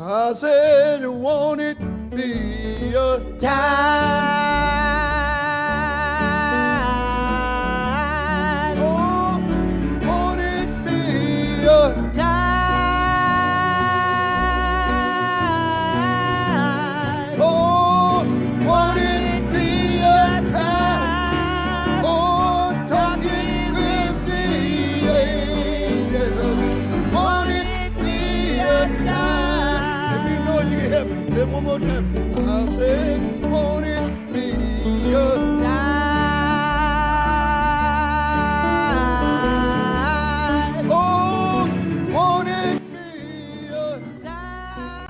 I said, won't it be a time? Oh, won't it be a time? Oh, won't it be a time? Oh, talking with the angels. Won't it be a time? You can help me. Let one more time. I said, won't it be a time? Oh, won't it be a time?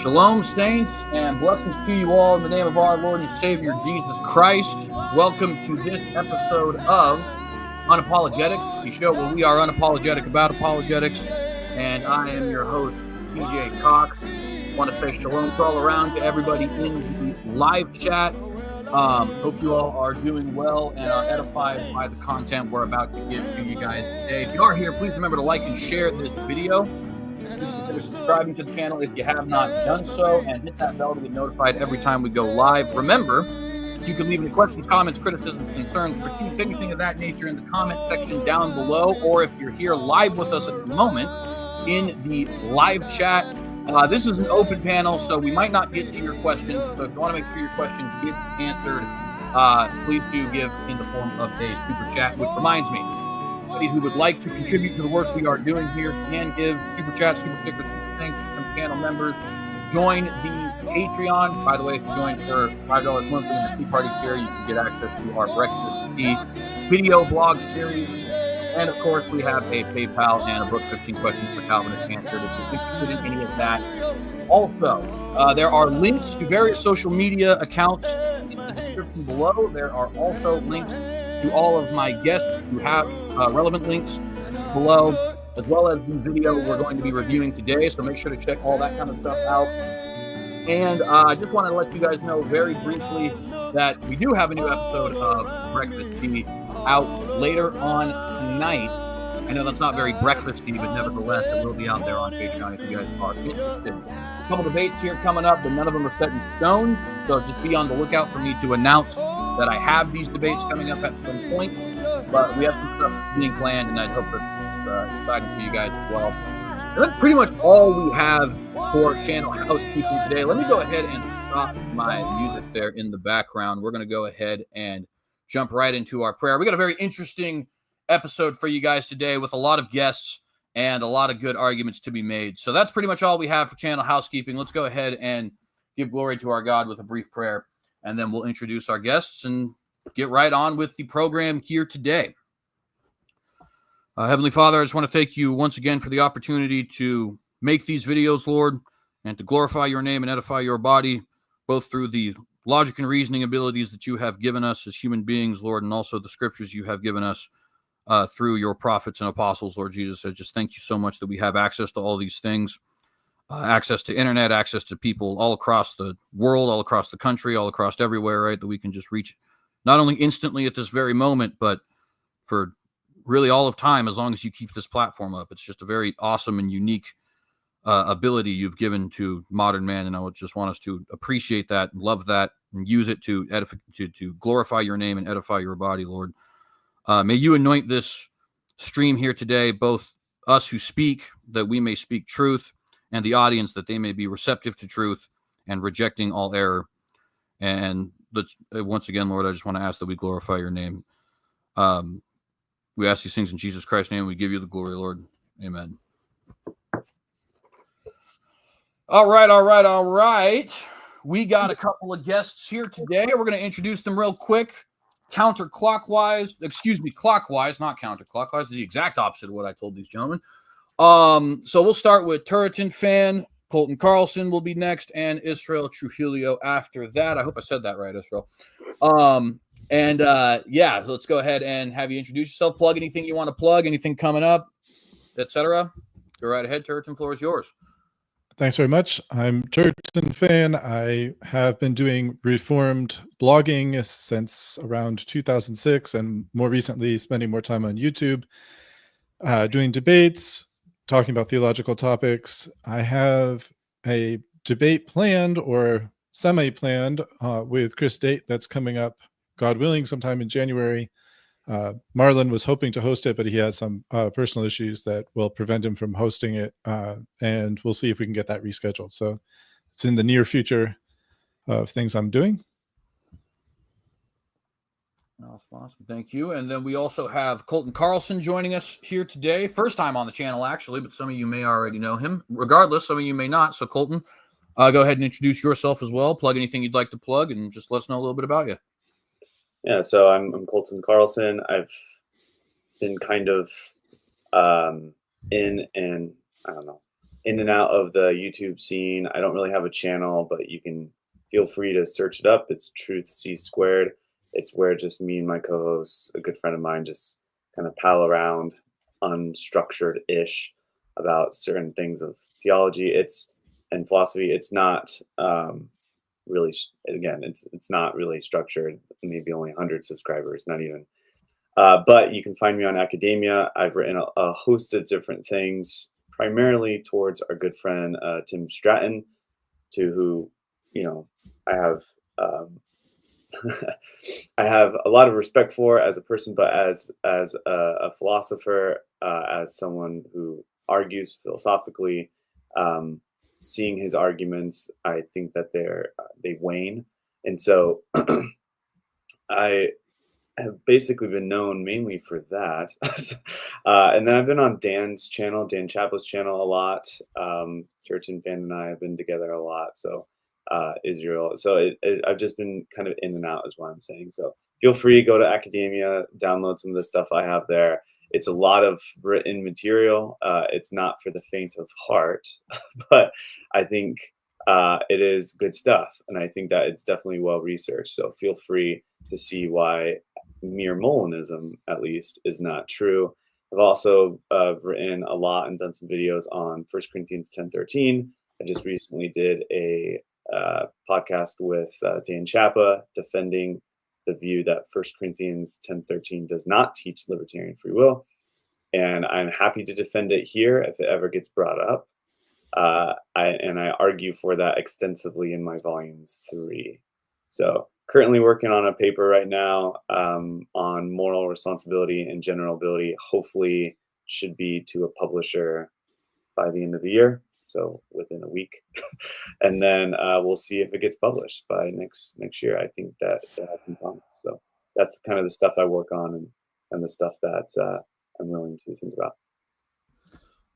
Shalom, saints, and blessings to you all in the name of our Lord and Savior, Jesus Christ. Welcome to this episode of Un-Apologetics, the show where we are unapologetic about apologetics, and I am your host, CJ Cox. I want to say shalom all around to everybody in the live chat. Hope you all are doing well and are edified by the content we're about to give to you guys today. If you are here, please remember to like and share this video. Please consider subscribing to the channel if you have not done so, and hit that bell to get notified every time we go live. Remember, you can leave any questions, comments, criticisms, concerns, critiques, anything of that nature in the comment section down below, or if you're here live with us at the moment in the live chat. This is an open panel, so we might not get to your questions. So if you want to make sure your questions get answered, please do give in the form of a super chat. Which reminds me, anybody who would like to contribute to the work we are doing here can give super chats, super stickers, super thanks from channel members. Join the Patreon. By the way, if you join for $5 monthly in the Tea Party tier, you can get access to our Breakfast Tea video blog series. And of course, we have a PayPal and a book, 15 Questions for Calvinists Answered, if you're interested in any of that. Also, there are links to various social media accounts in the description below. There are also links to all of my guests who have relevant links below, as well as the video we're going to be reviewing today. So make sure to check all that kind of stuff out. And I just want to let you guys know very briefly that we do have a new episode of Breakfast Tea out later on tonight. I know that's not very breakfasty, but nevertheless, it will be out there on Patreon if you guys are interested. A couple debates here coming up, but none of them are set in stone. So just be on the lookout for me to announce that I have these debates coming up at some point. But we have some stuff being planned, and I hope that's exciting for you guys as well. And that's pretty much all we have for channel housekeeping today. Let me go ahead and stop my music there in the background. We're going to go ahead and jump right into our prayer. We got a very interesting episode for you guys today with a lot of guests and a lot of good arguments to be made. So that's pretty much all we have for channel housekeeping. Let's go ahead and give glory to our God with a brief prayer, and then we'll introduce our guests and get right on with the program here today. Heavenly Father, I just want to thank you once again for the opportunity to make these videos, Lord, and to glorify your name and edify your body, both through the logic and reasoning abilities that you have given us as human beings, Lord, and also the scriptures you have given us through your prophets and apostles, Lord Jesus. I just thank you so much that we have access to all these things, access to internet, access to people all across the world, all across the country, all across everywhere, right, that we can just reach not only instantly at this very moment, but for really all of time, as long as you keep this platform up. It's just a very awesome and unique ability you've given to modern man, and I would just want us to appreciate that and love that and use it to edify, to glorify your name and edify your body, Lord. May you anoint this stream here today, both us who speak, that we may speak truth, and the audience, that they may be receptive to truth and rejecting all error. And let's once again, Lord, I just want to ask that we glorify your name. We ask these things in Jesus Christ's name. We give you the glory, Lord. Amen. All right. We got a couple of guests here today. We're going to introduce them real quick. Clockwise, not counterclockwise. It's the exact opposite of what I told these gentlemen. So we'll start with Turretin fan. Colton Carlson will be next, and Israel Trujillo after that. I hope I said that right, Israel. So let's go ahead and have you introduce yourself. Plug anything you want to plug, anything coming up, etc. Go right ahead, Turretin. Floor is yours. Thanks very much. I'm Turretin fan. I have been doing Reformed blogging since around 2006, and more recently spending more time on YouTube, doing debates, talking about theological topics. I have a debate planned or semi-planned with Chris Date that's coming up, God willing, sometime in January. Marlon was hoping to host it, but he has some personal issues that will prevent him from hosting it, and we'll see if we can get that rescheduled. So it's in the near future of things I'm doing. Awesome. Thank you. And then we also have Colton Carlson joining us here today. First time on the channel, actually, but some of you may already know him. Regardless, some of you may not. So, Colton, go ahead and introduce yourself as well. Plug anything you'd like to plug, and just let us know a little bit about you. Yeah, so I'm Colton Carlson. I've been kind of in and out of the YouTube scene. I don't really have a channel, but you can feel free to search it up. It's Truth C Squared. It's where just me and my co-host, a good friend of mine, just kind of pal around unstructured-ish about certain things of theology and philosophy. It's not really, again, it's not really structured. Maybe only 100 subscribers, not even. But you can find me on academia. I've written a host of different things, primarily towards our good friend Tim Stratton, to who, I have I have a lot of respect for as a person, but as a philosopher, as someone who argues philosophically, seeing his arguments, I think that they wane, and so I have basically been known mainly for that. And then I've been on Dan's channel, Dan Chappell's channel, a lot. Church and Fan and I have been together a lot. So Israel. So I've just been kind of in and out, is what I'm saying. So feel free, go to academia, download some of the stuff I have there. It's a lot of written material. It's not for the faint of heart, but I think it is good stuff. And I think that it's definitely well researched. So feel free to see why mere Molinism, at least, is not true. I've also written a lot and done some videos on 1 Corinthians 10:13. I just recently did a podcast with Dan Chappa defending the view that 1 Corinthians 10:13 does not teach libertarian free will. And I'm happy to defend it here if it ever gets brought up. I argue for that extensively in my volume 3. So currently working on a paper right now on moral responsibility and general ability. Hopefully should be to a publisher by the end of the year, so within a week. And then we'll see if it gets published by next year. I think that has some promise. So that's kind of the stuff I work on and the stuff that I'm willing to think about.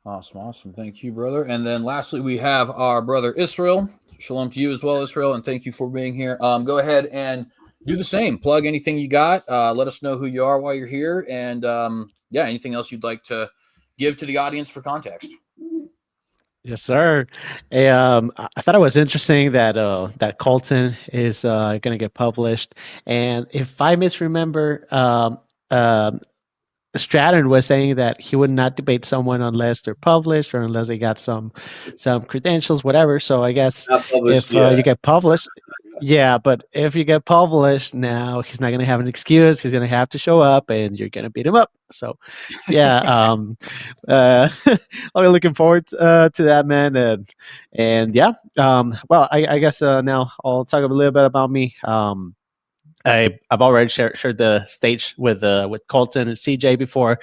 Awesome. Thank you, brother. And then lastly, we have our brother Israel. Shalom to you as well, Israel, and thank you for being here. Go ahead and do the same. Plug anything you got. Let us know who you are while you're here, and anything else you'd like to give to the audience for context. Yes, sir. I thought it was interesting that that Colton is going to get published, and if I misremember, Stratton was saying that he would not debate someone unless they're published or unless they got some credentials, whatever. So I guess if you get published, but if you get published now, he's not going to have an excuse. He's going to have to show up, and you're going to beat him up. So, I'll be looking forward to that, man. Well, I guess now I'll talk a little bit about me. I've already shared the stage with Colton and CJ before.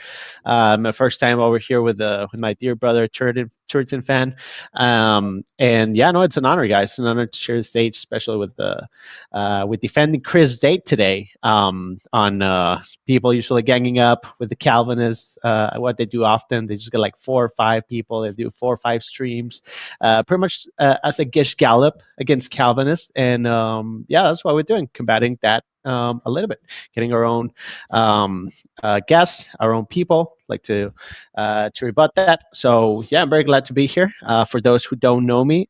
My first time over here with my dear brother Turton fan, it's an honor, guys. It's an honor to share the stage, especially with defending Chris Date today. On people usually ganging up with the Calvinists. What they do often, they just get like 4 or 5 people. They do 4 or 5 streams, pretty much as a Gish Gallop against Calvinists, and that's what we're doing, combating that. A little bit, getting our own guests, our own people, like to rebut that. So I'm very glad to be here. For those who don't know me,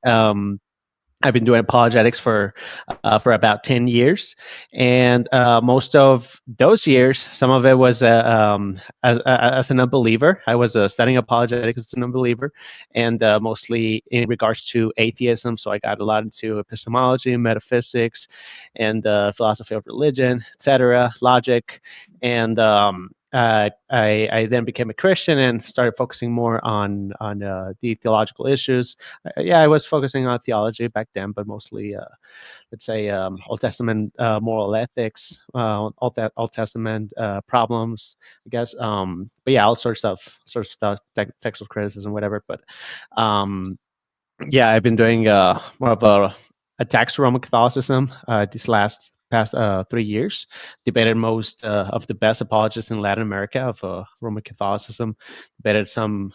I've been doing apologetics for about 10 years, and most of those years, some of it was as an unbeliever. I was studying apologetics as an unbeliever, and mostly in regards to atheism. So I got a lot into epistemology, metaphysics, and philosophy of religion, etc., logic, and I then became a Christian and started focusing more on the theological issues. I was focusing on theology back then, but mostly let's say Old Testament moral ethics, Old Testament problems, I guess. But yeah, all sorts of stuff, textual criticism, whatever. But I've been doing more of a text to Roman Catholicism these past 3 years. Debated most of the best apologists in Latin America of Roman Catholicism. Debated some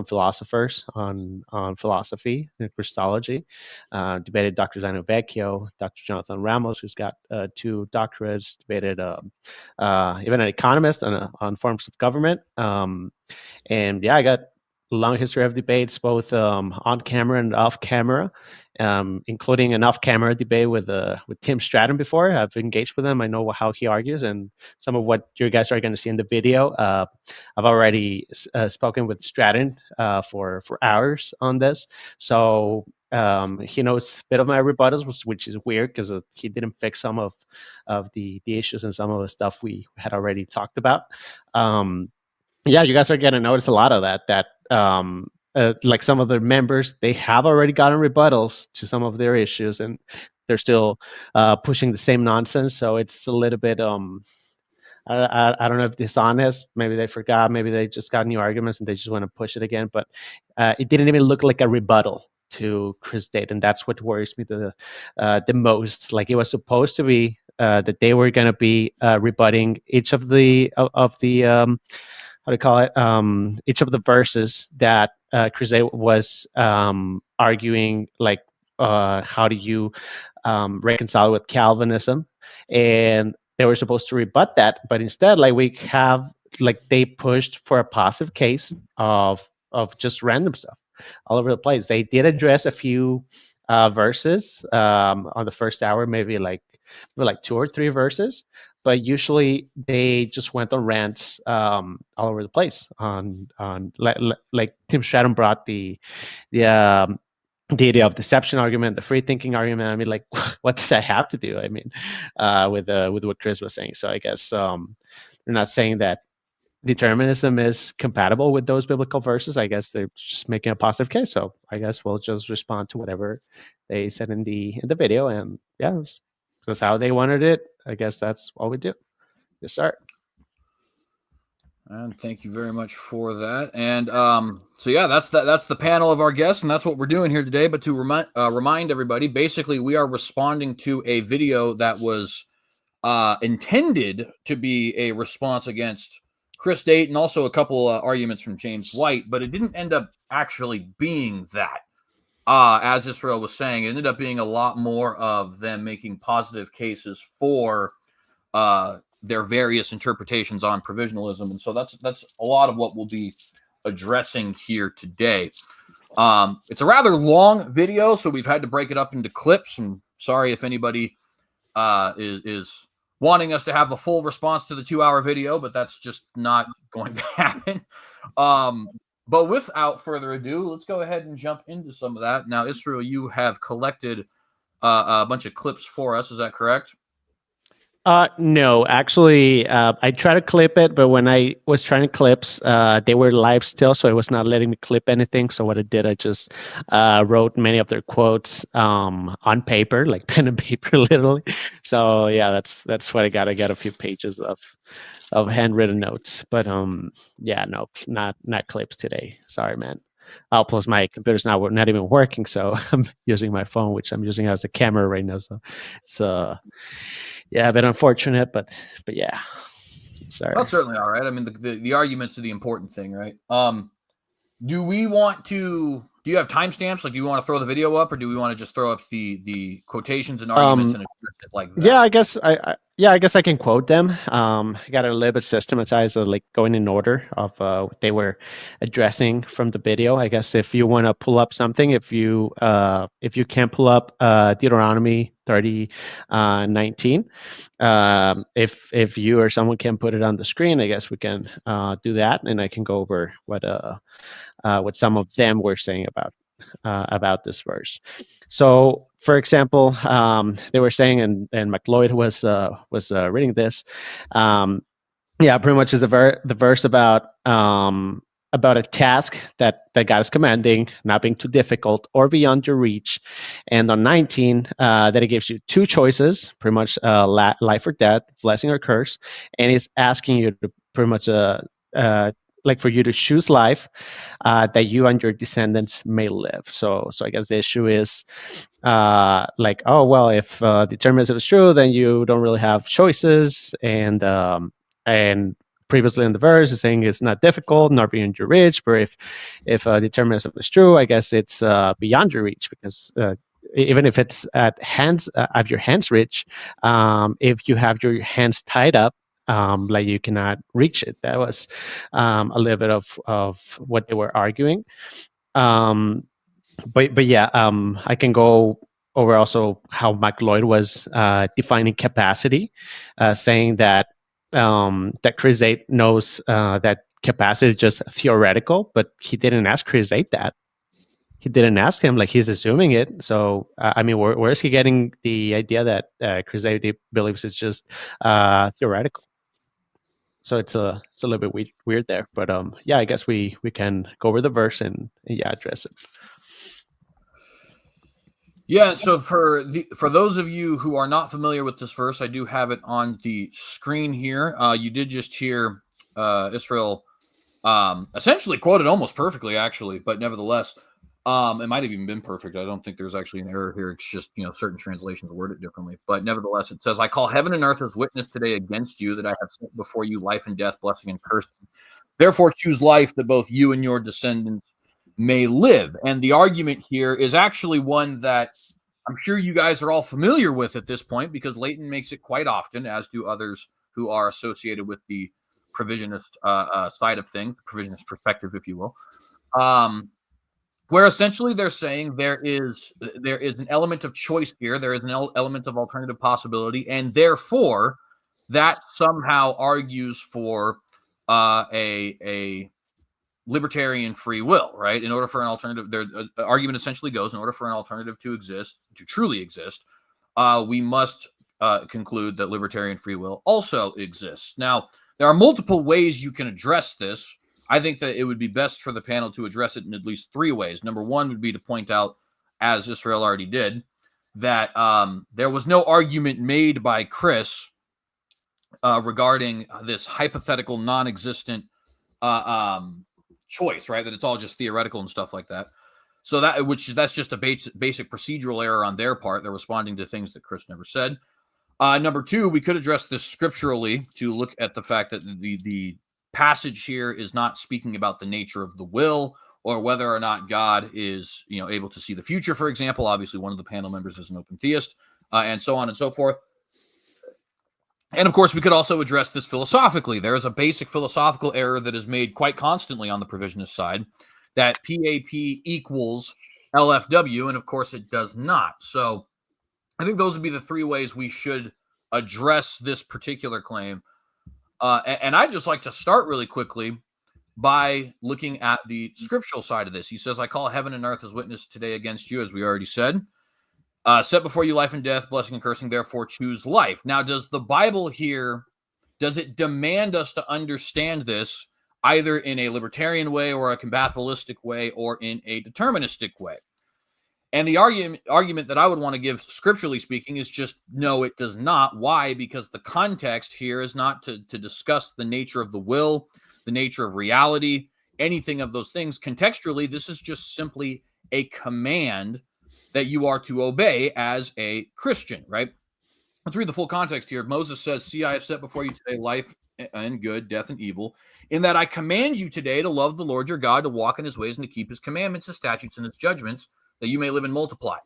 philosophers on philosophy and Christology. Debated Dr. Zeno Vecchio, Dr. Jonathan Ramos, who's got 2 doctorates. Debated even an economist on forms of government. And I got a long history of debates, both on camera and off camera, including an off-camera debate with Tim Stratton before. I've engaged with him. I know how he argues, and some of what you guys are going to see in the video. I've already spoken with Stratton for hours on this, so he knows a bit of my rebuttals, which is weird because he didn't fix some of the issues and some of the stuff we had already talked about. You guys are going to notice a lot of that. Like some of the members, they have already gotten rebuttals to some of their issues, and they're still pushing the same nonsense. So it's a little bit, I don't know if dishonest. Maybe they forgot. Maybe they just got new arguments and they just want to push it again. But it didn't even look like a rebuttal to Chris Date, and that's what worries me the most. Like, it was supposed to be that they were going to be rebutting each of the how do you call it? Each of the verses that Chris Date was arguing, like, how do you reconcile with Calvinism? And they were supposed to rebut that, but instead, they pushed for a positive case of just random stuff all over the place. They did address a few verses on the first hour, maybe like 2 or 3 verses, but usually they just went on rants all over the place. Like Tim Stratton brought the idea of deception argument, the free thinking argument. I mean, like, what does that have to do? I mean, with what Chris was saying. So I guess they're not saying that determinism is compatible with those biblical verses. I guess they're just making a positive case. So I guess we'll just respond to whatever they said in the video, and that's how they wanted it. I guess that's all we do. Yes, sir. And thank you very much for that. And that's the panel of our guests, and that's what we're doing here today. But to remind everybody, basically, we are responding to a video that was intended to be a response against Chris Date and also a couple arguments from James White, but it didn't end up actually being that. As Israel was saying, it ended up being a lot more of them making positive cases for their various interpretations on provisionalism, and so that's a lot of what we'll be addressing here today. It's a rather long video, so we've had to break it up into clips. I'm sorry if anybody is wanting us to have a full response to the 2-hour video, but that's just not going to happen. But without further ado, let's go ahead and jump into some of that. Now, Israel, you have collected a bunch of clips for us. Is that correct? No, actually, I tried to clip it, but when I was trying to clips, they were live still, so it was not letting me clip anything. So what I did, I just wrote many of their quotes on paper, like pen and paper, literally. So yeah, that's what I got. I got a few pages of handwritten notes, but no, not clips today. Sorry, man. Plus my computer's not even working, so I'm using my phone, which I'm using as a camera right now. So it's a bit unfortunate, but yeah. Sorry. That's certainly all right. I mean, the arguments are the important thing, right? Do you have timestamps? Like, do you want to throw the video up, or do we want to just throw up the quotations and arguments and address it like that? Yeah, I guess I can quote them. I got it a little bit systematized, like going in order of what they were addressing from the video. I guess if you want to pull up something, if you can pull up Deuteronomy 30:19, if you or someone can put it on the screen, I guess we can do that, and I can go over what some of them were saying about this verse. So, for example, they were saying, and McLeod was reading this. Yeah, pretty much is the verse about a task that God is commanding, not being too difficult or beyond your reach. And on 19, that it gives you two choices, pretty much life or death, blessing or curse, and it's asking you to pretty much like for you to choose life, that you and your descendants may live. So I guess the issue is like, oh well, if determinism is true, then you don't really have choices, and previously in the verse is saying it's not difficult nor beyond your reach, but if determinism is true, I guess it's beyond your reach, because even if it's at your hands reach, if you have your hands tied up, like you cannot reach it. That was a little bit of what they were arguing. But yeah, I can go over also how McLeod was defining capacity, saying that Chris 8 knows that capacity is just theoretical, but he didn't ask Chris 8 that. He didn't ask him, like he's assuming it. So I mean, where is he getting the idea that Chris 8 believes it's just theoretical? So it's a little bit weird there, but yeah, I guess we can go over the verse and yeah, address it. Yeah, so for those of you who are not familiar with this verse, I do have it on the screen here. You did just hear Israel essentially quoted almost perfectly, actually, but nevertheless, it might have even been perfect. I don't think there's actually an error here. It's just, certain translations word it differently. But nevertheless, it says, "I call heaven and earth as witness today against you that I have set before you life and death, blessing and cursing. Therefore choose life, that both you and your descendants may live." And the argument here is actually one that I'm sure you guys are all familiar with at this point, because Leighton makes it quite often, as do others who are associated with the provisionist side of things, the provisionist perspective, if you will, where essentially they're saying there is an element of choice here, there is an element of alternative possibility, and therefore that somehow argues for a libertarian free will, right? In order for an alternative, the argument essentially goes, in order for an alternative to exist, to truly exist, we must conclude that libertarian free will also exists. Now, there are multiple ways you can address this. I think that it would be best for the panel to address it in at least three ways. Number one would be to point out, as Israel already did, that there was no argument made by Chris regarding this hypothetical non-existent choice, right? That it's all just theoretical and stuff like that. So that's just a basic procedural error on their part. They're responding to things that Chris never said. Number two, we could address this scripturally to look at the fact that the passage here is not speaking about the nature of the will, or whether or not God is, able to see the future, for example. Obviously, one of the panel members is an open theist, and so on and so forth. And of course, we could also address this philosophically. There is a basic philosophical error that is made quite constantly on the provisionist side, that PAP equals LFW, and of course it does not. So I think those would be the three ways we should address this particular claim. And I'd just like to start really quickly by looking at the scriptural side of this. He says, "I call heaven and earth as witness today against you," as we already said. "Set before you life and death, blessing and cursing, therefore choose life." Now, does the Bible here, does it demand us to understand this either in a libertarian way or a compatibilistic way or in a deterministic way? And the argument that I would want to give, scripturally speaking, is just no, it does not. Why? Because the context here is not to discuss the nature of the will, the nature of reality, anything of those things. Contextually, this is just simply a command that you are to obey as a Christian, right? Let's read the full context here. Moses says, "See, I have set before you today life and good, death and evil, in that I command you today to love the Lord your God, to walk in his ways and to keep his commandments, his statutes, and his judgments, that you may live and multiply.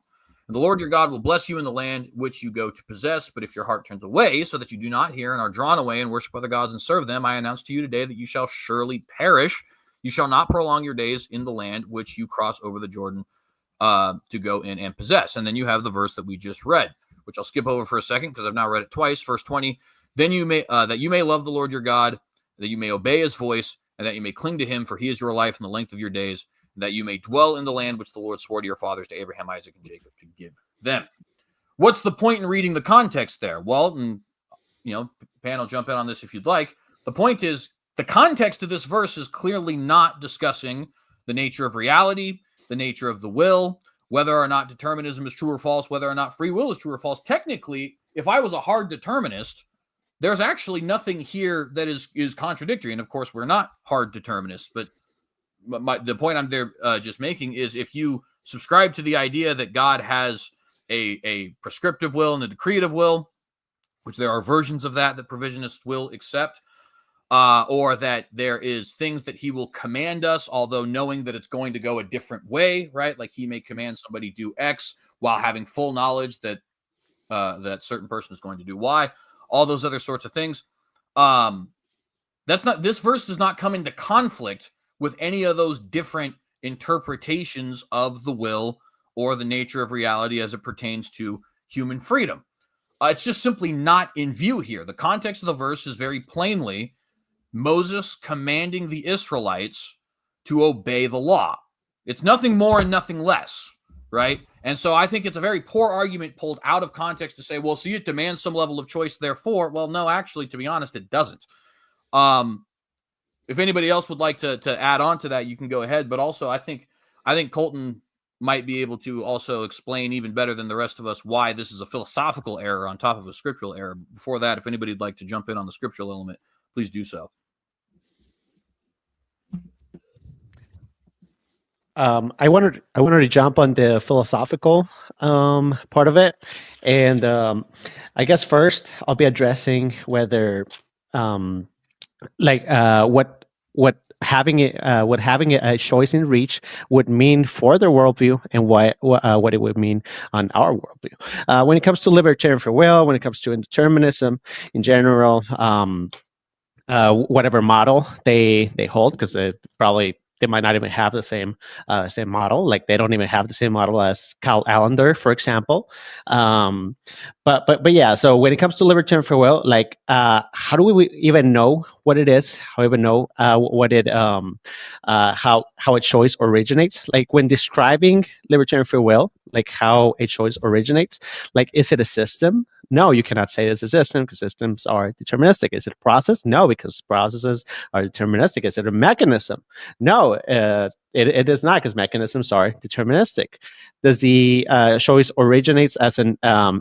And the Lord your God will bless you in the land which you go to possess. But if your heart turns away, so that you do not hear and are drawn away and worship other gods and serve them, I announce to you today that you shall surely perish. You shall not prolong your days in the land which you cross over the Jordan to go in and possess." And then you have the verse that we just read, which I'll skip over for a second because I've now read it twice. Verse 20, "Then you may that you may love the Lord your God, that you may obey his voice, and that you may cling to him, for he is your life and the length of your days, and that you may dwell in the land which the Lord swore to your fathers, to Abraham, Isaac, and Jacob, to give them." What's the point in reading the context there? Well, and panel, jump in on this if you'd like. The point is, the context of this verse is clearly not discussing the nature of reality, the nature of the will, whether or not determinism is true or false, whether or not free will is true or false. Technically, if I was a hard determinist, there's actually nothing here that is contradictory. And of course, we're not hard determinists, but the point I'm there just making is, if you subscribe to the idea that God has a prescriptive will and a decretive will, which there are versions of that provisionists will accept, or that there is things that he will command us, although knowing that it's going to go a different way, right? Like he may command somebody do X while having full knowledge that that certain person is going to do Y, all those other sorts of things. This verse does not come into conflict with any of those different interpretations of the will or the nature of reality as it pertains to human freedom. It's just simply not in view here. The context of the verse is very plainly Moses commanding the Israelites to obey the law. It's nothing more and nothing less, right? And so I think it's a very poor argument pulled out of context to say, well, see, it demands some level of choice, therefore. Well, no, actually, to be honest, it doesn't. If anybody else would like to add on to that, you can go ahead. But also, I think Colton might be able to also explain even better than the rest of us why this is a philosophical error on top of a scriptural error. Before that, if anybody would like to jump in on the scriptural element, please do so. I wanted to jump on the philosophical part of it, and I guess first I'll be addressing whether what having a choice in reach would mean for their worldview, and what it would mean on our worldview. When it comes to libertarian free will, when it comes to indeterminism in general, whatever model they hold, because they might not even have the same model. Like they don't even have the same model as Cal Allender, for example. But yeah. So when it comes to libertarian free will, like how do we even know what it is? How even know what it how a choice originates? Like when describing libertarian free will, like how a choice originates, like is it a system? No, you cannot say it's a system because systems are deterministic. Is it a process? No, because processes are deterministic. Is it a mechanism? No, it is not, because mechanisms are deterministic. Does the choice originates as an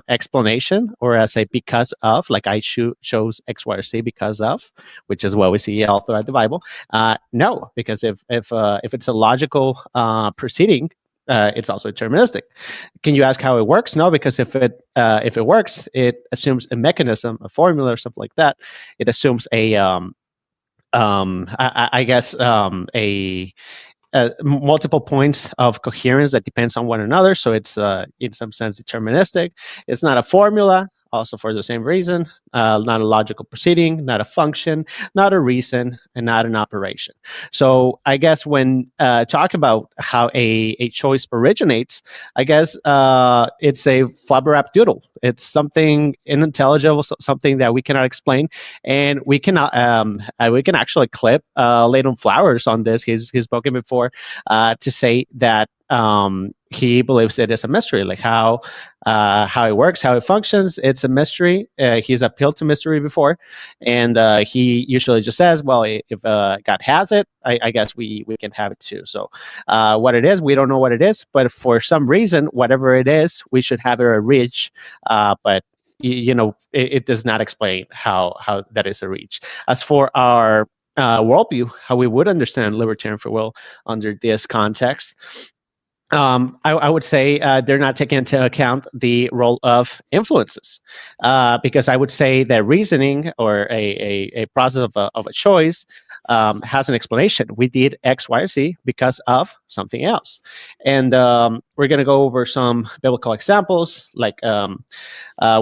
explanation or as a because of, like I chose X, Y, or Z because of, which is what we see all throughout the Bible? No, because if it's a logical proceeding, it's also deterministic. Can you ask how it works? No, because if it works, it assumes a mechanism, a formula, or something like that. It assumes multiple points of coherence that depends on one another. So it's in some sense deterministic. It's not a formula. Also for the same reason, not a logical proceeding, not a function, not a reason, and not an operation. So I guess when talk about how a choice originates, I guess it's a flabberdoodle. It's something unintelligible, something that we cannot explain, and we cannot. We can actually clip Leighton Flowers on this. He's spoken before to say that he believes it is a mystery, like how it works, how it functions. It's a mystery. He's appealed to mystery before, and he usually just says, well, if God has it, I guess we can have it too. So what it is, we don't know what it is, but for some reason, whatever it is, we should have it a reach. But it does not explain how that is a reach. As for our worldview, how we would understand libertarian free will under this context, I would say they're not taking into account the role of influences, because I would say that reasoning or a process of a choice has an explanation. We did X, Y, or Z because of something else. And we're going to go over some biblical examples. Like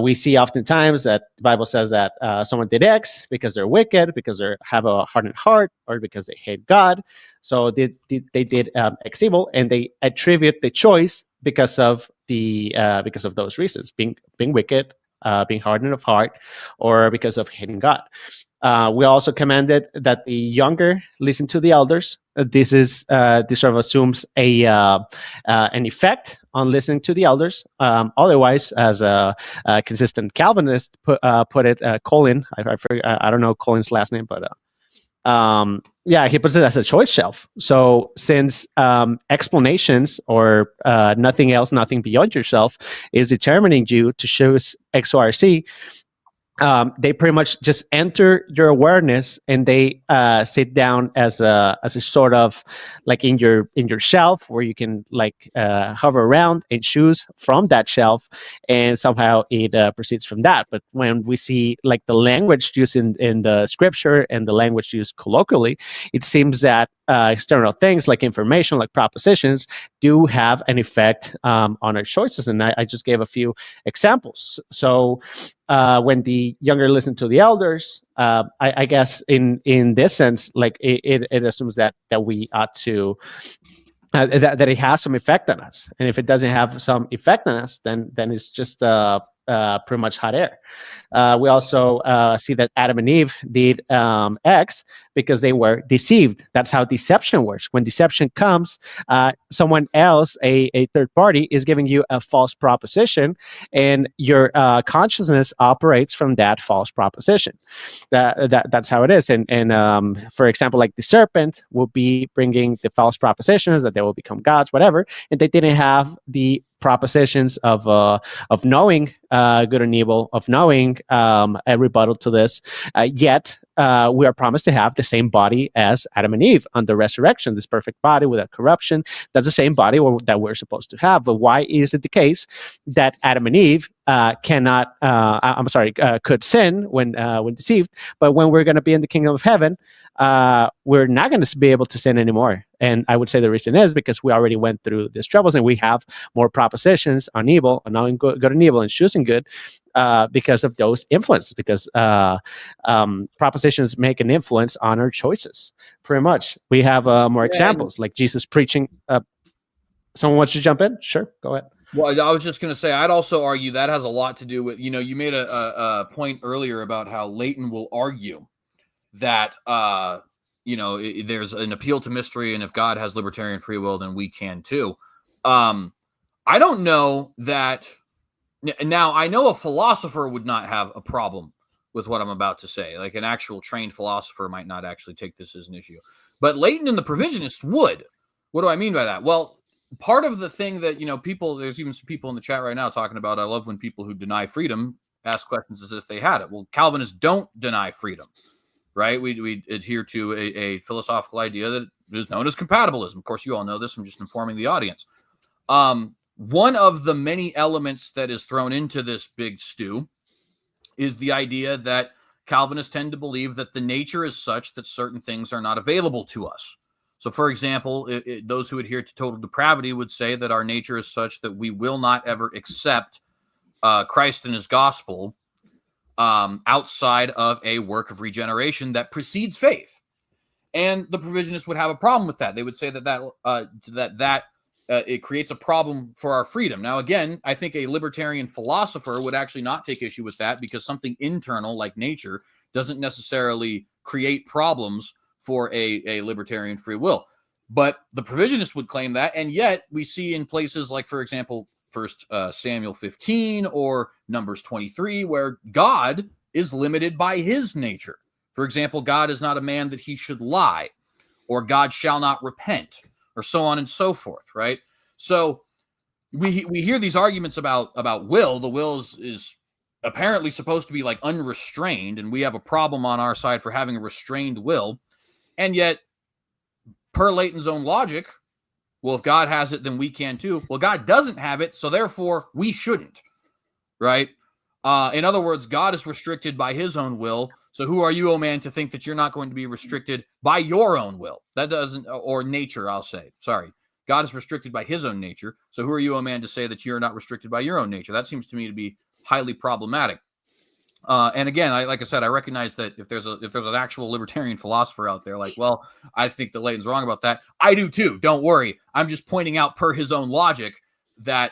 we see oftentimes that the Bible says that someone did X because they're wicked, because they have a hardened heart, or because they hate God. So they did X evil, and they attribute the choice because of those reasons, being wicked being hardened of heart, or because of hating God. We also commanded that the younger listen to the elders. This sort of assumes an effect on listening to the elders. Otherwise, as a consistent Calvinist put it, Colton, I don't know Colton's last name, but he puts it as a choice shelf. So since explanations or nothing else, nothing beyond yourself is determining you to choose X, Y, or Z, they pretty much just enter your awareness, and they sit down as a sort of like in your shelf, where you can like hover around and choose from that shelf, and somehow it proceeds from that. But when we see like the language used in the scripture and the language used colloquially, it seems that external things like information, like propositions, do have an effect on our choices. And I just gave a few examples. So when the younger listen to the elders, I guess in this sense, like it assumes that we ought to that it has some effect on us, and if it doesn't have some effect on us, then it's just pretty much hot air. We also see that Adam and Eve did X because they were deceived. That's how deception works. When deception comes, someone else, a third party, is giving you a false proposition, and your consciousness operates from that false proposition. That's how it is. And for example, like the serpent will be bringing the false propositions that they will become gods, whatever, and they didn't have the propositions of knowing good and evil, of knowing a rebuttal to this. Yet we are promised to have the same body as Adam and Eve on the resurrection, this perfect body without corruption. That's the same body that we're supposed to have. But why is it the case that Adam and Eve could sin when deceived, but when we're going to be in the kingdom of heaven, we're not going to be able to sin anymore? And I would say the reason is because we already went through these troubles, and we have more propositions on evil, on knowing good and evil, and choosing good, because of those influences. Because propositions make an influence on our choices. Pretty much, we have more examples, like Jesus preaching. Someone wants to jump in? Sure, go ahead. Well, I was just going to say, I'd also argue that has a lot to do with, you made a point earlier about how Leighton will argue that, there's an appeal to mystery, and if God has libertarian free will, then we can too. I don't know that. Now, I know a philosopher would not have a problem with what I'm about to say. Like an actual trained philosopher might not actually take this as an issue. But Leighton and the Provisionist would. What do I mean by that? Well, part of the thing that, there's even some people in the chat right now talking about, I love when people who deny freedom ask questions as if they had it. Well, Calvinists don't deny freedom, right? We adhere to a philosophical idea that is known as compatibilism. Of course, you all know this. I'm just informing the audience. One of the many elements that is thrown into this big stew is the idea that Calvinists tend to believe that the nature is such that certain things are not available to us. So, for example, those who adhere to total depravity would say that our nature is such that we will not ever accept Christ and his gospel outside of a work of regeneration that precedes faith. And the Provisionists would have a problem with that. They would say that it creates a problem for our freedom. Now, again, I think a libertarian philosopher would actually not take issue with that, because something internal like nature doesn't necessarily create problems for a libertarian free will. But the Provisionists would claim that, and yet we see in places like, for example, 1 Samuel 15 or Numbers 23, where God is limited by his nature. For example, God is not a man that he should lie, or God shall not repent, or so on and so forth, right? So we hear these arguments about will. The will is apparently supposed to be like unrestrained, and we have a problem on our side for having a restrained will. And yet, per Leighton's own logic, well, if God has it, then we can too. Well, God doesn't have it, so therefore we shouldn't, right? In other words, God is restricted by his own will. So who are you, oh man, to think that you're not going to be restricted by your own will? That doesn't, or nature, I'll say. Sorry. God is restricted by his own nature. So who are you, oh man, to say that you're not restricted by your own nature? That seems to me to be highly problematic. And again, like I said, I recognize that if there's an actual libertarian philosopher out there, like, well, I think that Leighton's wrong about that. I do too. Don't worry. I'm just pointing out, per his own logic, that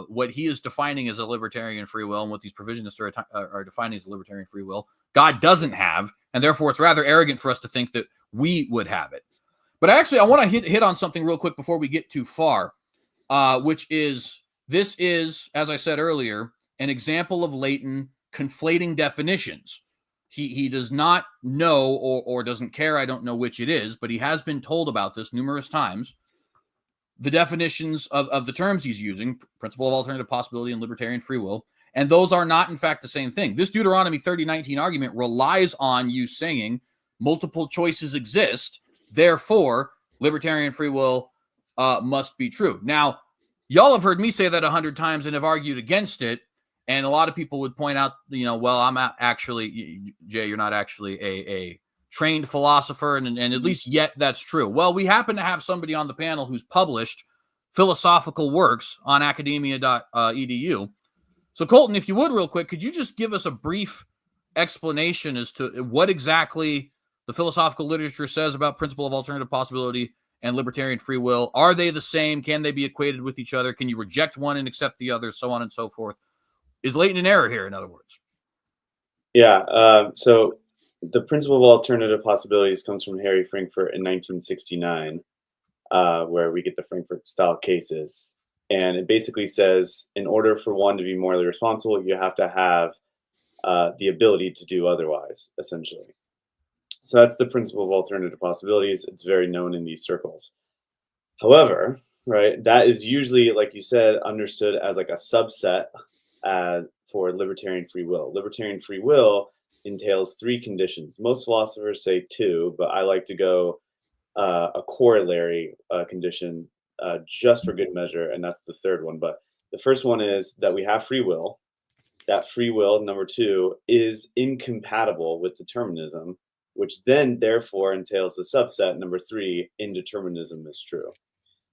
what he is defining as a libertarian free will and what these provisionists are defining as a libertarian free will, God doesn't have, and therefore it's rather arrogant for us to think that we would have it. But actually, I want to hit on something real quick before we get too far, which is, this is, as I said earlier, an example of Leighton conflating definitions. He does not know or doesn't care, I don't know which it is, but he has been told about this numerous times, the definitions of the terms he's using, principle of alternative possibility and libertarian free will, and those are not, in fact, the same thing. This Deuteronomy 30:19 argument relies on you saying multiple choices exist, therefore libertarian free will must be true. Now, y'all have heard me say that 100 times and have argued against it, and a lot of people would point out, well, I'm not actually, Jay, you're not actually a trained philosopher, and at least yet that's true. Well, we happen to have somebody on the panel who's published philosophical works on academia.edu. So, Colton, if you would, real quick, could you just give us a brief explanation as to what exactly the philosophical literature says about principle of alternative possibility and libertarian free will? Are they the same? Can they be equated with each other? Can you reject one and accept the other, so on and so forth? Is Leighton in error here, in other words? Yeah, so the principle of alternative possibilities comes from Harry Frankfurt in 1969, where we get the Frankfurt-style cases. And it basically says, in order for one to be morally responsible, you have to have the ability to do otherwise, essentially. So that's the principle of alternative possibilities. It's very known in these circles. However, right, that is usually, like you said, understood as like a subset for libertarian free will. Libertarian free will entails 3 conditions. Most philosophers say 2, but I like to go a corollary condition just for good measure, and that's the 3rd one. But the first one is that we have free will. That free will, number 2, is incompatible with determinism, which then therefore entails the subset, number 3, indeterminism is true.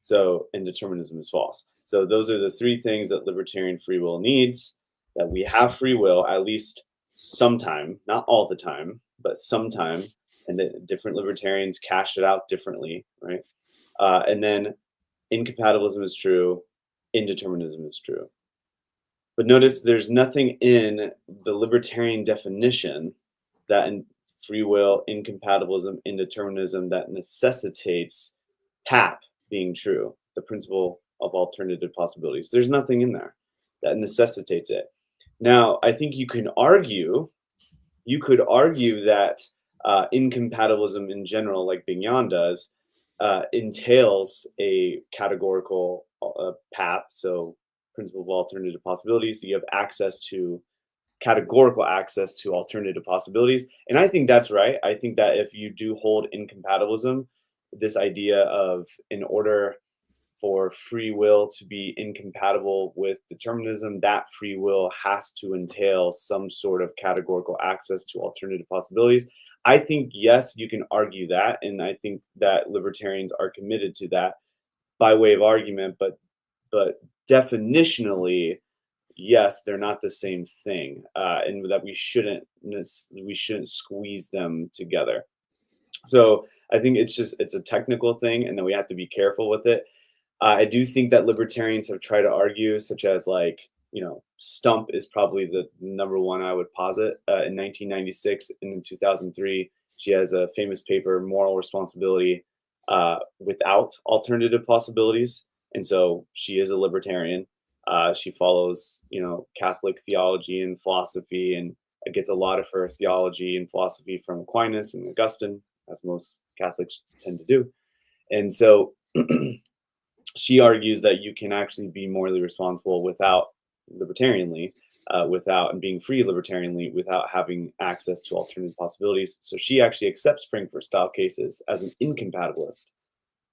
So indeterminism is false. So those are the 3 things that libertarian free will needs, that we have free will at least sometime, not all the time, but sometime, and that different libertarians cash it out differently, right? And then incompatibilism is true, indeterminism is true. But notice there's nothing in the libertarian definition that in free will, incompatibilism, indeterminism, that necessitates PAP being true, the principle of alternative possibilities. There's nothing in there that necessitates it. Now, I think you could argue that incompatibilism in general, like Bignon does, entails a categorical PAP, so principle of alternative possibilities. So you have categorical access to alternative possibilities. And I think that's right. I think that if you do hold incompatibilism, this idea of, in order for free will to be incompatible with determinism, that free will has to entail some sort of categorical access to alternative possibilities. I think, yes, you can argue that, and I think that libertarians are committed to that by way of argument, but definitionally, yes, they're not the same thing, and that we shouldn't squeeze them together. So I think it's a technical thing, and that we have to be careful with it. I do think that libertarians have tried to argue, such as Stump is probably the number one I would posit. In 1996 and in 2003, she has a famous paper, Moral Responsibility Without Alternative Possibilities. And so she is a libertarian. She follows, Catholic theology and philosophy, and gets a lot of her theology and philosophy from Aquinas and Augustine, as most Catholics tend to do. And so she argues that you can actually be morally responsible without being free libertarianly, without having access to alternative possibilities. So she actually accepts Frankfurt-style cases as an incompatibilist.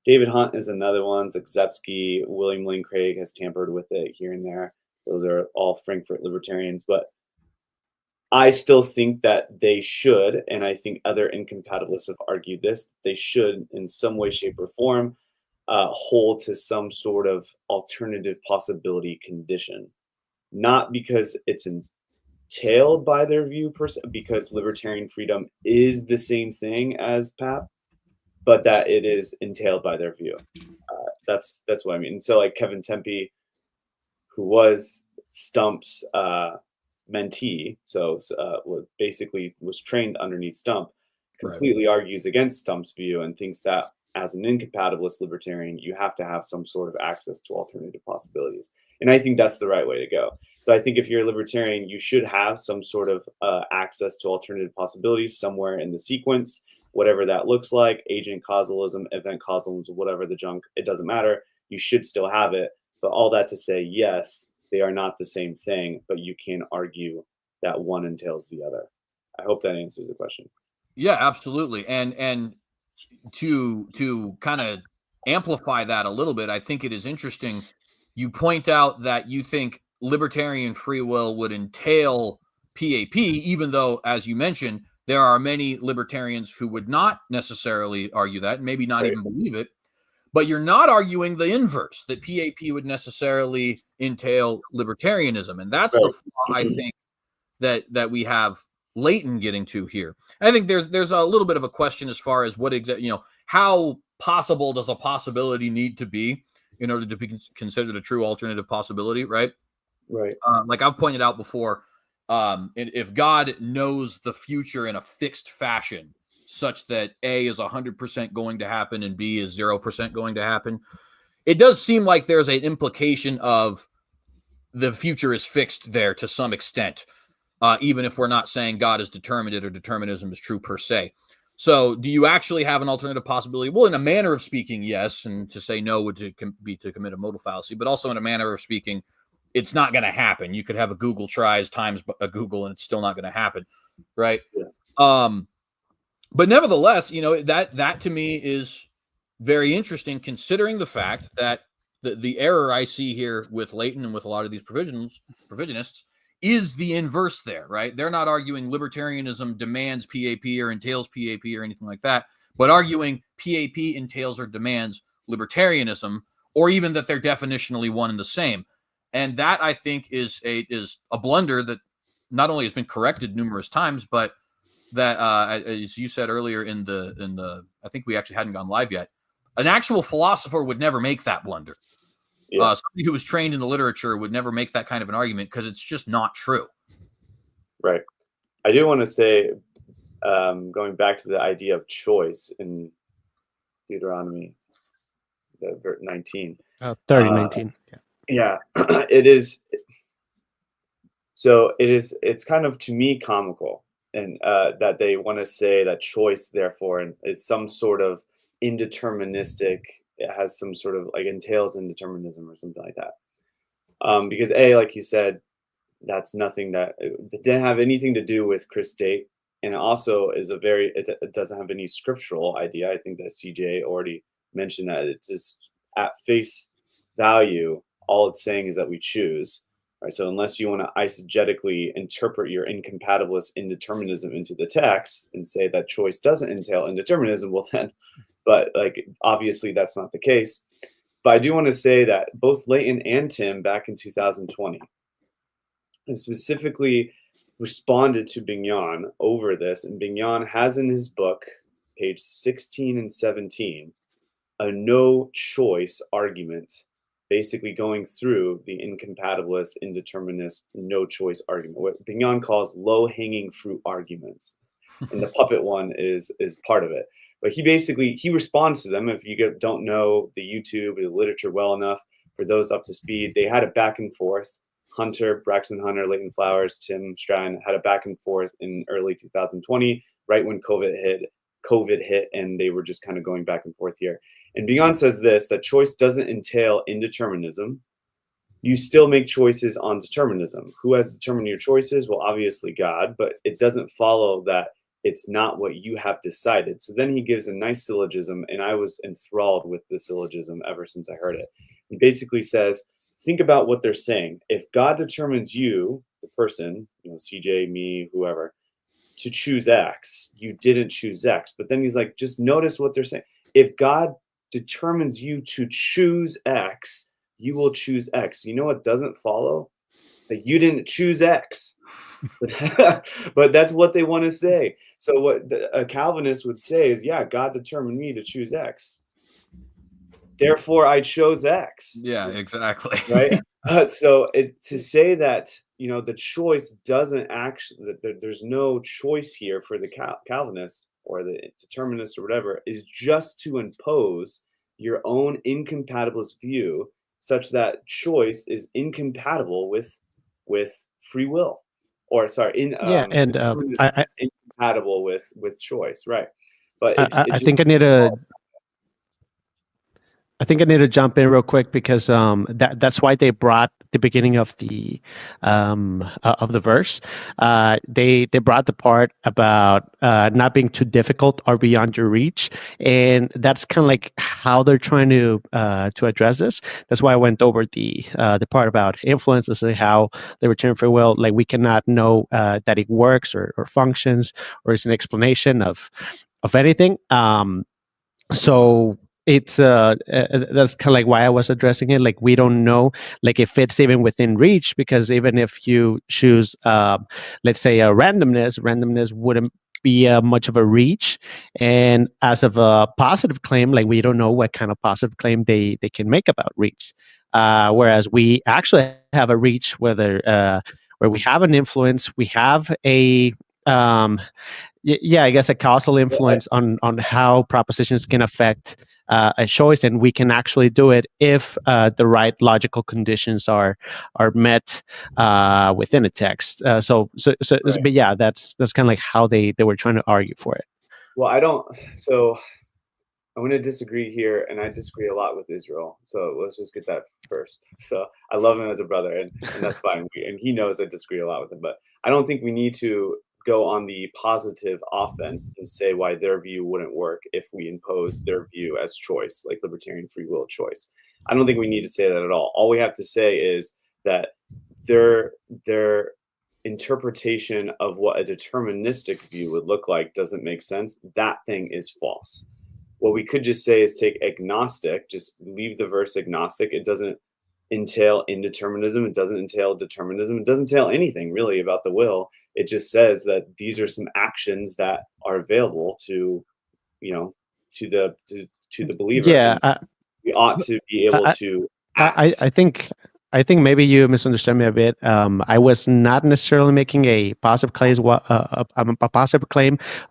David Hunt is another one. Zagzebski, William Lane Craig has tampered with it here and there. Those are all Frankfurt libertarians. But I still think that they should, and I think other incompatibilists have argued this, they should, in some way, shape, or form, hold to some sort of alternative possibility condition. Not because it's entailed by their view, because libertarian freedom is the same thing as PAP, but that it is entailed by their view. That's what I mean. So like Kevin Tempe who was Stump's mentee, so basically was trained underneath Stump, completely argues against Stump's view and thinks that as an incompatibilist libertarian, you have to have some sort of access to alternative possibilities. And I think that's the right way to go. So I think if you're a libertarian, you should have some sort of access to alternative possibilities somewhere in the sequence, whatever that looks like, agent causalism, event causalism, whatever the junk, it doesn't matter. You should still have it. But all that to say, yes, they are not the same thing, but you can argue that one entails the other. I hope that answers the question. Yeah, absolutely. And to kind of amplify that a little bit, I think it is interesting. You point out that you think libertarian free will would entail PAP, even though, as you mentioned, there are many libertarians who would not necessarily argue that, maybe not even believe it. But you're not arguing the inverse, that PAP would necessarily entail libertarianism. And that's the flaw, I think, that we have Leighton getting to here. I think there's a little bit of a question as far as what how possible does a possibility need to be in order to be considered a true alternative possibility, right? Right. Like I've pointed out before, if God knows the future in a fixed fashion, such that A is 100% going to happen and B is 0% going to happen, it does seem like there's an implication of the future is fixed there to some extent. Even if we're not saying God is determined or determinism is true per se. So do you actually have an alternative possibility? Well, in a manner of speaking, yes. And to say no would be to commit a modal fallacy, but also in a manner of speaking, it's not going to happen. You could have a Google tries times a Google and it's still not going to happen. Right. Yeah. But nevertheless, that to me is very interesting, considering the fact that the error I see here with Leighton and with a lot of these provisionists is the inverse there, right? They're not arguing libertarianism demands PAP or entails PAP or anything like that, but arguing PAP entails or demands libertarianism, or even that they're definitionally one and the same. And that, I think, is a blunder that not only has been corrected numerous times, but that, as you said earlier in the I think we actually hadn't gone live yet, an actual philosopher would never make that blunder. Yeah. Somebody who was trained in the literature would never make that kind of an argument because it's just not true. Right. I do want to say, going back to the idea of choice in Deuteronomy 19. 30:19. Yeah, it is. So it's kind of, to me, comical, and that they want to say that choice, therefore, is some sort of indeterministic. It has some sort of entails indeterminism or something like that. Because like you said, that's nothing that didn't have anything to do with Chris Date, and it also is it doesn't have any scriptural idea. I think that CJ already mentioned that it's just at face value, all it's saying is that we choose. Right. So unless you want to eisegetically interpret your incompatibilist indeterminism into the text and say that choice doesn't entail indeterminism, well then. But obviously that's not the case. But I do want to say that both Leighton and Tim back in 2020 and specifically responded to Bignon over this. And Bignon has in his book, page 16 and 17, a no choice argument, basically going through the incompatibilist, indeterminist, no choice argument, what Bignon calls low hanging fruit arguments. And the puppet one is part of it. But he responds to them. If you don't know the YouTube or the literature well enough, for those up to speed, they had a back and forth. Braxton Hunter, Leighton Flowers, Tim Stratton had a back and forth in early 2020, right when COVID hit, and they were just kind of going back and forth here. And Bignon says this, that choice doesn't entail indeterminism. You still make choices on determinism. Who has determined your choices? Well, obviously God, but it doesn't follow that it's not what you have decided. So then he gives a nice syllogism, and I was enthralled with the syllogism ever since I heard it. He basically says, think about what they're saying. If God determines you, the person, CJ, me, whoever, to choose X, you didn't choose X. But then he's like, just notice what they're saying. If God determines you to choose X, you will choose X. You know what doesn't follow? That you didn't choose X. But that's what they want to say. So what a Calvinist would say is, yeah, God determined me to choose X. therefore I chose X. Yeah, exactly. Right. So to say that, the choice doesn't actually, there's no choice here for the Calvinist or the determinist or whatever, is just to impose your own incompatibilist view, such that choice is incompatible with free will, or sorry, determinism is incompatible with choice, right? But I think I need to. I think I need to jump in real quick because that's why they brought the beginning of the verse. They brought the part about not being too difficult or beyond your reach, and that's kind of like how they're trying to address this. That's why I went over the part about influences and how the return free will, like we cannot know that it works or functions or is an explanation of anything. So it's that's kind of like why I was addressing it. Like we don't know, like if it's even within reach, because even if you choose, let's say a randomness wouldn't be much of a reach. And as of a positive claim, like we don't know what kind of positive claim they can make about reach. Whereas we actually have a reach, where we have an influence, we have a I guess a causal influence on how propositions can affect a choice, and we can actually do it if the right logical conditions are met within a text. Right. But yeah, that's kind of like how they were trying to argue for it. Well, I'm going to disagree here, and I disagree a lot with Israel. So let's just get that first. So I love him as a brother, and that's fine. And he knows I disagree a lot with him, but I don't think we need to go on the positive offense and say why their view wouldn't work if we impose their view as choice, like libertarian free will choice. I don't think we need to say that at all. All we have to say is that their interpretation of what a deterministic view would look like doesn't make sense. That thing is false. What we could just say is take agnostic, just leave the verse agnostic. It doesn't entail indeterminism. It doesn't entail determinism. It doesn't entail anything really about the will. It just says that these are some actions that are available to the believer. Yeah, we ought to be able to act. I think maybe you misunderstood me a bit. I was not necessarily making a positive claim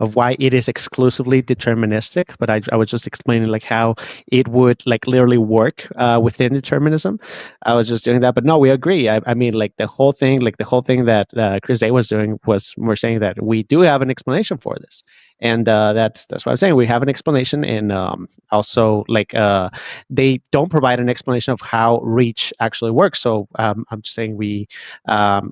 of why it is exclusively deterministic, but I was just explaining like how it would like literally work within determinism. I was just doing that, but no, we agree. I mean, like the whole thing that Chris Day was doing was more saying that we do have an explanation for this, and that's what I'm saying. We have an explanation, and also like they don't provide an explanation of how reach actually works. So I'm just saying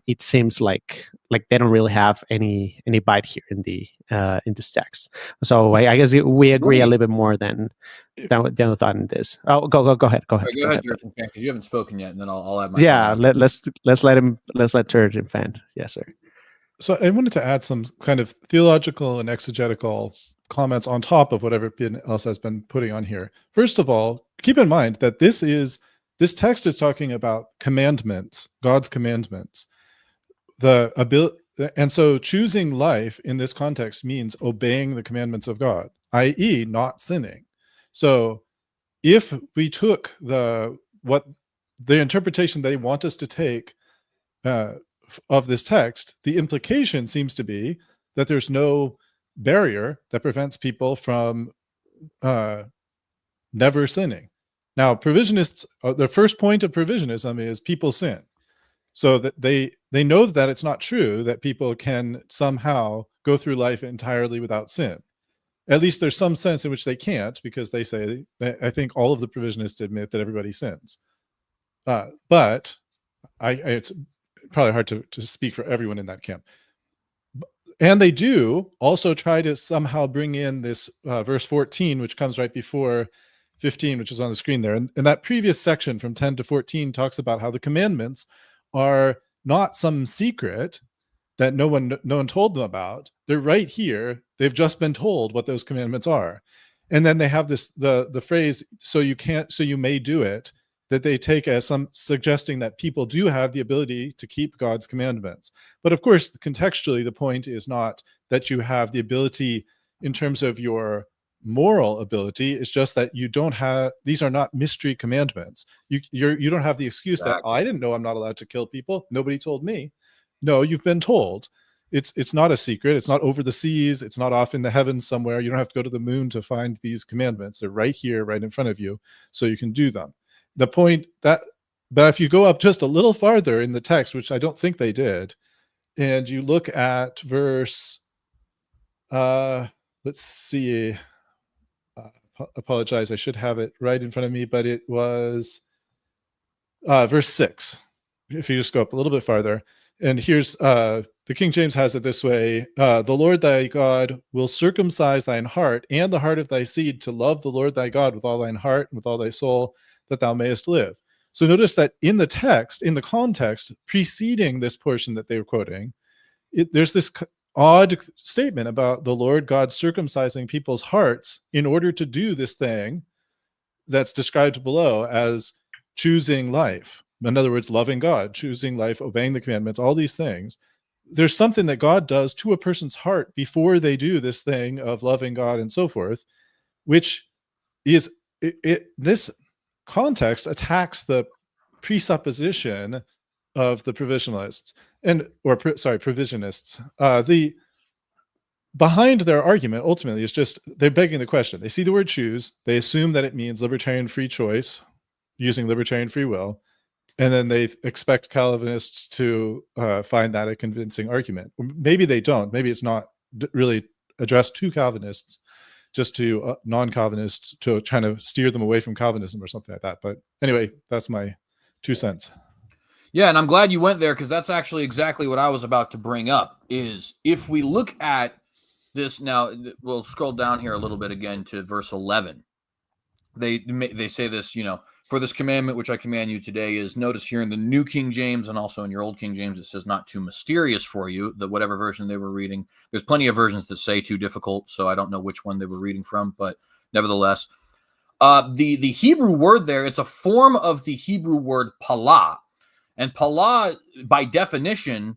it seems like they don't really have any bite here in this text. So I guess we agree a little bit more than we thought in this. Oh, go ahead. Go ahead, Turgeon, because you haven't spoken yet, and then I'll add my. Yeah, let's let Turgeon fan. Yes, sir. So I wanted to add some kind of theological and exegetical comments on top of whatever else has been putting on here. First of all, keep in mind that this text is talking about commandments, God's commandments. And so choosing life in this context means obeying the commandments of God, i.e. not sinning. So if we took the interpretation they want us to take of this text, the implication seems to be that there's no barrier that prevents people from never sinning. Now, provisionists, the first point of provisionism is people sin. So that they know that it's not true that people can somehow go through life entirely without sin. At least there's some sense in which they can't, because they say, I think all of the provisionists admit that everybody sins. But it's probably hard to speak for everyone in that camp. And they do also try to somehow bring in this verse 14, which comes right before 15, which is on the screen there. And that previous section from 10 to 14 talks about how the commandments are not some secret that no one told them about. They're right here. They've just been told what those commandments are. And then they have the phrase, so you may do it, that they take as some suggesting that people do have the ability to keep God's commandments. But of course, contextually, the point is not that you have the ability in terms of your moral ability. It's just that you don't have, these are not mystery commandments. You don't have the excuse that, oh, I didn't know I'm not allowed to kill people. Nobody told me. No, you've been told. It's not a secret. It's not over the seas. It's not off in the heavens somewhere. You don't have to go to the moon to find these commandments. They're right here, right in front of you, so you can do them. The point that, but if you go up just a little farther in the text, which I don't think they did, and you look at verse, let's see, apologize, I should have it right in front of me, but it was verse 6. If you just go up a little bit farther, and here's the King James has it this way: the Lord thy God will circumcise thine heart and the heart of thy seed to love the Lord thy God with all thine heart and with all thy soul, that thou mayest live. So notice that in the text, in the context preceding this portion that they were quoting, there's this odd statement about the Lord God circumcising people's hearts in order to do this thing that's described below as choosing life. In other words, loving God, choosing life, obeying the commandments, all these things. There's something that God does to a person's heart before they do this thing of loving God and so forth, which is, this context attacks the presupposition of the provisionists provisionists. The behind their argument ultimately is just they're begging the question. They see the word choose, they assume that it means libertarian free choice, using libertarian free will, and then they expect Calvinists to find that a convincing argument. Maybe they don't. Maybe it's not really addressed to Calvinists, just to non-Calvinists, to kind of steer them away from Calvinism or something like that. But anyway, that's my 2 cents. Yeah, and I'm glad you went there, because that's actually exactly what I was about to bring up, is if we look at this now, we'll scroll down here a little bit again to verse 11. They say this, for this commandment which I command you today is, notice here in the New King James and also in your Old King James, it says not too mysterious for you, that whatever version they were reading. There's plenty of versions that say too difficult, so I don't know which one they were reading from, but nevertheless, the Hebrew word there, it's a form of the Hebrew word palah. And palah, by definition,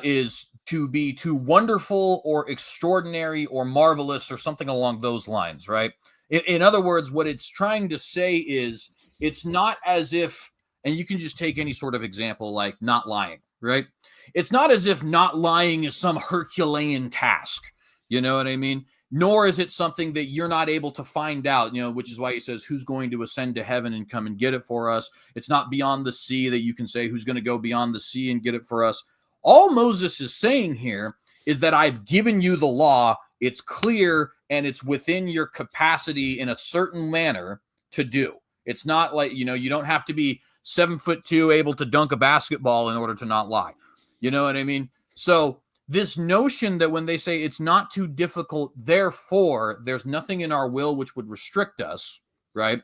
is to be too wonderful or extraordinary or marvelous or something along those lines, right? In other words, what it's trying to say is, it's not as if, and you can just take any sort of example like not lying, right? It's not as if not lying is some Herculean task, you know what I mean? Nor is it something that you're not able to find out, which is why he says, who's going to ascend to heaven and come and get it for us? It's not beyond the sea that you can say, who's going to go beyond the sea and get it for us? All Moses is saying here is that I've given you the law. It's clear and it's within your capacity in a certain manner to do. It's not like, you don't have to be 7'2", able to dunk a basketball in order to not lie. You know what I mean? So this notion that when they say it's not too difficult, therefore there's nothing in our will which would restrict us, right?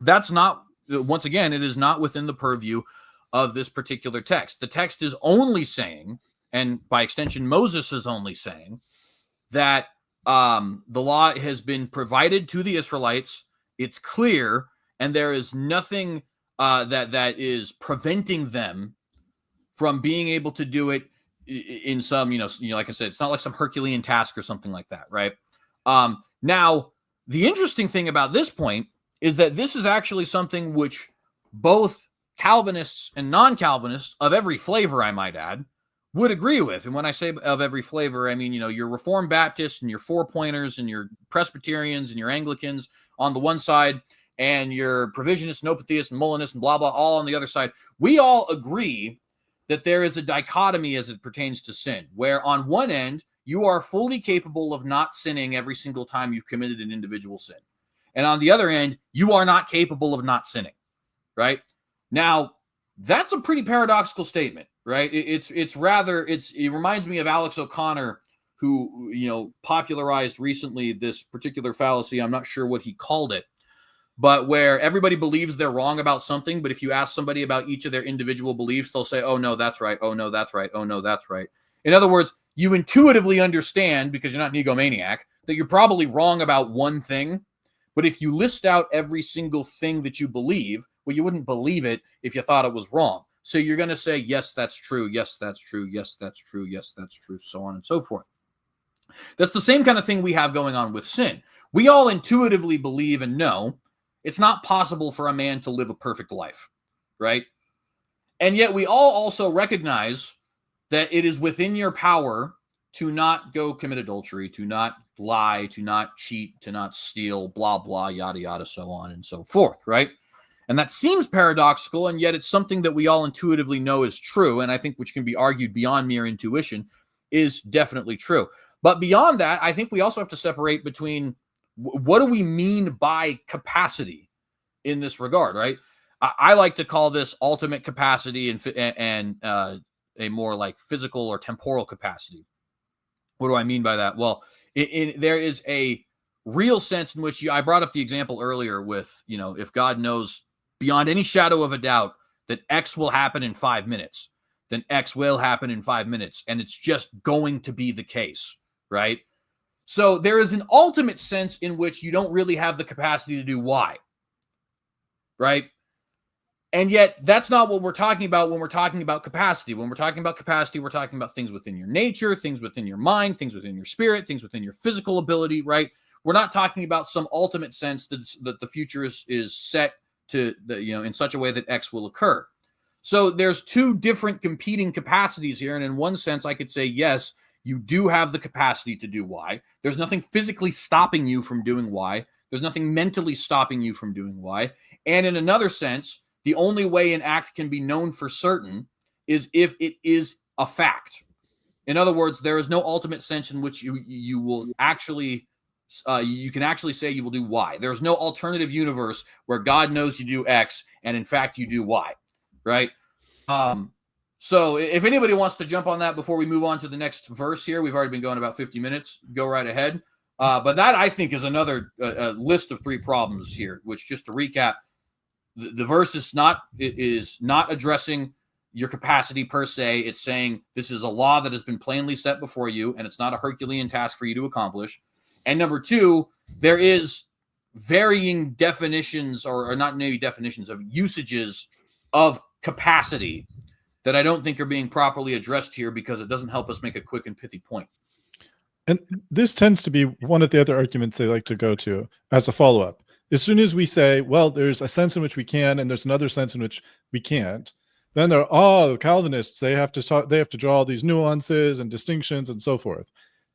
That's not, once again, it is not within the purview of this particular text. The text is only saying, and by extension, Moses is only saying, that the law has been provided to the Israelites. It's clear, and there is nothing that is preventing them from being able to do it in some, like I said, it's not like some Herculean task or something like that, right? Now, the interesting thing about this point is that this is actually something which both Calvinists and non-Calvinists of every flavor, I might add, would agree with. And when I say of every flavor, I mean, your Reformed Baptists and your Four-Pointers and your Presbyterians and your Anglicans on the one side, and your Provisionists and Open Theists and Molinists and blah, blah, all on the other side. We all agree that there is a dichotomy as it pertains to sin, where on one end, you are fully capable of not sinning every single time you've committed an individual sin. And on the other end, you are not capable of not sinning, right? Now, that's a pretty paradoxical statement, right? It reminds me of Alex O'Connor, who, popularized recently this particular fallacy. I'm not sure what he called it, but where everybody believes they're wrong about something, but if you ask somebody about each of their individual beliefs, they'll say, oh, no, that's right. Oh, no, that's right. Oh, no, that's right. In other words, you intuitively understand, because you're not an egomaniac, that you're probably wrong about one thing. But if you list out every single thing that you believe, well, you wouldn't believe it if you thought it was wrong. So you're going to say, yes, that's true. Yes, that's true. Yes, that's true. Yes, that's true. So on and so forth. That's the same kind of thing we have going on with sin, We all intuitively believe and know it's not possible for a man to live a perfect life, right? And yet we all also recognize that it is within your power to not go commit adultery, to not lie, to not cheat, to not steal, blah, blah, yada, yada, so on and so forth, right? And that seems paradoxical, and yet it's something that we all intuitively know is true, and I think which can be argued beyond mere intuition is definitely true. But beyond that, I think we also have to separate between what do we mean by capacity in this regard, right? I like to call this ultimate capacity and a more like physical or temporal capacity. What do I mean by that? Well, there is a real sense in which I brought up the example earlier with, if God knows beyond any shadow of a doubt that X will happen in 5 minutes, then X will happen in 5 minutes. And it's just going to be the case, right? So there is an ultimate sense in which you don't really have the capacity to do Y, right? And yet that's not what we're talking about when we're talking about capacity. When we're talking about capacity, we're talking about things within your nature, things within your mind, things within your spirit, things within your physical ability, right? We're not talking about some ultimate sense that the future is set to, in such a way that X will occur. So there's two different competing capacities here. And in one sense, I could say, yes, you do have the capacity to do Y. There's nothing physically stopping you from doing Y. There's nothing mentally stopping you from doing Y. And in another sense, the only way an act can be known for certain is if it is a fact. In other words, there is no ultimate sense in which you will actually, you can actually say you will do Y. There's no alternative universe where God knows you do X and in fact you do Y, right? So if anybody wants to jump on that before we move on to the next verse here, we've already been going about 50 minutes. Go right ahead. But that I think is another list of 3 problems here, which just to recap, the verse is not addressing your capacity per se. It's saying this is a law that has been plainly set before you, and it's not a Herculean task for you to accomplish. And number 2, there is varying definitions, or not maybe definitions of usages of capacity that I don't think are being properly addressed here because it doesn't help us make a quick and pithy point. And this tends to be one of the other arguments they like to go to as a follow-up. As soon as we say, well, there's a sense in which we can, and there's another sense in which we can't, then they're, the Calvinists, they have to draw all these nuances and distinctions and so forth.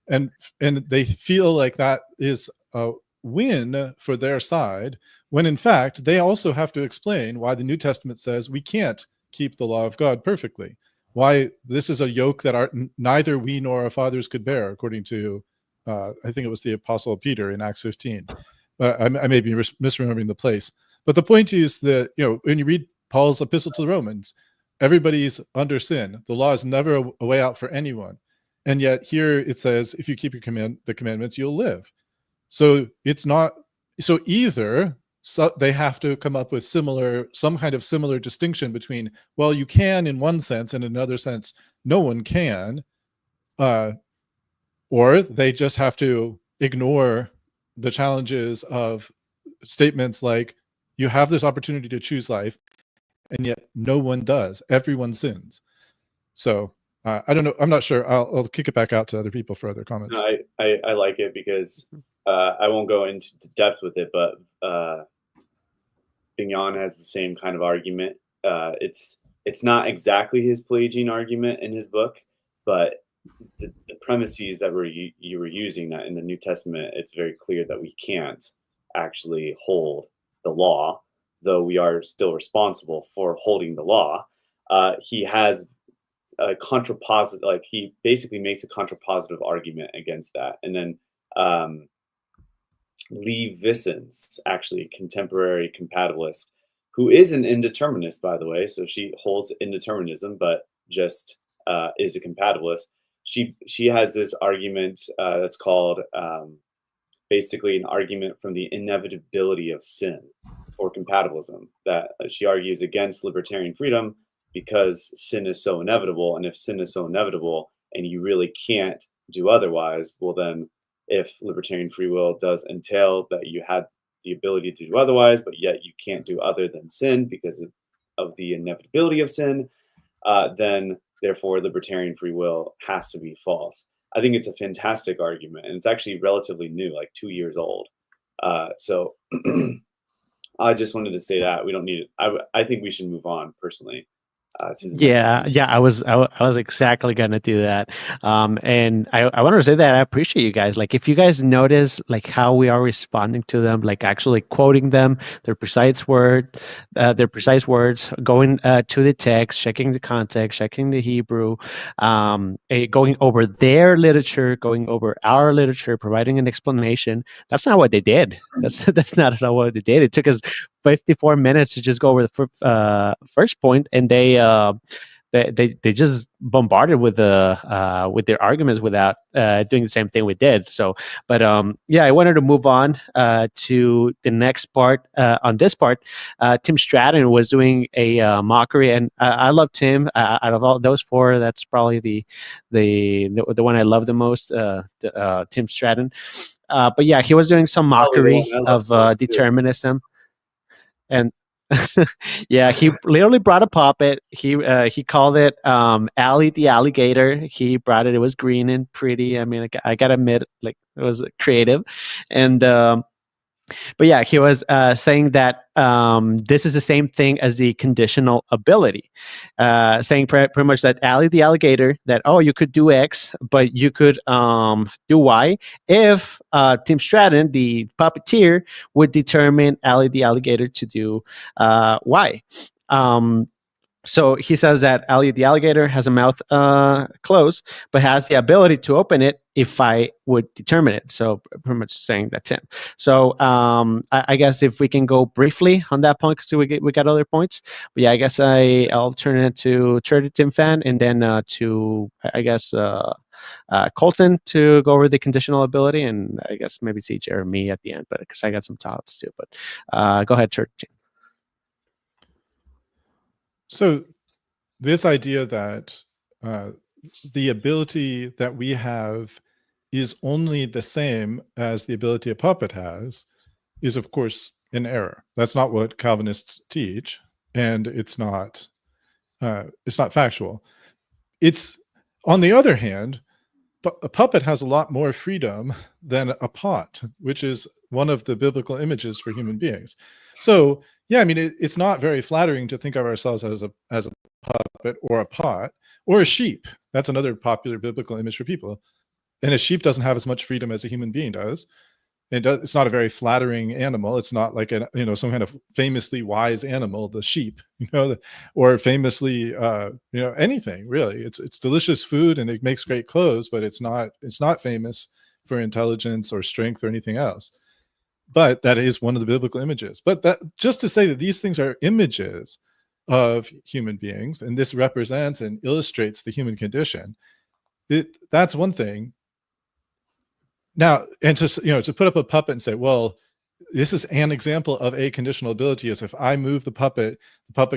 And they feel like that is a win for their side, when in fact, they also have to explain why the New Testament says we can't keep the law of God perfectly. Why this is a yoke that neither we nor our fathers could bear, according to, I think it was the Apostle Peter in Acts 15. I may be misremembering the place. But the point is that, when you read Paul's epistle to the Romans, everybody's under sin. The law is never a way out for anyone. And yet here it says, if you keep the commandments, you'll live. So it's not, so either they have to come up with some kind of similar distinction between, well, you can in one sense, and in another sense, no one can, or they just have to ignore the challenges of statements like, you have this opportunity to choose life, and yet no one does. Everyone sins. So I don't know. I'm not sure. I'll kick it back out to other people for other comments. No, I like it because I won't go into depth with it, but Bignon has the same kind of argument. It's not exactly his Pelagian argument in his book, but the premises that you were using, that in the New Testament, it's very clear that we can't actually hold the law, though we are still responsible for holding the law. He has a contrapositive, like he basically makes a contrapositive argument against that. And then Lee Vissens, actually a contemporary compatibilist, who is an indeterminist, by the way, so she holds indeterminism, but just is a compatibilist. She has this argument that's called basically an argument from the inevitability of sin for compatibilism, that she argues against libertarian freedom because sin is so inevitable. And if sin is so inevitable and you really can't do otherwise, well then, if libertarian free will does entail that you had the ability to do otherwise, but yet you can't do other than sin because of the inevitability of sin, then therefore libertarian free will has to be false. I think it's a fantastic argument, and it's actually relatively new, like 2 years old. So I just wanted to say that we don't need it. I think we should move on personally. To the next piece. I was exactly gonna do that. And I wanted to say that I appreciate you guys. Like, if you guys notice, like, how we are responding to them, like actually quoting them, their precise words, going to the text, checking the context, checking the Hebrew, going over their literature, going over our literature, providing an explanation. That's not what they did. That's not at all what they did. It took us 54 minutes to just go over the first point, and they just bombarded with their arguments without doing the same thing we did. So, but I wanted to move on to the next part. On this part, Tim Stratton was doing a mockery, and I love Tim. Out of all those four, that's probably the one I love the most. Tim Stratton. But yeah, he was doing some mockery of determinism. And yeah, he literally brought a puppet. He called it Allie the alligator. He brought it. It was green and pretty. I mean, I gotta admit, like, it was creative. And but yeah, he was saying that this is the same thing as the conditional ability, saying pretty much that Allie the alligator, that, oh, you could do X, but you could do Y if Tim Stratton, the puppeteer, would determine Allie the alligator to do Y. So he says that Allie the alligator has a mouth closed, but has the ability to open it if I would determine it. So pretty much saying that's him. So I guess if we can go briefly on that point, because we got other points. But yeah, I guess I'll turn it to Tim Fan, and then to, I guess, Colton to go over the conditional ability, and I guess maybe CJ or me at the end, but because I got some thoughts too. But go ahead, Tim. So this idea that the ability that we have is only the same as the ability a puppet has is, of course, an error. That's not what Calvinists teach, and it's not factual. It's, on the other hand, a puppet has a lot more freedom than a pot, which is one of the biblical images for human beings. So yeah, I mean, it's not very flattering to think of ourselves as a puppet or a pot or a sheep. That's another popular biblical image for people. And a sheep doesn't have as much freedom as a human being does. It's not a very flattering animal. It's not like some kind of famously wise animal, the sheep, or famously anything really. It's delicious food and it makes great clothes, but it's not famous for intelligence or strength or anything else. But that is one of the biblical images. But that, just to say that these things are images of human beings, and this represents and illustrates the human condition, that's one thing. Now, and to put up a puppet and say, well, this is an example of a conditional ability, as if I move the puppet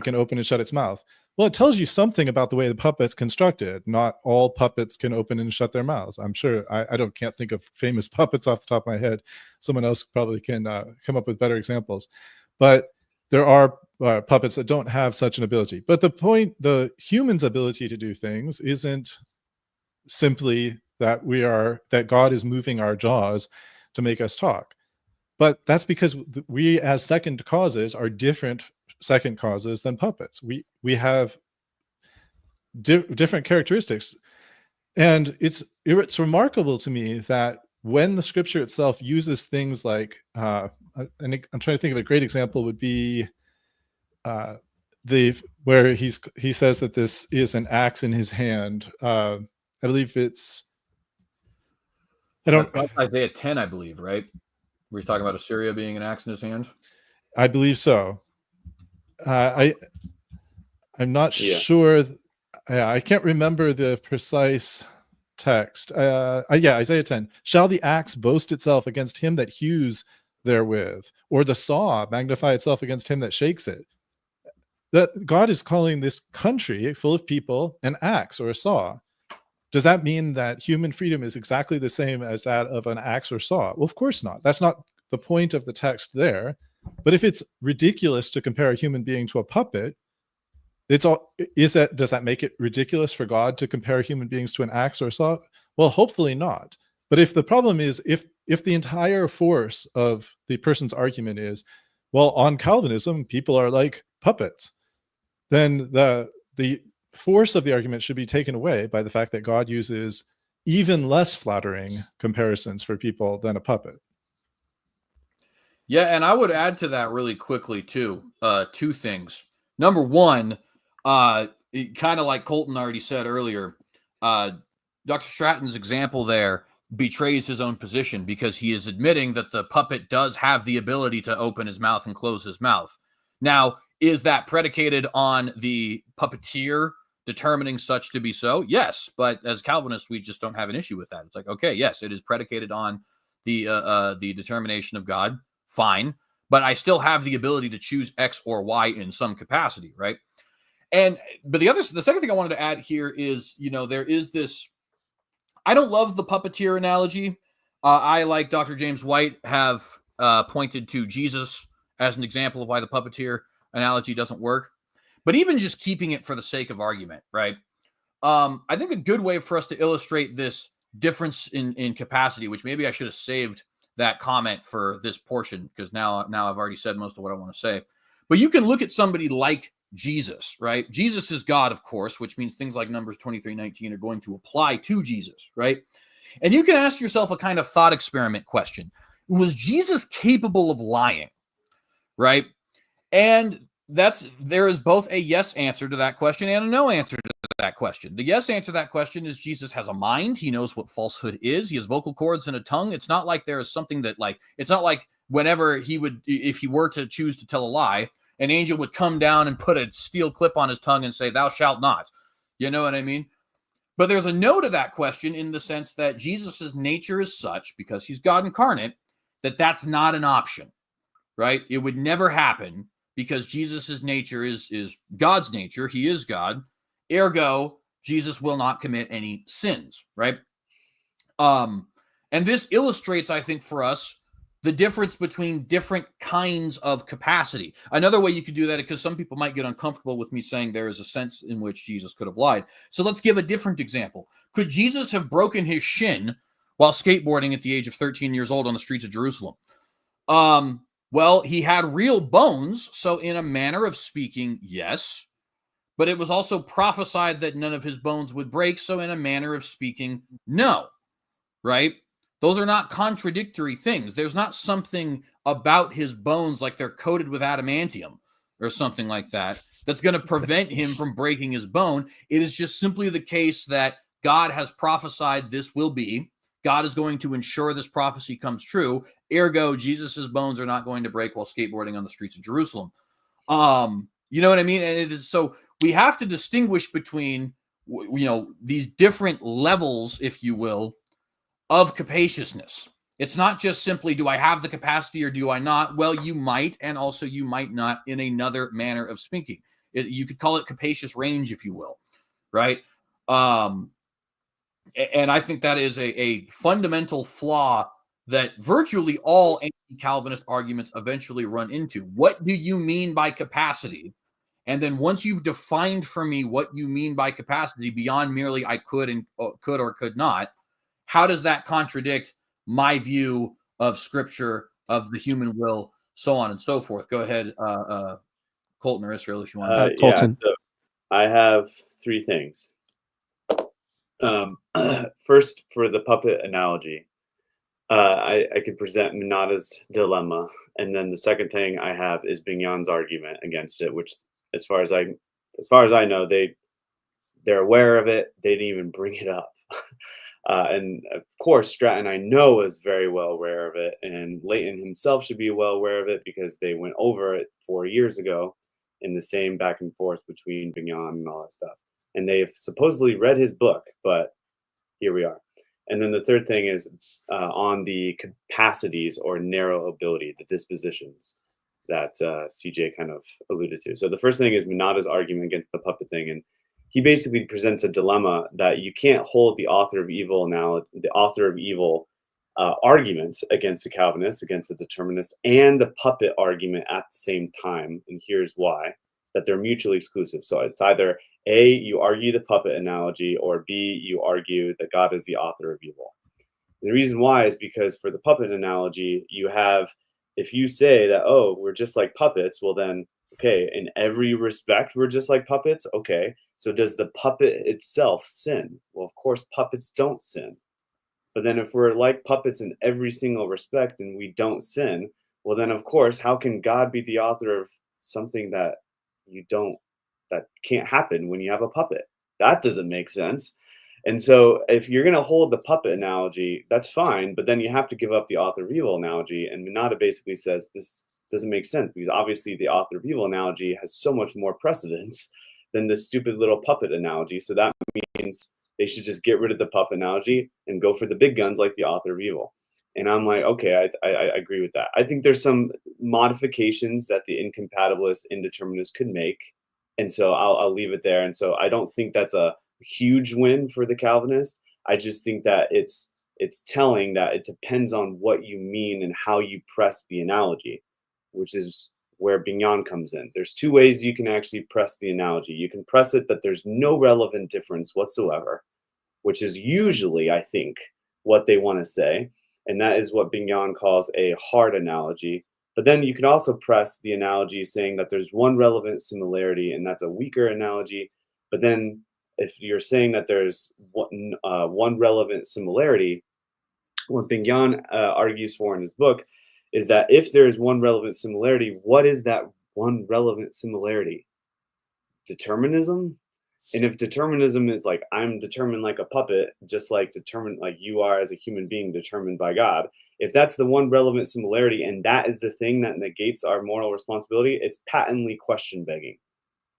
can open and shut its mouth. Well, it tells you something about the way the puppet's constructed. Not all puppets can open and shut their mouths. I'm sure I can't think of famous puppets off the top of my head. Someone else probably can come up with better examples. But there are puppets that don't have such an ability. But the human's ability to do things isn't simply that God is moving our jaws to make us talk. But that's because we, as second causes, are different second causes than puppets. We have different characteristics. And it's remarkable to me that when the scripture itself uses things like, and I'm trying to think of a great example would be where he says that this is an axe in his hand. I believe it's, Isaiah 10, I believe, right? We're talking about Assyria being an axe in his hand. I believe so. I'm not sure. I can't remember the precise text. Isaiah 10. Shall the axe boast itself against him that hews therewith, or the saw magnify itself against him that shakes it? That God is calling this country full of people an axe or a saw. Does that mean that human freedom is exactly the same as that of an axe or saw? Well, of course not. That's not the point of the text there. But if it's ridiculous to compare a human being to a puppet, does that make it ridiculous for God to compare human beings to an axe or a saw? Well, hopefully not. But if the problem is, if the entire force of the person's argument is, well, on Calvinism, people are like puppets, then the force of the argument should be taken away by the fact that God uses even less flattering comparisons for people than a puppet. Yeah, and I would add to that really quickly too. Two things. Number one, kind of like Colton already said earlier, Dr. Stratton's example there betrays his own position because he is admitting that the puppet does have the ability to open his mouth and close his mouth. Now, is that predicated on the puppeteer determining such to be so? Yes, but as Calvinists, we just don't have an issue with that. It's like, okay, yes, it is predicated on the determination of God. Fine, but I still have the ability to choose X or Y in some capacity, right? But the second thing I wanted to add here is, there is this. I don't love the puppeteer analogy. I, like Dr. James White, have pointed to Jesus as an example of why the puppeteer analogy doesn't work. But even just keeping it for the sake of argument, right? I think a good way for us to illustrate this difference in capacity, which maybe I should have saved that comment for this portion, because now I've already said most of what I want to say. But you can look at somebody like Jesus, right? Jesus is God, of course, which means things like Numbers 23:19 are going to apply to Jesus, right? And you can ask yourself a kind of thought experiment question. Was Jesus capable of lying, right? And there is both a yes answer to that question and a no answer to that question. The yes answer to that question is Jesus has a mind. He knows what falsehood is. He has vocal cords and a tongue. It's not like there is something that it's not like whenever if he were to choose to tell a lie, an angel would come down and put a steel clip on his tongue and say, "Thou shalt not." You know what I mean? But there's a no to that question in the sense that Jesus's nature is such, because he's God incarnate, that that's not an option, right? It would never happen because Jesus's nature is God's nature. He is God. Ergo, Jesus will not commit any sins, right? And this illustrates, I think, for us, the difference between different kinds of capacity. Another way you could do that, because some people might get uncomfortable with me saying there is a sense in which Jesus could have lied. So let's give a different example. Could Jesus have broken his shin while skateboarding at the age of 13 years old on the streets of Jerusalem? Well, he had real bones, so in a manner of speaking, yes. But it was also prophesied that none of his bones would break, so in a manner of speaking, no. Right? Those are not contradictory things. There's not something about his bones like they're coated with adamantium or something like that that's going to prevent him from breaking his bone. It is just simply the case that God has prophesied this will be. God is going to ensure this prophecy comes true. Ergo, Jesus's bones are not going to break while skateboarding on the streets of Jerusalem. You know what I mean? And it is so we have to distinguish between, these different levels, if you will, of capaciousness. It's not just simply, do I have the capacity or do I not? Well, you might, and also you might not in another manner of speaking. You could call it capacious range, if you will, right? And I think that is a fundamental flaw that virtually all anti-Calvinist arguments eventually run into. What do you mean by capacity? And then once you've defined for me what you mean by capacity beyond merely I could or could not, how does that contradict my view of Scripture, of the human will, so on and so forth? Go ahead, Colton or Israel, if you want. Colton. Yeah, so I have three things. First, for the puppet analogy, I could present Minada's dilemma, and then the second thing I have is Bignon's argument against it, which, as far as I know, they're aware of it. They didn't even bring it up. And of course, Stratton, I know, is very well aware of it, and Leighton himself should be well aware of it because they went over it 4 years ago in the same back and forth between Bignon and all that stuff. And they've supposedly read his book, but here we are. And then the third thing is on the capacities or narrow ability, the dispositions that CJ kind of alluded to. So the first thing is Minada's argument against the puppet thing, and he basically presents a dilemma that you can't hold the author of evil argument against the Calvinist, against the determinist, and the puppet argument at the same time. And here's why: that they're mutually exclusive. So it's either A, you argue the puppet analogy, or B, you argue that God is the author of evil. The reason why is because for the puppet analogy, you have, if you say that, oh, we're just like puppets, well then, okay, in every respect, we're just like puppets. Okay, so does the puppet itself sin? Well, of course, puppets don't sin. But then if we're like puppets in every single respect and we don't sin, well then, of course, how can God be the author of something that that can't happen when you have a puppet? That doesn't make sense. And so if you're going to hold the puppet analogy, that's fine, but then you have to give up the author of evil analogy. And Minada basically says this doesn't make sense because obviously the author of evil analogy has so much more precedence than the stupid little puppet analogy. So that means they should just get rid of the puppet analogy and go for the big guns like the author of evil. And I'm like, okay, I agree with that. I think there's some modifications that the incompatibilist indeterminists could make. And so I'll leave it there. And so I don't think that's a huge win for the Calvinist. I just think that it's telling that it depends on what you mean and how you press the analogy, which is where Bignon comes in. There's two ways you can actually press the analogy. You can press it that there's no relevant difference whatsoever, which is usually, I think, what they want to say. And that is what Bignon calls a hard analogy. But then you can also press the analogy saying that there's one relevant similarity, and that's a weaker analogy. But then if you're saying that there's one relevant similarity, what Bignon argues for in his book is that if there is one relevant similarity, what is that one relevant similarity? Determinism? And if determinism is like, I'm determined like a puppet, just like determined like you are as a human being determined by God, if that's the one relevant similarity and that is the thing that negates our moral responsibility, it's patently question begging.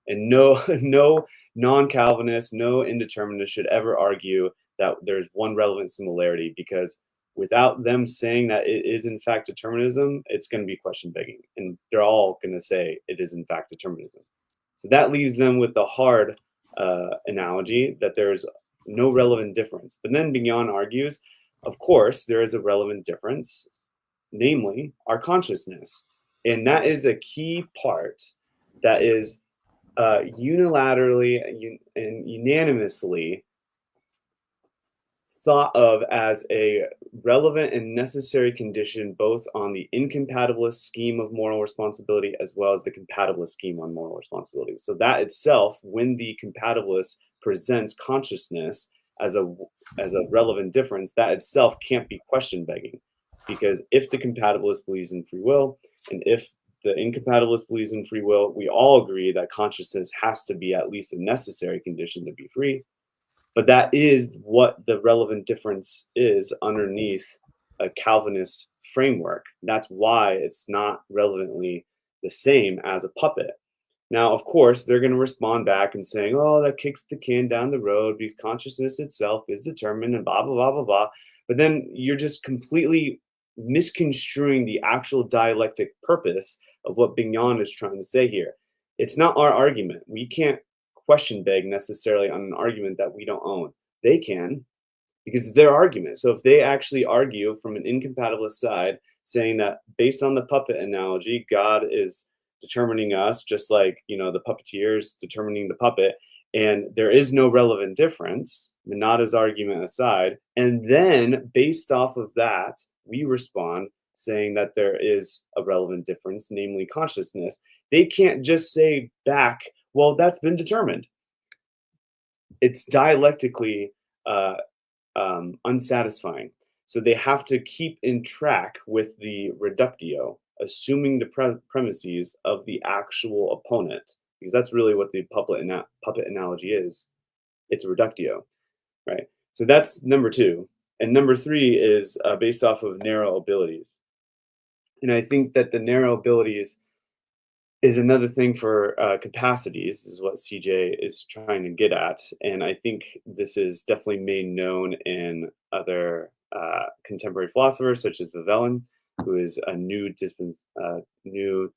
And no non-Calvinist, no indeterminist should ever argue that there's one relevant similarity, because without them saying that it is in fact determinism, it's going to be question begging. And they're all going to say it is in fact determinism. So that leaves them with the hard analogy that there's no relevant difference. But then Bignon argues, of course, there is a relevant difference, namely our consciousness. And that is a key part that is unilaterally and unanimously thought of as a relevant and necessary condition both on the incompatibilist scheme of moral responsibility as well as the compatibilist scheme on moral responsibility. So that itself, when the compatibilist presents consciousness as a relevant difference, that itself can't be question begging, because if the compatibilist believes in free will and if the incompatibilist believes in free will, we all agree that consciousness has to be at least a necessary condition to be free. But that is what the relevant difference is underneath a Calvinist framework. That's why it's not relevantly the same as a puppet. Now, of course, they're going to respond back and saying, oh, that kicks the can down the road because consciousness itself is determined and blah, blah, blah, blah, blah. But then you're just completely misconstruing the actual dialectic purpose of what Bignon is trying to say here. It's not our argument. We can't question beg necessarily on an argument that we don't own. They can, because it's their argument. So if they actually argue from an incompatibilist side, saying that based on the puppet analogy, God is determining us just like, the puppeteers determining the puppet, and there is no relevant difference, Minada's argument aside, and then based off of that, we respond saying that there is a relevant difference, namely consciousness. They can't just say back, well, that's been determined. It's dialectically unsatisfying. So they have to keep in track with the reductio, assuming the premises of the actual opponent, because that's really what the puppet analogy is. It's reductio, right? So that's number two. And number three is based off of narrow abilities. And I think that the narrow abilities is another thing for capacities, is what CJ is trying to get at. And I think this is definitely made known in other contemporary philosophers, such as Vavelen, who is a new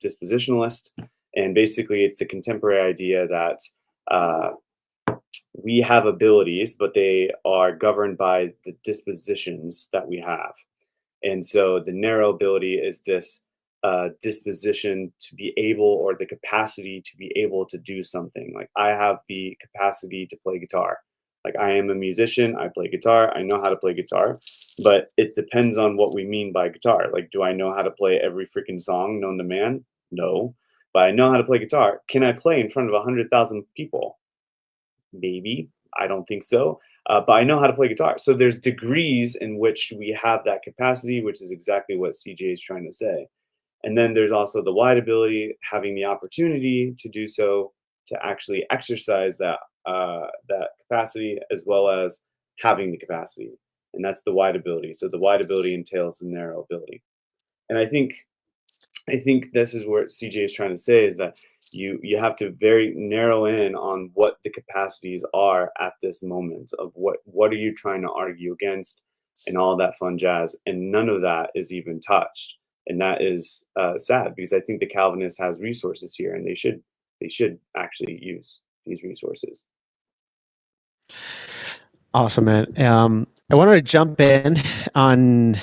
dispositionalist. And basically, it's the contemporary idea that we have abilities, but they are governed by the dispositions that we have. And so the narrow ability is this disposition to be able, or the capacity to be able to do something. Like I have the capacity to play guitar. Like, I am a musician, I play guitar, I know how to play guitar, but it depends on what we mean by guitar. Like, do I know how to play every freaking song known to man? No. But I know how to play guitar. Can I play in front of 100,000 people? Maybe. I don't think so. But I know how to play guitar. So there's degrees in which we have that capacity, which is exactly what CJ is trying to say. And then there's also the wide ability, having the opportunity to do so, to actually exercise that that capacity, as well as having the capacity. And that's the wide ability. So the wide ability entails the narrow ability. And I think this is where CJ is trying to say, is that you have to very narrow in on what the capacities are at this moment, of what are you trying to argue against, and all that fun jazz. And none of that is even touched. And that is sad, because I think the Calvinist has resources here, and they should actually use these resources. Awesome, man. I wanted to jump in on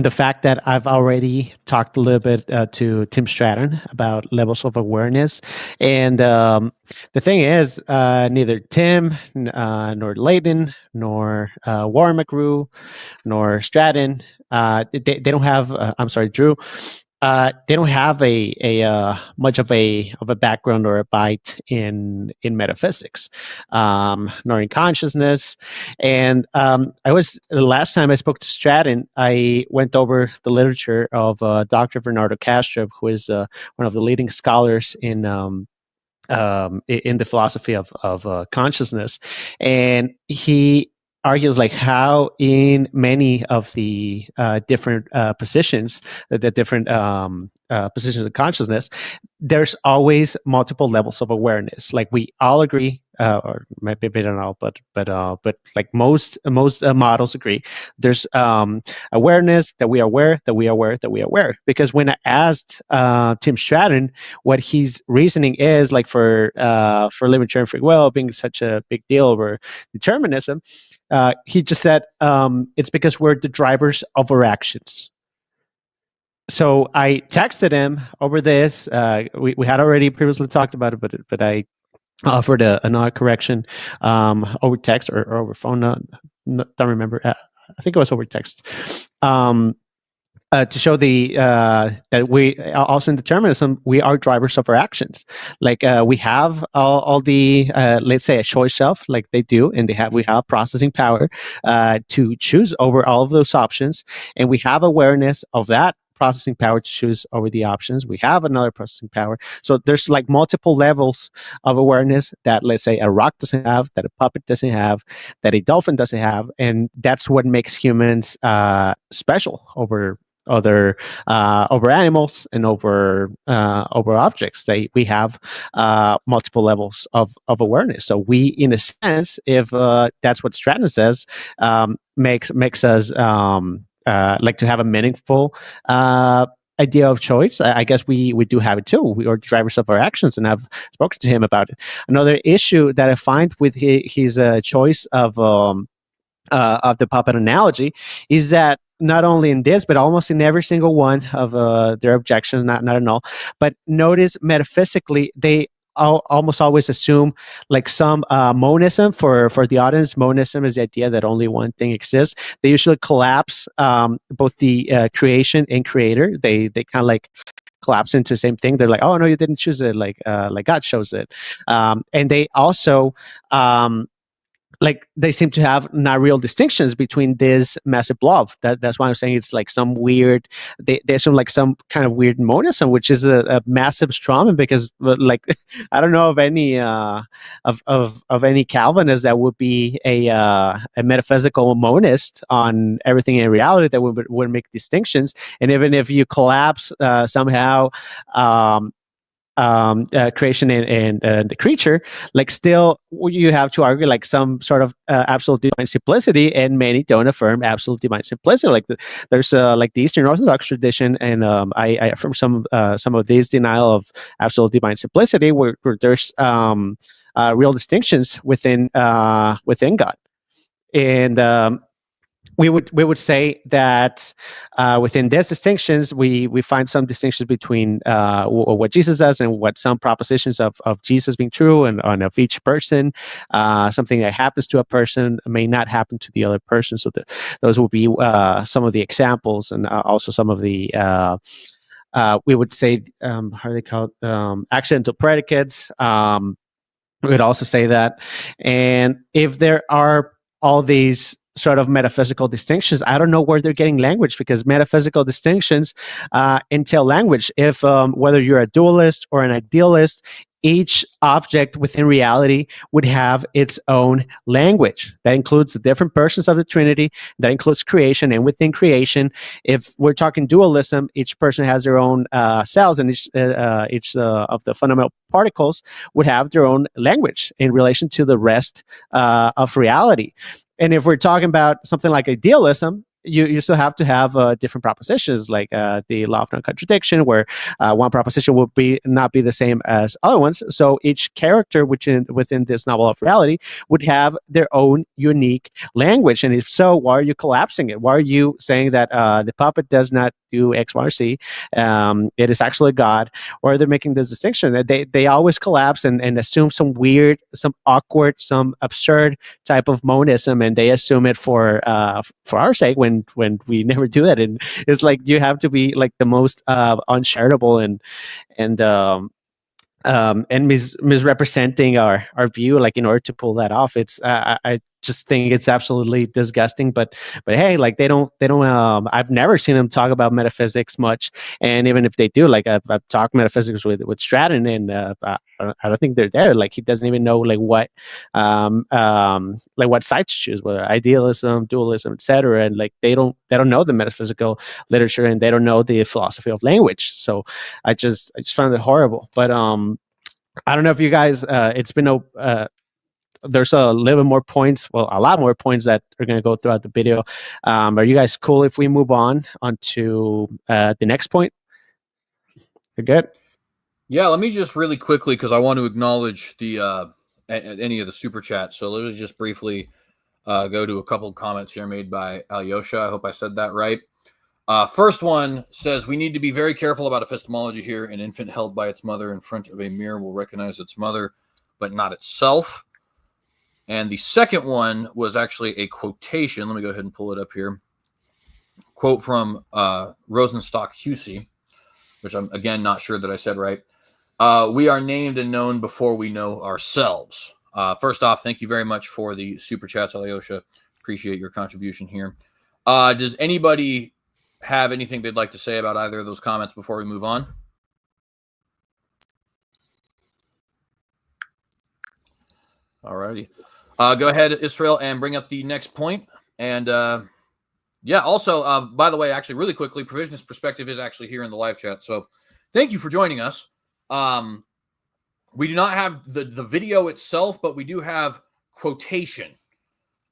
the fact that I've already talked a little bit to Tim Stratton about levels of awareness. And the thing is, neither Tim, nor Leighton, nor Warren McGrew, nor Stratton, they don't have, I'm sorry, Drew, they don't have a much of a background or a bite in metaphysics, nor in consciousness. And the last time I spoke to Stratton, I went over the literature of Dr. Bernardo Castro, who is one of the leading scholars in the philosophy of consciousness, and he argues like how in many of the different positions, the different positions of consciousness, there's always multiple levels of awareness. Like we all agree, or maybe they don't know, but like most models agree. There's awareness, that we are aware, that we are aware, that we are aware. Because when I asked Tim Stratton what his reasoning is, like for libertarian free will being such a big deal over determinism, he just said it's because we're the drivers of our actions. So I texted him over this. We had already previously talked about it, but I offered another correction over text or over phone. Don't remember. I think it was over text. To show that we also in determinism, we are drivers of our actions. Like we have all the let's say a choice self, like they do, and we have processing power to choose over all of those options, and we have awareness of that processing power to choose over the options. We have another processing power. So there's like multiple levels of awareness that, let's say, a rock doesn't have, that a puppet doesn't have, that a dolphin doesn't have, and that's what makes humans special over other over animals and over objects. We have multiple levels of awareness. So we, in a sense, if that's what Stratton says, makes us like to have a meaningful idea of choice. I guess we do have it too. We are drivers of our actions, and I've spoken to him about it. Another issue that I find with his choice of the puppet analogy is that not only in this, but almost in every single one of their objections, not in all, but notice metaphysically, they almost always assume like some monism for the audience. Monism is the idea that only one thing exists. They usually collapse both the creation and creator. They kind of like collapse into the same thing. They're like, oh no, you didn't choose it, like God chose it. And they also like they seem to have not real distinctions between this massive blob. That's why I'm saying it's like some weird. They assume like some kind of weird monism, which is a massive strawman, because like I don't know of any of any Calvinist that would be a metaphysical monist on everything in reality that would make distinctions. And even if you collapse somehow. Creation and the creature, like still you have to argue like some sort of absolute divine simplicity, and many don't affirm absolute divine simplicity. Like there's like the Eastern Orthodox tradition, and I affirm some of these denial of absolute divine simplicity, where there's real distinctions within God, and we would say that within these distinctions, we find some distinctions between what Jesus does and what some propositions of Jesus being true and of each person. Something that happens to a person may not happen to the other person. So those will be some of the examples, and also some of the we would say how are they called, accidental predicates. We would also say that, and if there are all these sort of metaphysical distinctions, I don't know where they're getting language, because metaphysical distinctions entail language. If whether you're a dualist or an idealist, each object within reality would have its own language. That includes the different persons of the Trinity. That includes creation, and within creation, if we're talking dualism, each person has their own cells, and each of the fundamental particles would have their own language in relation to the rest of reality. And if we're talking about something like idealism, you still have to have different propositions, like the law of non-contradiction, where one proposition will not be the same as other ones. So each character within this novel of reality would have their own unique language. And if so, why are you collapsing it? Why are you saying that the puppet does not do X, Y, or Z? It is actually God. Or they're making this distinction that they always collapse and assume some weird, some awkward, some absurd type of monism, and they assume it for our sake when we never do that. And it's like you have to be like the most uncharitable and misrepresenting our view, like, in order to pull that off. It's I just think it's absolutely disgusting. But hey, like they don't I've never seen them talk about metaphysics much. And even if they do, like I've talked metaphysics with Stratton, and I don't think they're there. Like he doesn't even know like what sides to choose, whether idealism, dualism, etc. And like they don't know the metaphysical literature, and they don't know the philosophy of language. So I just found it horrible. But I don't know if you guys it's been there's a little bit more points, well, a lot more points that are going to go throughout the video. Are you guys cool if we move on to the next point? You're good? Yeah, let me just really quickly, because I want to acknowledge the any of the super chats. So let me just briefly go to a couple of comments here made by Alyosha. I hope I said that right. First one says, we need to be very careful about epistemology here. An infant held by its mother in front of a mirror will recognize its mother, but not itself. And the second one was actually a quotation. Let me go ahead and pull it up here. Quote from Rosenstock Hussey, which I'm, again, not sure that I said right. We are named and known before we know ourselves. First off, thank you very much for the super chats, Alyosha. Appreciate your contribution here. Does anybody have anything they'd like to say about either of those comments before we move on? All righty. Go ahead, Israel, and bring up the next point. And yeah, also, by the way, actually, really quickly, Provisionist Perspective is actually here in the live chat. So thank you for joining us. We do not have the video itself, but we do have quotation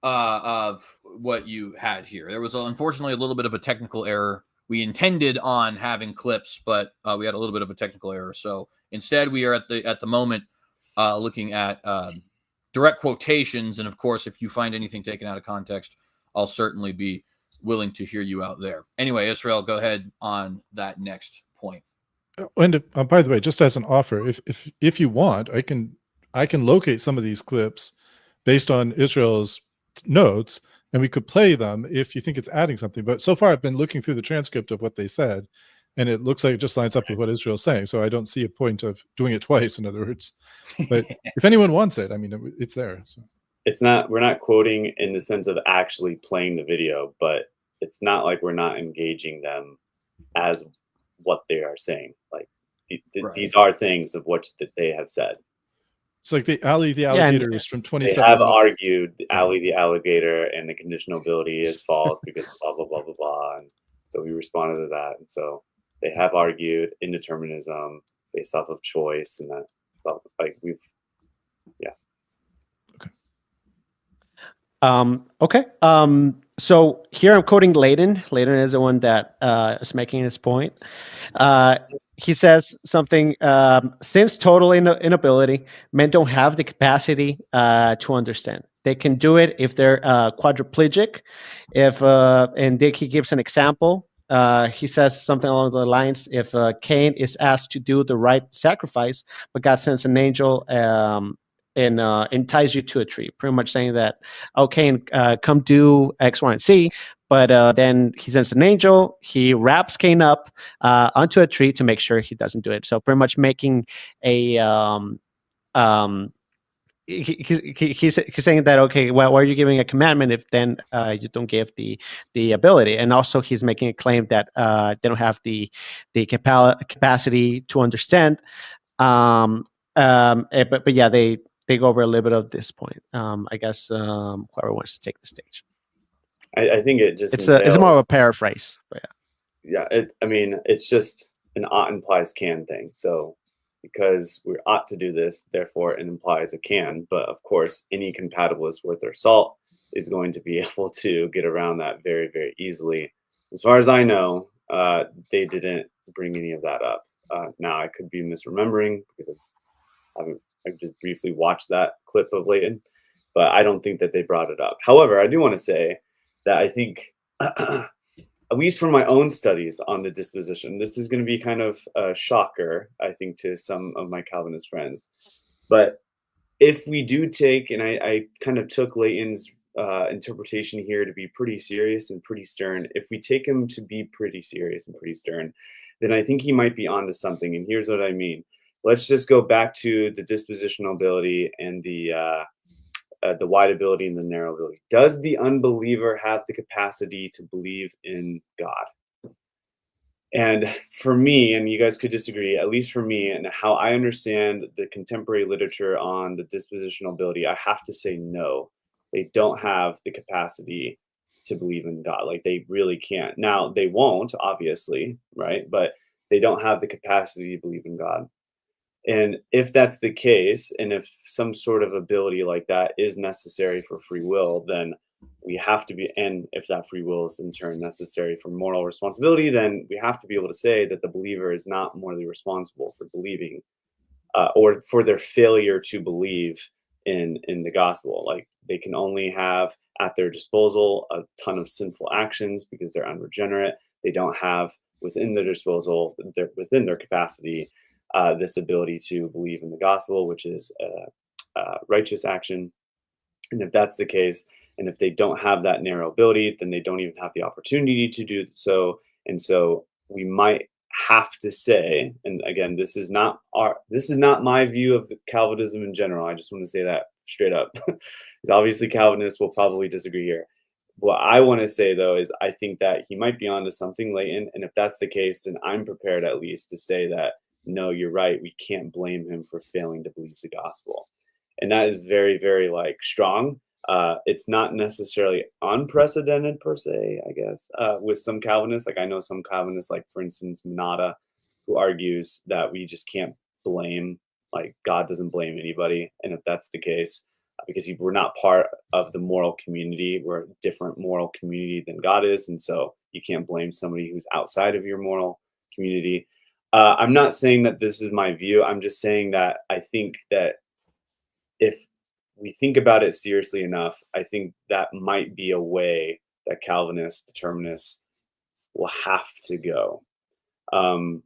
of what you had here. There was unfortunately a little bit of a technical error. We intended on having clips, but we had a little bit of a technical error. So instead, we are at the moment looking at direct quotations. And of course, if you find anything taken out of context, I'll certainly be willing to hear you out there. Anyway, Israel, go ahead on that next point. And by the way, just as an offer, if you want, I can locate some of these clips based on Israel's notes, and we could play them if you think it's adding something. But so far, I've been looking through the transcript of what they said, and it looks like it just lines up with what Israel's saying. So I don't see a point of doing it twice, in other words. But if anyone wants it, I mean, it's there. So. We're not quoting in the sense of actually playing the video, but it's not like we're not engaging them as what they are saying. Like Right. These are things of what that they have said. It's like the Ali the alligator is from 27. They have argued Ali the alligator and the conditionality is false because blah, blah, blah, blah, blah. And so we responded to that. And so they have argued indeterminism based off of choice, and that, like, we've, yeah. Okay. So here I'm quoting Leighton. Leighton is the one that is making this point. He says something, since total inability, men don't have the capacity to understand. They can do it if they're quadriplegic. And Dick, he gives an example. He says something along the lines: if Cain is asked to do the right sacrifice, but God sends an angel and ties you to a tree, pretty much saying that, oh, Cain, come do X, Y, and Z. But then he sends an angel. He wraps Cain up onto a tree to make sure he doesn't do it. So pretty much making a he's saying that, okay, well, why are you giving a commandment if then you don't give the ability? And also he's making a claim that they don't have the capacity to understand. But yeah, they go over a little bit of this point. I guess whoever wants to take the stage. I think it just it's more of a paraphrase. But yeah. I mean, it's just an ought implies can thing. So because we ought to do this, therefore it implies a can. But of course, any compatibilist worth their salt is going to be able to get around that very, very easily. As far as I know, they didn't bring any of that up. Now I could be misremembering because I've just briefly watched that clip of Leighton, but I don't think that they brought it up. However, I do want to say that I think, at least from my own studies on the disposition, this is going to be kind of a shocker, I think, to some of my Calvinist friends. But if we do take, and I kind of took Leighton's interpretation here to be pretty serious and pretty stern, if we take him to be pretty serious and pretty stern, then I think he might be onto something. And here's what I mean. Let's just go back to the dispositional ability and the wide ability and the narrow ability. Does the unbeliever have the capacity to believe in God? And for me, and you guys could disagree, at least for me and how I understand the contemporary literature on the dispositional ability, I have to say no. They don't have the capacity to believe in God. Like, they really can't. Now, they won't, obviously, right? But they don't have the capacity to believe in God. And if that's the case, and if some sort of ability like that is necessary for free will, then we have to be, and if that free will is in turn necessary for moral responsibility, then we have to be able to say that the believer is not morally responsible for believing or for their failure to believe in the gospel. Like, they can only have at their disposal a ton of sinful actions because they're unregenerate. They don't have within their disposal, within their capacity, this ability to believe in the gospel, which is a righteous action. And if that's the case, and if they don't have that narrow ability, then they don't even have the opportunity to do so. And so we might have to say, and again, this is not my view of the Calvinism in general. I just want to say that straight up, because obviously Calvinists will probably disagree here. What I want to say, though, is I think that he might be onto something, Leighton. And if that's the case, then I'm prepared at least to say that, no, you're right, we can't blame him for failing to believe the gospel. And that is very, very strong. It's not necessarily unprecedented per se, I guess, with some Calvinists. Like, I know some Calvinists, like, for instance, Manata, who argues that we just can't blame, like, God doesn't blame anybody. And if that's the case, because we're not part of the moral community, we're a different moral community than God is. And so you can't blame somebody who's outside of your moral community. I'm not saying that this is my view. I'm just saying that I think that if we think about it seriously enough, I think that might be a way that Calvinists, determinists will have to go. I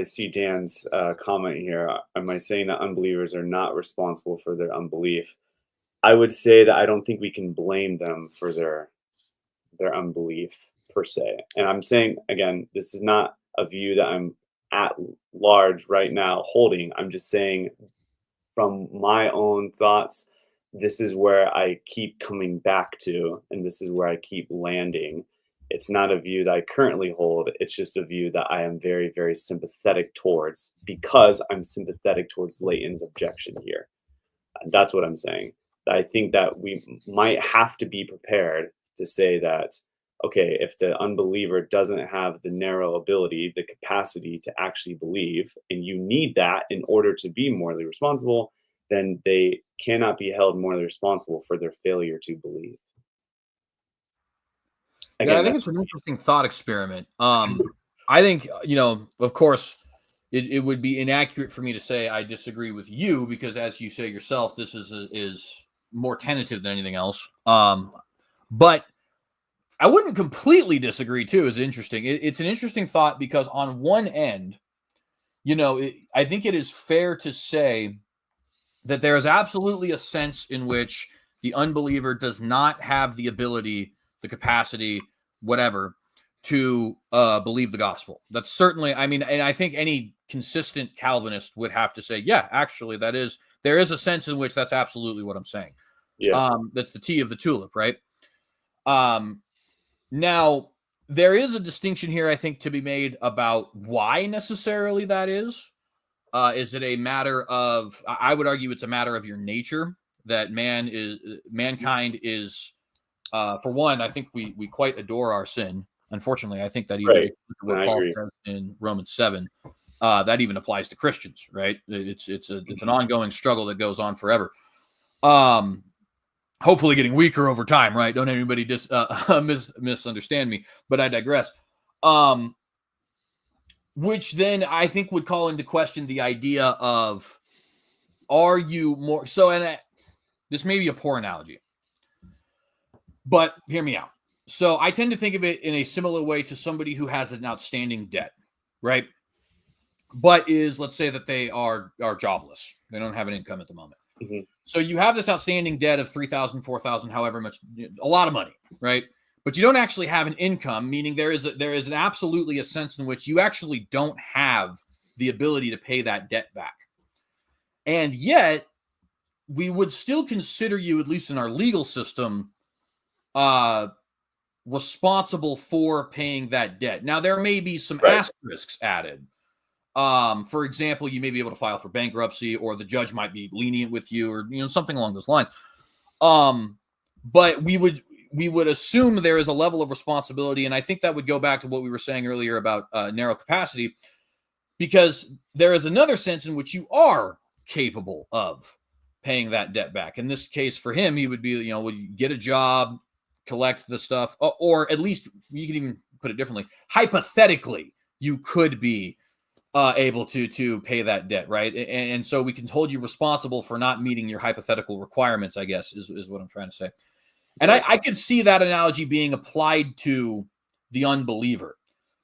see Dan's comment here. Am I saying that unbelievers are not responsible for their unbelief? I would say that I don't think we can blame them for their unbelief per se. And I'm saying, again, this is not a view that I'm at large right now holding. I'm just saying, from my own thoughts, this is where I keep coming back to, and this is where I keep landing. It's not a view that I currently hold. It's just a view that I am very, very sympathetic towards, because I'm sympathetic towards Leighton's objection here. That's what I'm saying. I think that we might have to be prepared to say that, okay, if the unbeliever doesn't have the narrow ability, the capacity to actually believe, and you need that in order to be morally responsible, then they cannot be held morally responsible for their failure to believe. Again, yeah, I think it's an interesting thought experiment. I think, of course, it would be inaccurate for me to say I disagree with you, because as you say yourself, this is more tentative than anything else. But I wouldn't completely disagree too. Is interesting. It's an interesting thought, because on one end, I think it is fair to say that there is absolutely a sense in which the unbeliever does not have the ability, the capacity, whatever, to believe the gospel. That's certainly, and I think any consistent Calvinist would have to say, yeah, actually, there is a sense in which that's absolutely what I'm saying. Yeah. That's the tea of the tulip, right? Now, there is a distinction here, I think, to be made about why necessarily that is. Is it a matter of, I would argue it's a matter of your nature, that mankind is, for one, I think we quite adore our sin. Unfortunately, I think that even Right. what I Paul agree. says in Romans 7, that even applies to Christians, right? It's an ongoing struggle that goes on forever. Hopefully getting weaker over time, right? Don't anybody misunderstand me, but I digress. Which then I think would call into question the idea of, are you more so? And this may be a poor analogy, but hear me out. So I tend to think of it in a similar way to somebody who has an outstanding debt, right? But let's say that they are jobless. They don't have an income at the moment. Mm-hmm. So you have this outstanding debt of $3,000, $4,000, however much, a lot of money, right? But you don't actually have an income, meaning there is an absolutely a sense in which you actually don't have the ability to pay that debt back. And yet we would still consider you, at least in our legal system, responsible for paying that debt. Now, there may be some asterisks added. For example, you may be able to file for bankruptcy, or the judge might be lenient with you, or something along those lines. But we would assume there is a level of responsibility, and I think that would go back to what we were saying earlier about narrow capacity, because there is another sense in which you are capable of paying that debt back. In this case, for him, he would be, would you get a job, collect the stuff, or at least you can even put it differently. Hypothetically, you could be able to pay that debt, right? And so we can hold you responsible for not meeting your hypothetical requirements, I guess, is what I'm trying to say. And I could see that analogy being applied to the unbeliever,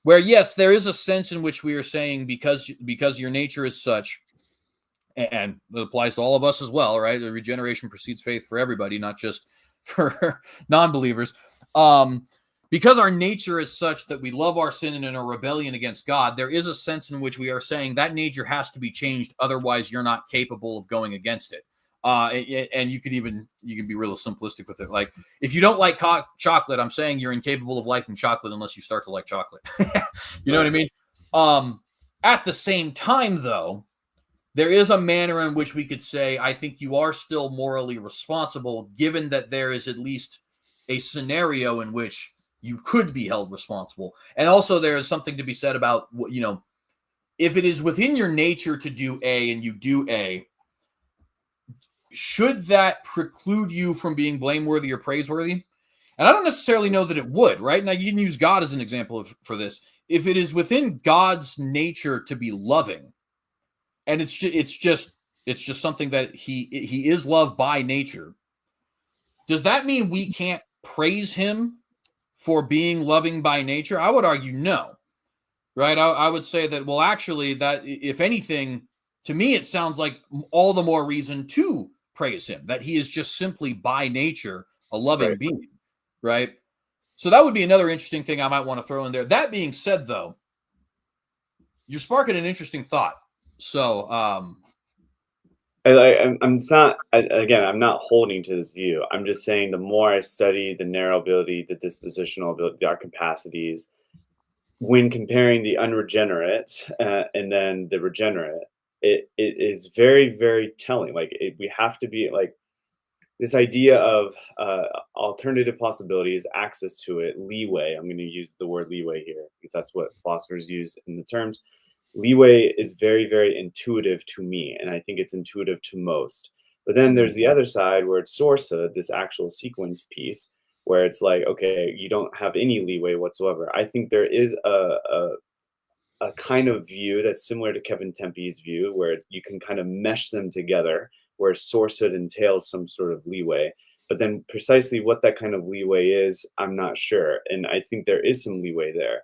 where, yes, there is a sense in which we are saying, because your nature is such, and it applies to all of us as well, right? The regeneration precedes faith for everybody, not just for non-believers. Because our nature is such that we love our sin and in a rebellion against God, there is a sense in which we are saying that nature has to be changed. Otherwise, you're not capable of going against it. And you can be real simplistic with it. Like, if you don't like chocolate, I'm saying you're incapable of liking chocolate unless you start to like chocolate. You know what I mean? At the same time, though, there is a manner in which we could say, I think you are still morally responsible, given that there is at least a scenario in which you could be held responsible. And also there is something to be said about, if it is within your nature to do A and you do A, should that preclude you from being blameworthy or praiseworthy? And I don't necessarily know that it would, right? Now, you can use God as an example for this. If it is within God's nature to be loving, and it's just something that he is love by nature, does that mean we can't praise him for being loving by nature? I would argue no, right? I would say that, well, actually, that if anything, to me, it sounds like all the more reason to praise him, that he is just simply by nature a loving being, right? So that would be another interesting thing I might want to throw in there. That being said, though, you're sparking an interesting thought. So, I'm not holding to this view. I'm just saying, the more I study the narrow ability, the dispositional ability, our capacities, when comparing the unregenerate and then the regenerate, it is very, very telling. Like, we have to be like, this idea of alternative possibilities, access to it, leeway. I'm going to use the word leeway here because that's what philosophers use in the terms. Leeway is very, very intuitive to me, and I think it's intuitive to most. But then there's the other side where it's sorsa, this actual sequence piece, where it's like, okay, you don't have any leeway whatsoever. I think there is a a kind of view that's similar to Kevin Tempe's view, where you can kind of mesh them together, where sourcehood entails some sort of leeway. But then precisely what that kind of leeway is, I'm not sure. And I think there is some leeway there.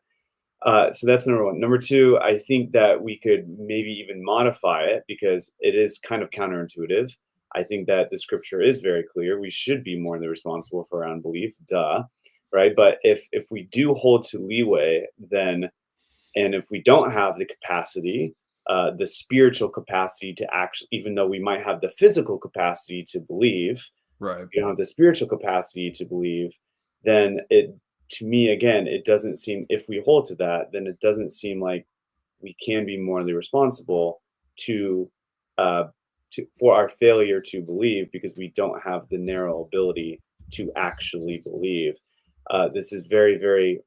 So that's number one. Number two, I think that we could maybe even modify it because it is kind of counterintuitive. I think that the scripture is very clear. We should be morally responsible for our unbelief, duh, right? But if we do hold to leeway, then, and if we don't have the capacity, the spiritual capacity to actually, even though we might have the physical capacity to believe, Right. if you don't have the spiritual capacity to believe, then to me, again, it doesn't seem, if we hold to that, then it doesn't seem like we can be morally responsible for our failure to believe, because we don't have the narrow ability to actually believe. This is very, very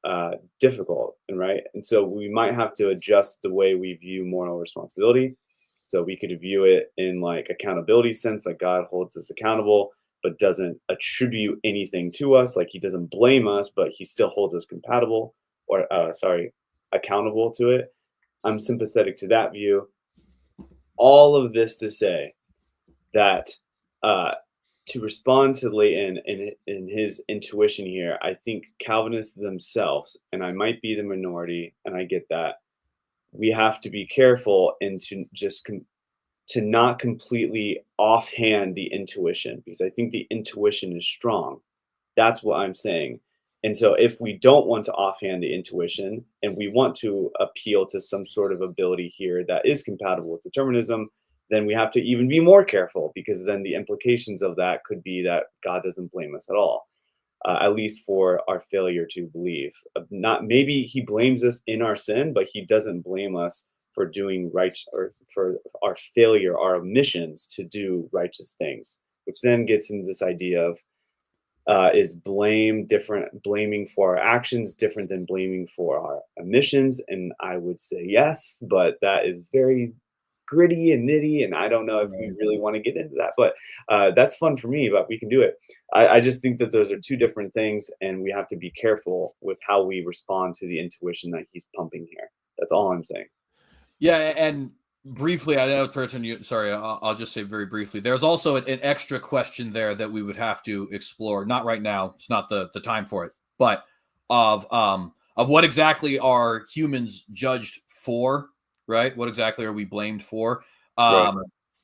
difficult, right? And so we might have to adjust the way we view moral responsibility. So we could view it in like accountability sense, like God holds us accountable, but doesn't attribute anything to us. Like he doesn't blame us, but he still holds us accountable to it. I'm sympathetic to that view. All of this to say that to respond to Leighton in his intuition here, I think Calvinists themselves, and I might be the minority, and I get that, we have to be careful and to just to not completely offhand the intuition, because I think the intuition is strong. That's what I'm saying. And so if we don't want to offhand the intuition and we want to appeal to some sort of ability here that is compatible with determinism, then we have to even be more careful, because then the implications of that could be that God doesn't blame us at all, at least for our failure to believe. Not maybe he blames us in our sin, but he doesn't blame us for doing right, or for our failure, our omissions to do righteous things, which then gets into this idea of is blaming for our actions different than blaming for our omissions? And I would say yes, but that is very gritty and nitty, and I don't know if we really want to get into that, but that's fun for me, but we can do it. I just think that those are two different things, and we have to be careful with how we respond to the intuition that he's pumping here. That's all I'm saying. Yeah, and briefly, I know, Curtin, I'll just say very briefly, there's also an extra question there that we would have to explore. Not right now, it's not the time for it, but of what exactly are humans judged for, right? What exactly are we blamed for? Right.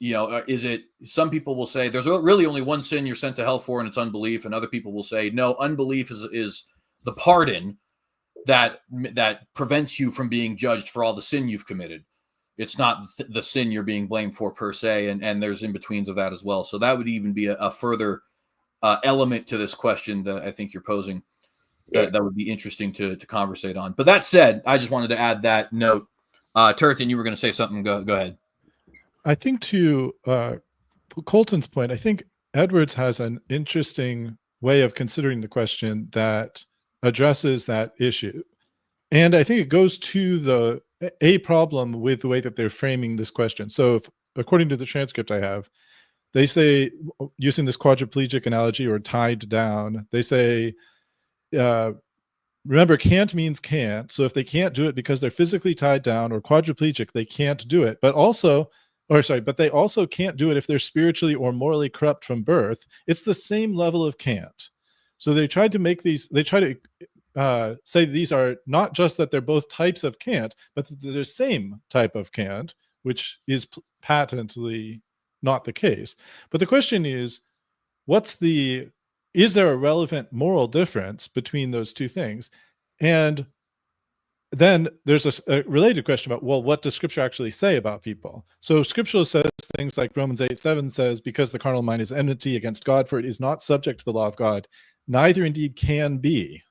You know, is it, some people will say there's really only one sin you're sent to hell for, and it's unbelief, and other people will say, no, unbelief is the pardon that prevents you from being judged for all the sin you've committed. It's not the sin you're being blamed for per se, and there's in-betweens of that as well. So that would even be a further element to this question that I think you're posing that would be interesting to conversate on. But that said, I just wanted to add that note. Turton, you were going to say something. Go ahead. I think to Colton's point, I think Edwards has an interesting way of considering the question that addresses that issue. And I think it goes to a problem with the way that they're framing this question. So according to the transcript I have, they say, using this quadriplegic analogy or tied down, they say, remember, can't means can't. So if they can't do it because they're physically tied down or quadriplegic, they can't do it. But they also can't do it if they're spiritually or morally corrupt from birth. It's the same level of can't. So they tried to make these, they try to say these are not just that they're both types of can't, but that they're the same type of can't, which is patently not the case. But the question is, is there a relevant moral difference between those two things? And then there's a related question about, well, what does Scripture actually say about people? So Scripture says things like Romans 8:7 says, because the carnal mind is enmity against God, for it is not subject to the law of God, neither indeed can be.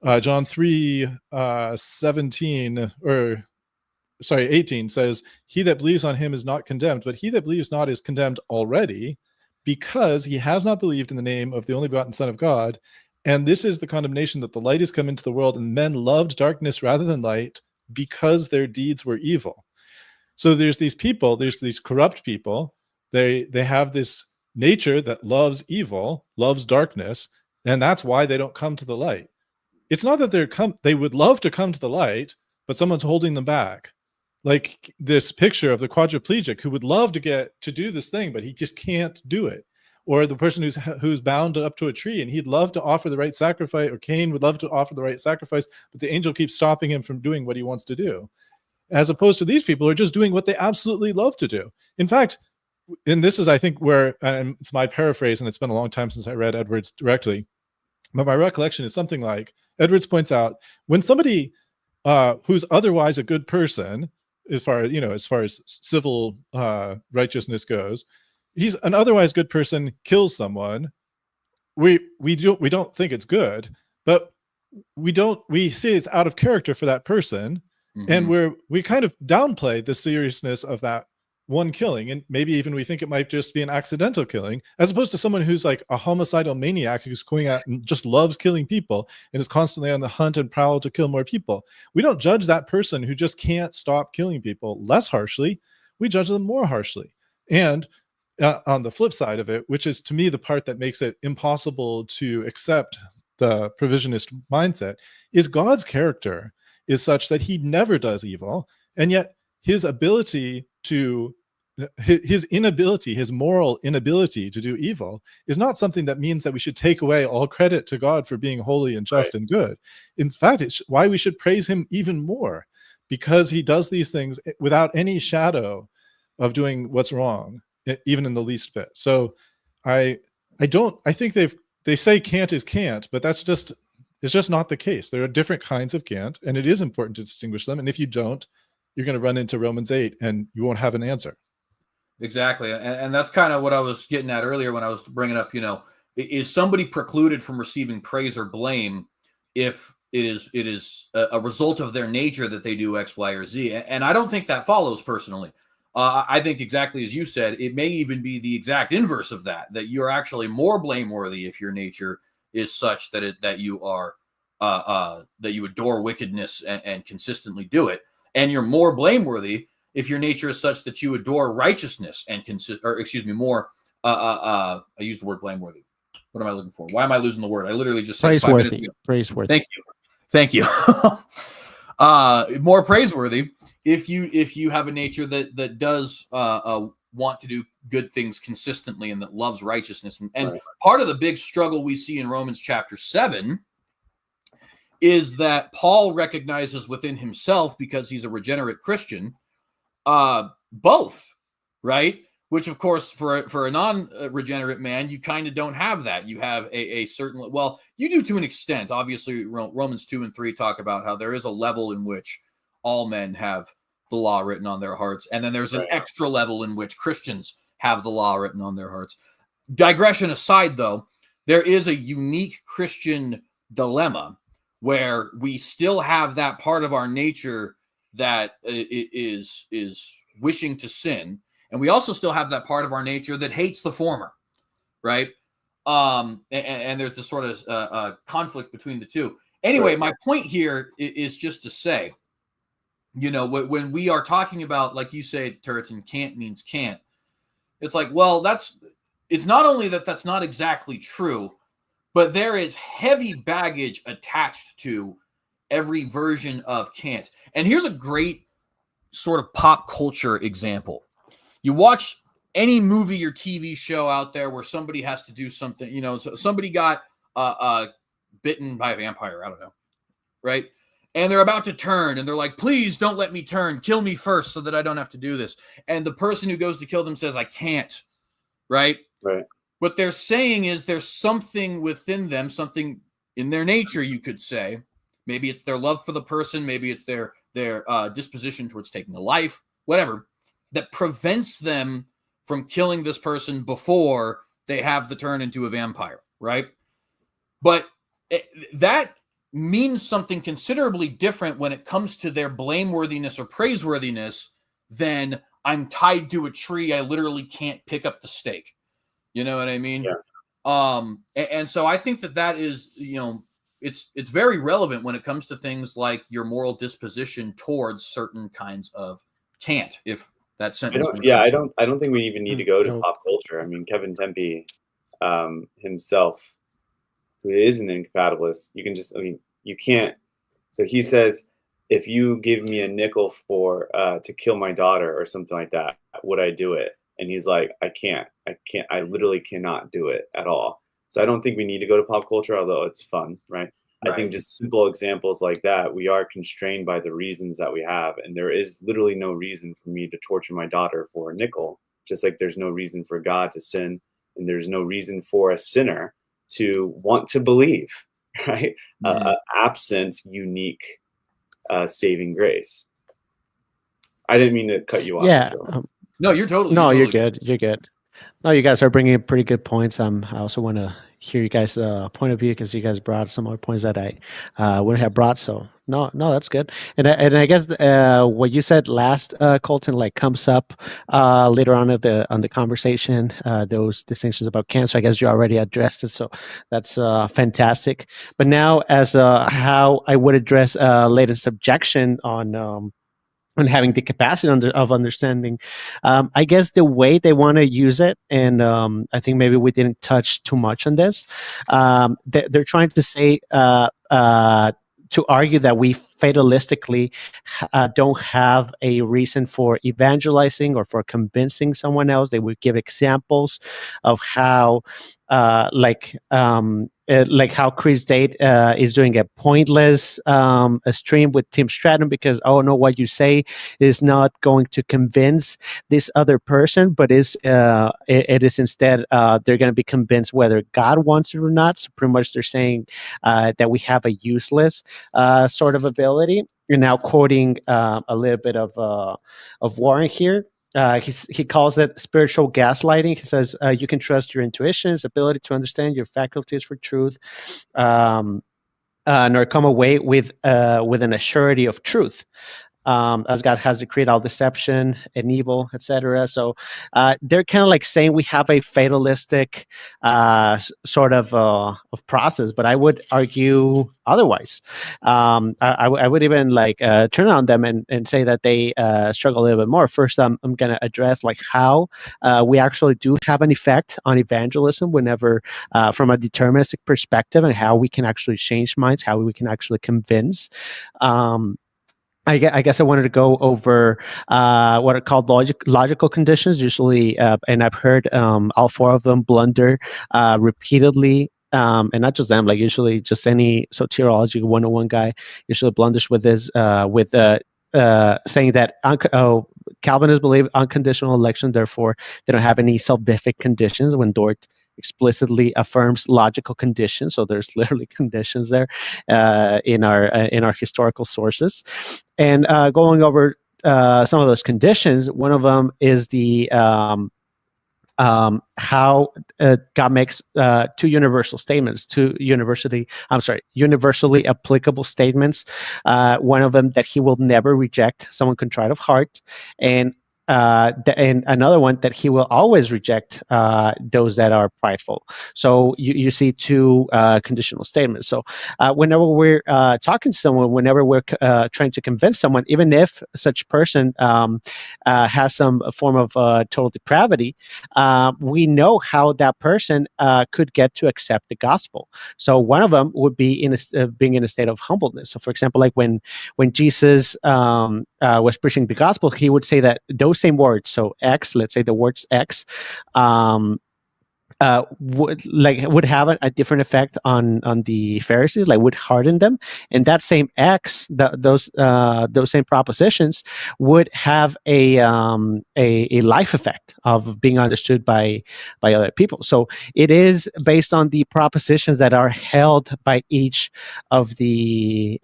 John 3:18 says, he that believes on him is not condemned, but he that believes not is condemned already, because he has not believed in the name of the only begotten Son of God. And this is the condemnation, that the light has come into the world, and men loved darkness rather than light, because their deeds were evil. So there's these people, there's these corrupt people, they have this nature that loves evil, loves darkness, and that's why they don't come to the light. It's not that they would love to come to the light, but someone's holding them back. Like this picture of the quadriplegic who would love to get to do this thing, but he just can't do it. Or the person who's bound up to a tree and he'd love to offer the right sacrifice, or Cain would love to offer the right sacrifice, but the angel keeps stopping him from doing what he wants to do. As opposed to these people who are just doing what they absolutely love to do. In fact, and this is, I think, where, and it's my paraphrase, and it's been a long time since I read Edwards directly, but my recollection is something like, Edwards points out, when somebody who's otherwise a good person, as far as civil righteousness goes, he's an otherwise good person, kills someone, we don't think it's good, but we see it's out of character for that person. And we kind of downplay the seriousness of that one killing, and maybe even we think it might just be an accidental killing, as opposed to someone who's like a homicidal maniac who's going out and just loves killing people and is constantly on the hunt and prowl to kill more people. We don't judge that person who just can't stop killing people less harshly. We judge them more harshly. And on the flip side of it, which is to me the part that makes it impossible to accept the provisionist mindset, is God's character is such that he never does evil, and yet his ability to his moral inability to do evil is not something that means that we should take away all credit to God for being holy and just and good. In fact, it's why we should praise him even more, because he does these things without any shadow of doing what's wrong, even in the least bit. So I think they say can't is can't, but it's just not the case. There are different kinds of can't, and it is important to distinguish them. And if you don't, you're going to run into Romans 8 and you won't have an answer. Exactly. And that's kind of what I was getting at earlier when I was bringing up, is somebody precluded from receiving praise or blame if it is a result of their nature that they do X, Y, or Z? And I don't think that follows personally. I think exactly as you said, it may even be the exact inverse of that you're actually more blameworthy if your nature is such that you are that you adore wickedness and consistently do it, and you're more blameworthy if your nature is such that you adore righteousness and more. I used the word blameworthy. What am I looking for? Why am I losing the word? I literally just said 5 minutes ago. Praiseworthy. Thank you. More praiseworthy if you have a nature that does want to do good things consistently and that loves righteousness. And part of the big struggle we see in Romans chapter 7 is that Paul recognizes within himself, because he's a regenerate Christian, both, right? Which, of course, for a non-regenerate man, you kind of don't have that. You have a certain, well, you do to an extent. Obviously, Romans 2 and 3 talk about how there is a level in which all men have the law written on their hearts. And then there's an extra level in which Christians have the law written on their hearts. Digression aside, though, there is a unique Christian dilemma where we still have that part of our nature that is wishing to sin. And we also still have that part of our nature that hates the former, right? And there's this sort of conflict between the two. Anyway, my point here is just to say, when we are talking about, like you say, Turretin, can't means can't. It's like, well, it's not only that's not exactly true, but there is heavy baggage attached to every version of can't. And here's a great sort of pop culture example. You watch any movie or TV show out there where somebody has to do something, somebody got bitten by a vampire, I don't know, right? And they're about to turn, and they're like, please don't let me turn. Kill me first so that I don't have to do this. And the person who goes to kill them says, I can't, right? Right. What they're saying is there's something within them, something in their nature, you could say. Maybe it's their love for the person. Maybe it's their disposition towards taking a life, whatever, that prevents them from killing this person before they have the turn into a vampire, right? But that means something considerably different when it comes to their blameworthiness or praiseworthiness than I'm tied to a tree. I literally can't pick up the stake. You know what I mean? Yeah. And so I think that is, it's very relevant when it comes to things like your moral disposition towards certain kinds of can't, if that sentence. I don't think we even need to go to pop culture. I mean, Kevin Tempe himself, who is an incompatibilist, you can't. So he says, if you give me a nickel for to kill my daughter or something like that, would I do it? And he's like, I can't, I literally cannot do it at all. So I don't think we need to go to pop culture, although it's fun, right? I think just simple examples like that, we are constrained by the reasons that we have. And there is literally no reason for me to torture my daughter for a nickel, just like there's no reason for God to sin. And there's no reason for a sinner to want to believe, right? Absent unique saving grace. I didn't mean to cut you off. Yeah. No, you're totally. You're good. You're good. No, you guys are bringing up pretty good points. I also want to hear you guys' point of view, because you guys brought some other points that I wouldn't have brought. So no, that's good. And I guess what you said last, Colton, like comes up later on the conversation. Those distinctions about cancer. I guess you already addressed it, so that's fantastic. But now, as how I would address Leighton's objection on having the capacity of understanding, I guess the way they want to use it, and I think maybe we didn't touch too much on this. They're trying to say to argue that we fatalistically don't have a reason for evangelizing or for convincing someone else. They would give examples of how, like how Chris Date is doing a pointless a stream with Tim Stratton because, oh no, what you say is not going to convince this other person, but it is instead they're going to be convinced whether God wants it or not. So pretty much they're saying that we have a useless sort of ability. You're now quoting a little bit of Warren here. He calls it spiritual gaslighting. He says you can trust your intuitions, ability to understand your faculties for truth, nor come away with an assurity of truth. As God has decreed all deception and evil, etc. So they're kind of like saying we have a fatalistic sort of process, but I would argue otherwise. I would even like turn on them and say that they struggle a little bit more. First, I'm going to address like how we actually do have an effect on evangelism whenever from a deterministic perspective, and how we can actually change minds, how we can actually convince. I guess I wanted to go over what are called logical conditions, usually, and I've heard all four of them blunder repeatedly, and not just them, like usually just any soteriology 101 guy usually blunders with this, saying that Calvinists believe unconditional election, therefore they don't have any salvific conditions, when Dort explicitly affirms logical conditions. So there's literally conditions there in our historical sources. And going over some of those conditions, one of them is the how God makes two universal statements, universally applicable statements. One of them that He will never reject someone contrite of heart, and another one that He will always reject those that are prideful. So you see two conditional statements. So whenever we're talking to someone, whenever we're trying to convince someone, even if such person has some form of total depravity, we know how that person could get to accept the gospel. So one of them would be being in a state of humbleness. So for example, like when Jesus was preaching the gospel, he would say that those same words, so X, let's say the words X, would have a different effect on the Pharisees, like would harden them, and that same X, those same propositions would have a life effect of being understood by other people. So it is based on the propositions that are held by each of the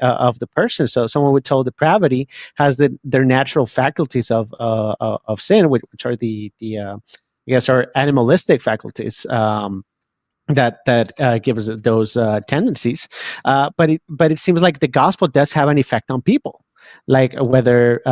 persons. So someone with total depravity has their natural faculties of sin, which are the I guess our animalistic faculties that give us those tendencies, but it seems like the gospel does have an effect on people, like whether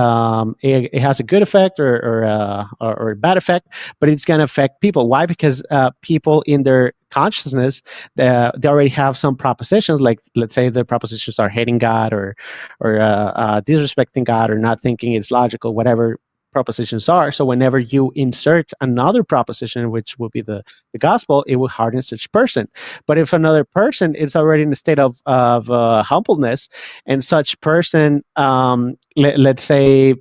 it has a good effect or a bad effect, but it's going to affect people. Why? Because people in their consciousness, they already have some propositions, like let's say the propositions are hating God or disrespecting God or not thinking it's logical, whatever propositions are. So whenever you insert another proposition, which will be the gospel, it will harden such person. But if another person is already in a state of humbleness, and such person, let's say,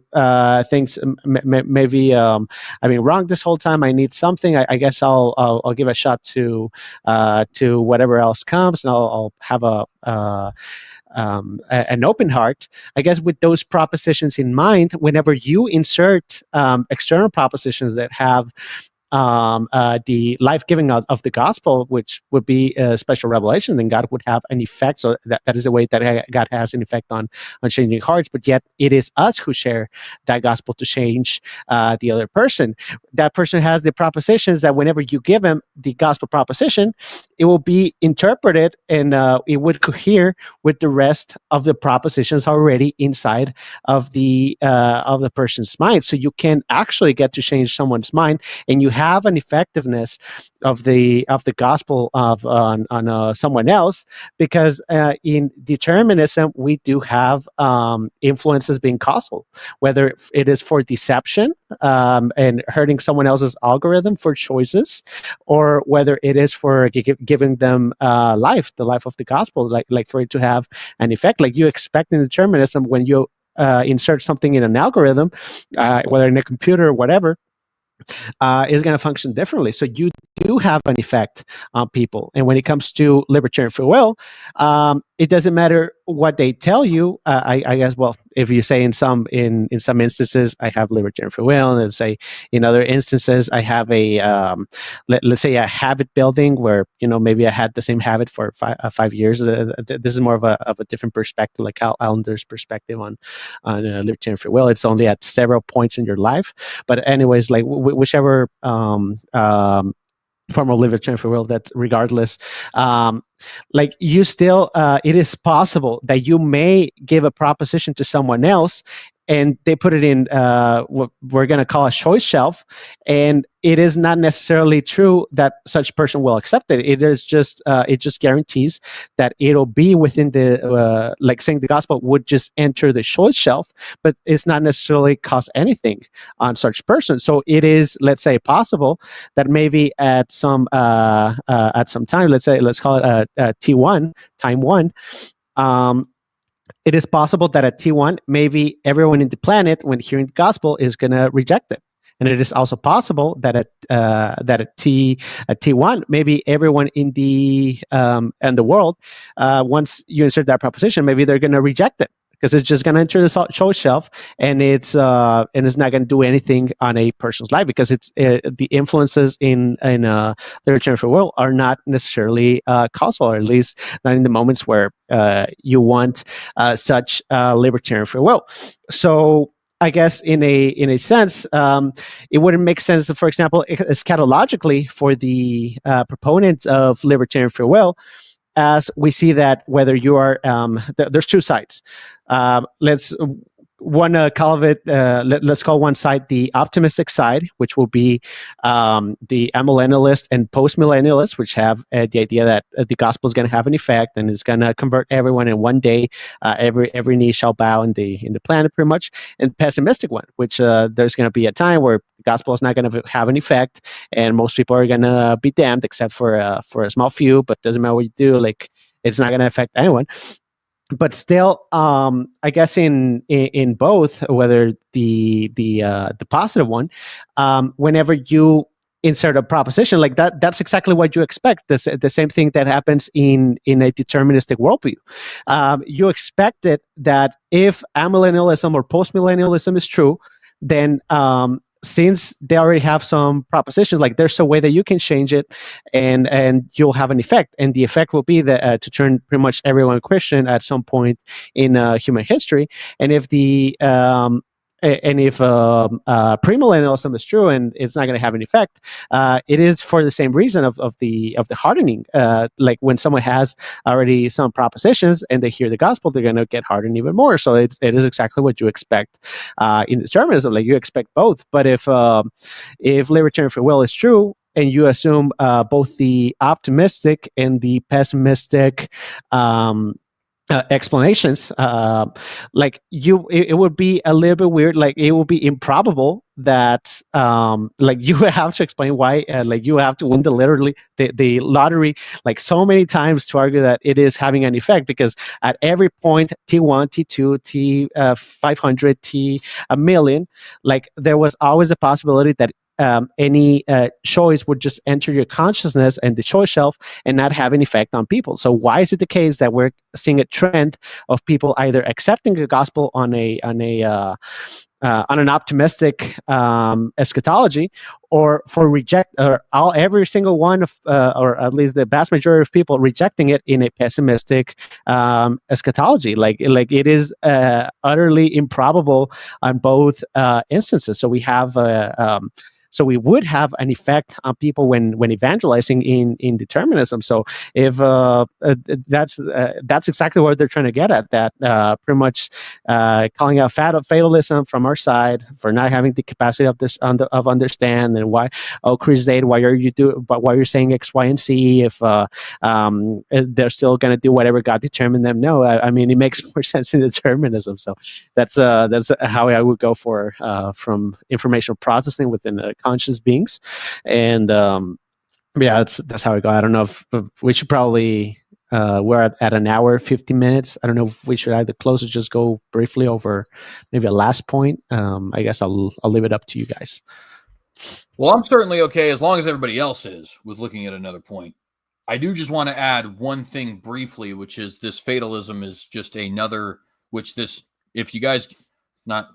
thinks maybe I've been wrong this whole time. I need something. I guess I'll give a shot to whatever else comes, and I'll have an open heart. I guess with those propositions in mind, whenever you insert external propositions that have the life-giving of the gospel, which would be a special revelation, then God would have an effect. So that is the way that God has an effect on changing hearts. But yet it is us who share that gospel to change the other person. That person has the propositions that whenever you give him the gospel proposition, it will be interpreted and it would cohere with the rest of the propositions already inside of the person's mind. So you can actually get to change someone's mind, and you have an effectiveness of the gospel on someone else, because in determinism we do have influences being causal, whether it is for deception and hurting someone else's algorithm for choices, or whether it is for giving them life, the life of the gospel, like for it to have an effect. Like you expect in determinism, when you insert something in an algorithm, whether in a computer or whatever, is going to function differently. So you do have an effect on people. And when it comes to libertarian free will, it doesn't matter what they tell you. I guess, well, if you say in some instances I have libertarian free will, and say in other instances I have a let's say a habit building where maybe I had the same habit for 5 years. This is more of a different perspective, like Cal Allender's perspective on libertarian free will. It's only at several points in your life. But anyways, like whichever form of libertarian free will, that regardless, like you still, it is possible that you may give a proposition to someone else, and they put it in what we're going to call a choice shelf, and it is not necessarily true that such person will accept it. It is just it just guarantees that it'll be within the like saying the gospel would just enter the choice shelf, but it's not necessarily cause anything on such person. So it is, let's say, possible that maybe at some time, let's call it T1, time one. It is possible that at T1, maybe everyone in the planet, when hearing the gospel, is going to reject it. And it is also possible that at T1, maybe everyone in the world, once you insert that proposition, maybe they're going to reject it, because it's just going to enter the choice shelf, and it's not going to do anything on a person's life, because it's the influences in libertarian free will are not necessarily causal, or at least not in the moments where you want such libertarian free will. So I guess in a sense, it wouldn't make sense, for example, eschatologically, for the proponent of libertarian free will, as we see that whether you are, there's two sides. Let's call one side the optimistic side, which will be the amillennialist and post-millennialist, which have the idea that the gospel is going to have an effect and is going to convert everyone, and one day every knee shall bow in the planet, pretty much. And pessimistic one, which there's going to be a time where the gospel is not going to have an effect, and most people are going to be damned, except for a small few. But doesn't matter what you do, like it's not going to affect anyone. But still, I guess in both, whether the positive one, whenever you insert a proposition like that, that's exactly what you expect. The same thing that happens in a deterministic worldview. You expect it that if amillennialism or postmillennialism is true, then since they already have some propositions, like there's a way that you can change it, and you'll have an effect, and the effect will be that to turn pretty much everyone Christian at some point in human history. And if premillennialism is true and it's not going to have an effect, it is for the same reason of the hardening. Like when someone has already some propositions and they hear the gospel, they're going to get hardened even more. So it is exactly what you expect in determinism. Like you expect both. But if libertarian free will is true, and you assume both the optimistic and the pessimistic explanations, like it would be a little bit weird. Like it would be improbable that like you would have to explain why, like you have to win the lottery like so many times to argue that it is having an effect, because at every point, T1, T2, T 500, T a million, like there was always a possibility that any choice would just enter your consciousness and the choice shelf and not have an effect on people. So why is it the case that we're seeing a trend of people either accepting the gospel on an optimistic eschatology, or for every single one of, or at least the vast majority of people rejecting it in a pessimistic eschatology? Like it is utterly improbable on both instances. So we have so we would have an effect on people when evangelizing in determinism. So if that's exactly what they're trying to get at, that pretty much calling out fatalism from our side for not having the capacity of this of understand, and why, oh, Chris Dade, why you're saying X, Y, and Z if they're still going to do whatever God determined them? No, I mean it makes more sense in determinism. So that's how I would go for from information processing within the conscious beings, and yeah, that's how I go. I don't know if we should probably we're at an hour 50 minutes. I don't know if we should either close or just go briefly over maybe a last point. I guess I'll leave it up to you guys. Well, I'm certainly okay as long as everybody else is with looking at another point. I do just want to add one thing briefly, which is this fatalism is just another, if you guys, not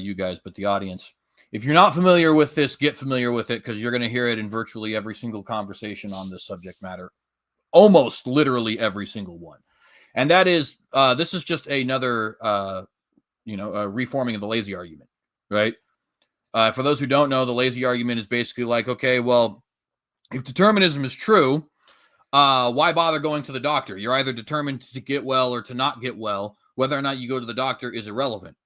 you guys, but the audience, if you're not familiar with this, get familiar with it, because you're going to hear it in virtually every single conversation on this subject matter, almost literally every single one. And that is, this is just another, reforming of the lazy argument, right? For those who don't know, the lazy argument is basically like, okay, well, if determinism is true, why bother going to the doctor? You're either determined to get well or to not get well. Whether or not you go to the doctor is irrelevant.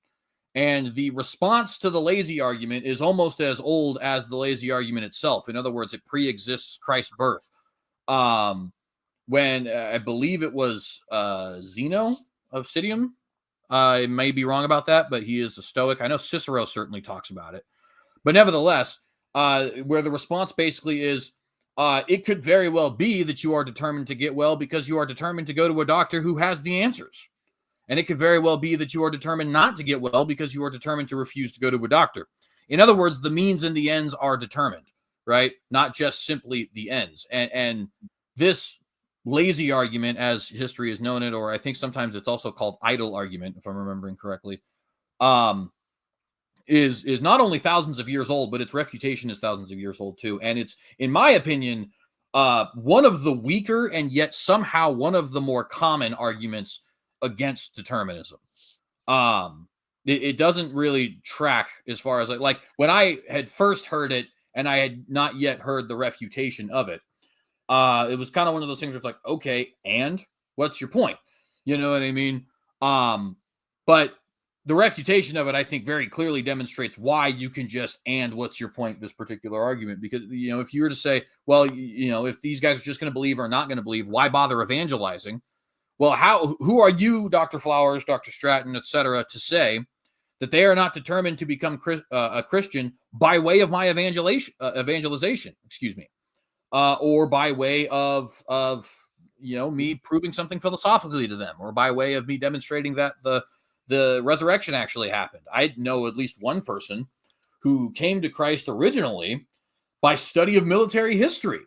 And the response to the lazy argument is almost as old as the lazy argument itself. In other words, it pre-exists Christ's birth. When I believe it was Zeno of Citium. I may be wrong about that, but he is a Stoic. I know Cicero certainly talks about it. But nevertheless, where the response basically is, it could very well be that you are determined to get well because you are determined to go to a doctor who has the answers. And it could very well be that you are determined not to get well because you are determined to refuse to go to a doctor. In other words, the means and the ends are determined, right? Not just simply the ends. And this lazy argument, as history has known it, or I think sometimes it's also called idle argument, if I'm remembering correctly, is not only thousands of years old, but its refutation is thousands of years old too. And it's, in my opinion, one of the weaker and yet somehow one of the more common arguments against determinism. It doesn't really track as far as like when I had first heard it and I had not yet heard the refutation of it. It was kind of one of those things where it's like, okay, and what's your point? You know what I mean? But the refutation of it, I think, very clearly demonstrates why you can just, and what's your point, this particular argument. Because, if you were to say, well, if these guys are just going to believe or not going to believe, why bother evangelizing? Well, who are you, Dr. Flowers, Dr. Stratton, etc., to say that they are not determined to become a Christian by way of my evangelization, or by way of me proving something philosophically to them, or by way of me demonstrating that the resurrection actually happened? I know at least one person who came to Christ originally by study of military history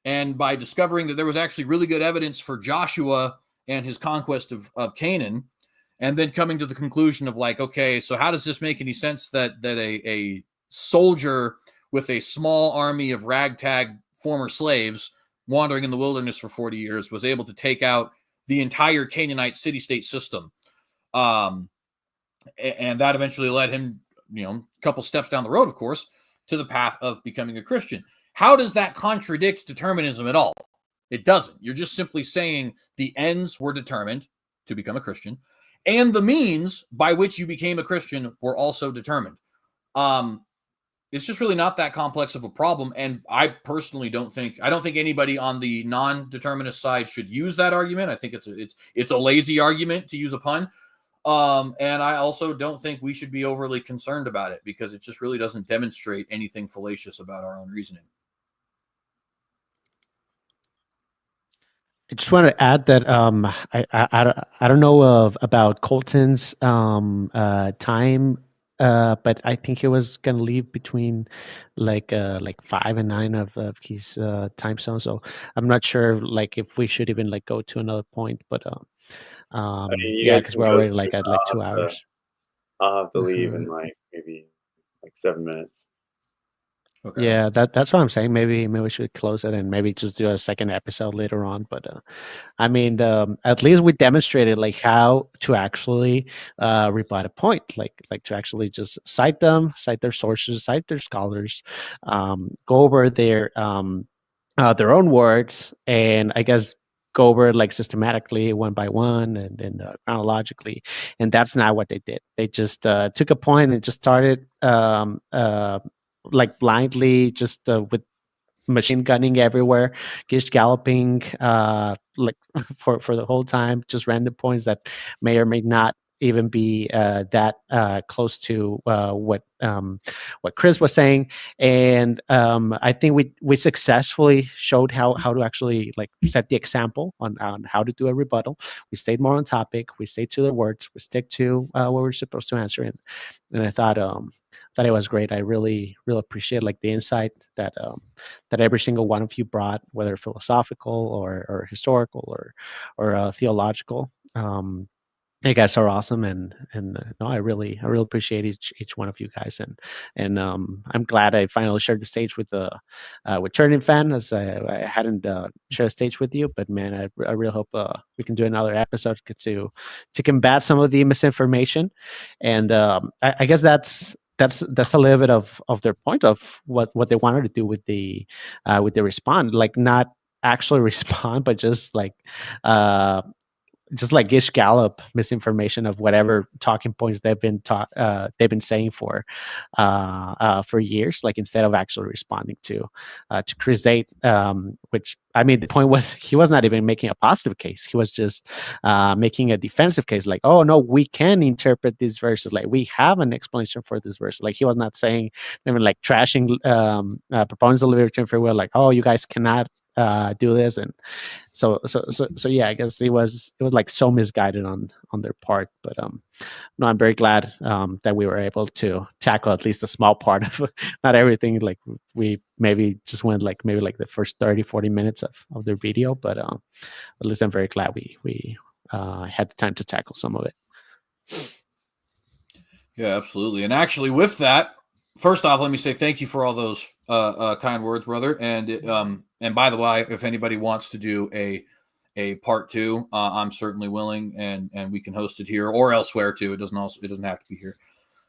and by discovering that there was actually really good evidence for Joshua and his conquest of Canaan, and then coming to the conclusion of like, okay, so how does this make any sense that a soldier with a small army of ragtag former slaves wandering in the wilderness for 40 years was able to take out the entire Canaanite city-state system? And that eventually led him, a couple steps down the road, of course, to the path of becoming a Christian. How does that contradict determinism at all? It doesn't. You're just simply saying the ends were determined to become a Christian, and the means by which you became a Christian were also determined. It's just really not that complex of a problem. And I personally don't think anybody on the non-determinist side should use that argument. I think it's a lazy argument, to use a pun. And I also don't think we should be overly concerned about it, because it just really doesn't demonstrate anything fallacious about our own reasoning. I just want to add that I don't know about Colton's time, but I think he was gonna leave between like 5 and 9 of his time zone. So I'm not sure like if we should even like go to another point, but I mean, you yeah, guys because can we're go already through, like at like 2 hours. I'll have to leave in Mhm. like maybe like 7 minutes. Okay. Yeah, that's what I'm saying. Maybe we should close it and maybe just do a second episode later on. But I mean, at least we demonstrated like how to actually rebut a point, like to actually just cite them, cite their sources, cite their scholars, go over their own words, and I guess go over it like systematically, one by one, and then chronologically. And that's not what they did. They just took a point and just started like blindly, just with machine gunning everywhere, just galloping like for the whole time, just random points that may or may not even be that close to what Chris was saying. And I think we successfully showed how to actually like set the example on how to do a rebuttal. We stayed more on topic. We stayed to the words. We stick to what we're supposed to answer. And I thought it was great. I really appreciate like the insight that that every single one of you brought, whether philosophical or historical or theological. You guys are awesome, and no, I really appreciate each one of you guys, and I'm glad I finally shared the stage with Turning Fan, as I hadn't shared a stage with you. But man, I really hope we can do another episode to combat some of the misinformation, and I guess that's a little bit of their point of what they wanted to do with the respond, like not actually respond, but just like Gish Gallop misinformation of whatever talking points they've been saying for years, like instead of actually responding to Chris Date, which I mean the point was he was not even making a positive case, he was just making a defensive case, like, oh no, we can interpret these verses, like we have an explanation for this verse. Like he was not saying even like trashing proponents of liberty and free will, like, oh, you guys cannot do this. And so yeah, I guess it was like so misguided on their part. But no, I'm very glad that we were able to tackle at least a small part of not everything. Like we maybe just went like maybe like the first 30-40 minutes of their video, but at least I'm very glad we had the time to tackle some of it. Yeah, absolutely. And actually with that, first off, let me say thank you for all those kind words, brother. And by the way, if anybody wants to do a part 2, I'm certainly willing, and we can host it here or elsewhere too. It doesn't have to be here,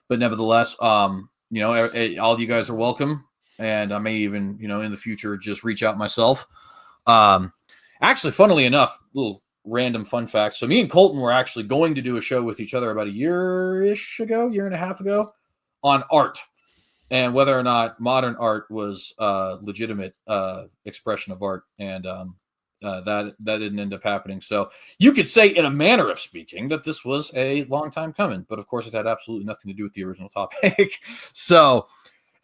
but nevertheless, all you guys are welcome. And I may even, in the future, just reach out myself. Actually, funnily enough, little random fun fact. So me and Colton were actually going to do a show with each other about a year and a half ago on art, and whether or not modern art was legitimate expression of art. And that didn't end up happening. So you could say, in a manner of speaking, that this was a long time coming, but of course it had absolutely nothing to do with the original topic. So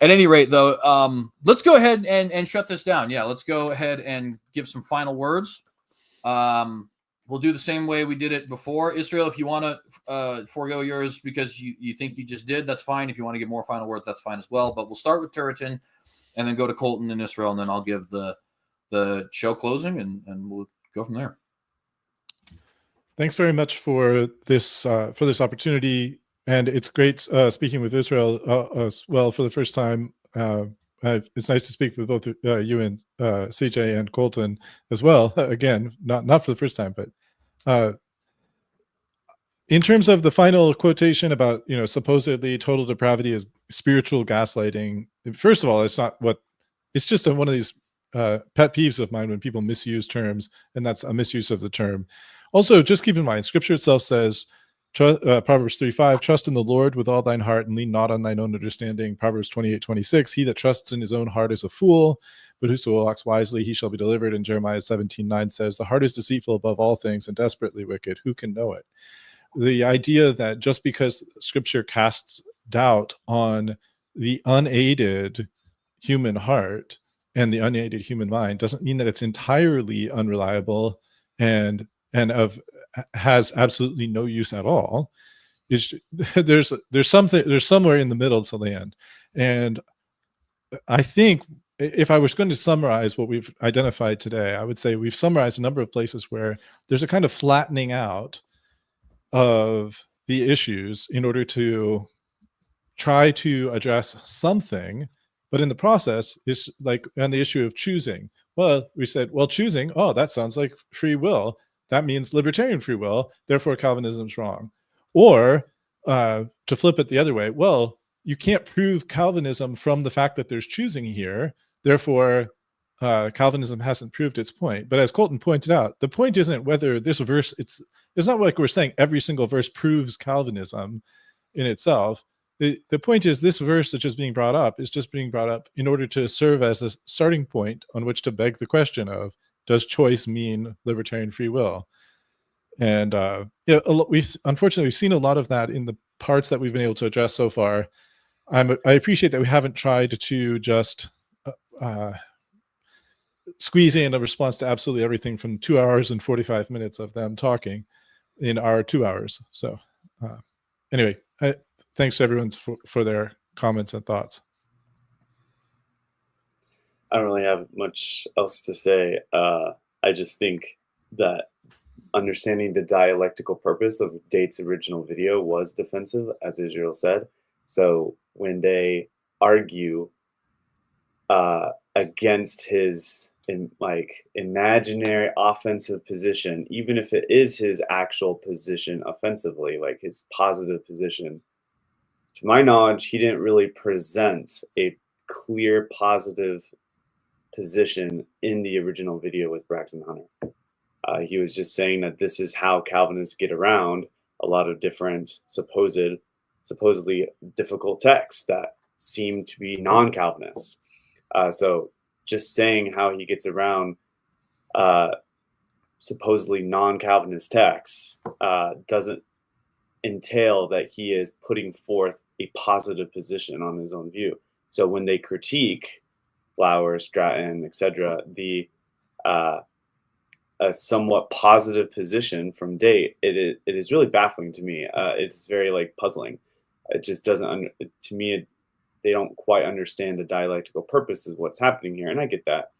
at any rate, though, let's go ahead and shut this down. Yeah, let's go ahead and give some final words. We'll do the same way we did it before. Israel, if you want to forego yours because you think you just did, that's fine. If you want to give more final words, that's fine as well. But we'll start with Turretin and then go to Colton and Israel, and then I'll give the show closing, and we'll go from there. Thanks very much for this opportunity, and it's great speaking with Israel as well for the first time. It's nice to speak with both you and CJ and Colton as well. Again, not for the first time, but in terms of the final quotation about supposedly total depravity is spiritual gaslighting. First of all, it's just one of these pet peeves of mine when people misuse terms, and that's a misuse of the term. Also, just keep in mind, Scripture itself says Proverbs 3:5, trust in the Lord with all thine heart and lean not on thine own understanding. Proverbs 28:26, he that trusts in his own heart is a fool, but whoso walks wisely, he shall be delivered. And Jeremiah 17:9 says, the heart is deceitful above all things and desperately wicked. Who can know it? The idea that just because Scripture casts doubt on the unaided human heart and the unaided human mind doesn't mean that it's entirely unreliable and has absolutely no use at all. There's somewhere in the middle to land. And I think if I was going to summarize what we've identified today, I would say we've summarized a number of places where there's a kind of flattening out of the issues in order to try to address something, but in the process is like on the issue of choosing. Well, we said, well, choosing, oh, that sounds like free will. That means libertarian free will, therefore Calvinism's wrong. Or to flip it the other way, well, you can't prove Calvinism from the fact that there's choosing here, therefore Calvinism hasn't proved its point. But as Colton pointed out, the point isn't whether this verse, it's not like we're saying every single verse proves Calvinism in itself. The point is this verse that's just being brought up is just being brought up in order to serve as a starting point on which to beg the question of, does choice mean libertarian free will? And unfortunately, we've seen a lot of that in the parts that we've been able to address so far. I appreciate that we haven't tried to just squeeze in a response to absolutely everything from 2 hours and 45 minutes of them talking in our 2 hours. So anyway, thanks to everyone for their comments and thoughts. I don't really have much else to say. I just think that understanding the dialectical purpose of Date's original video was defensive, as Israel said. So when they argue against his imaginary offensive position, even if it is his actual position offensively, like his positive position, to my knowledge, he didn't really present a clear positive position in the original video with Braxton Hunter. He was just saying that this is how Calvinists get around a lot of different supposedly difficult texts that seem to be non-Calvinist. So just saying how he gets around supposedly non-Calvinist texts doesn't entail that he is putting forth a positive position on his own view. So when they critique Flowers, Stratton, etc., a somewhat positive position from Date, it is really baffling to me. It's very puzzling. It just doesn't, to me, they don't quite understand the dialectical purpose of what's happening here, and I get that.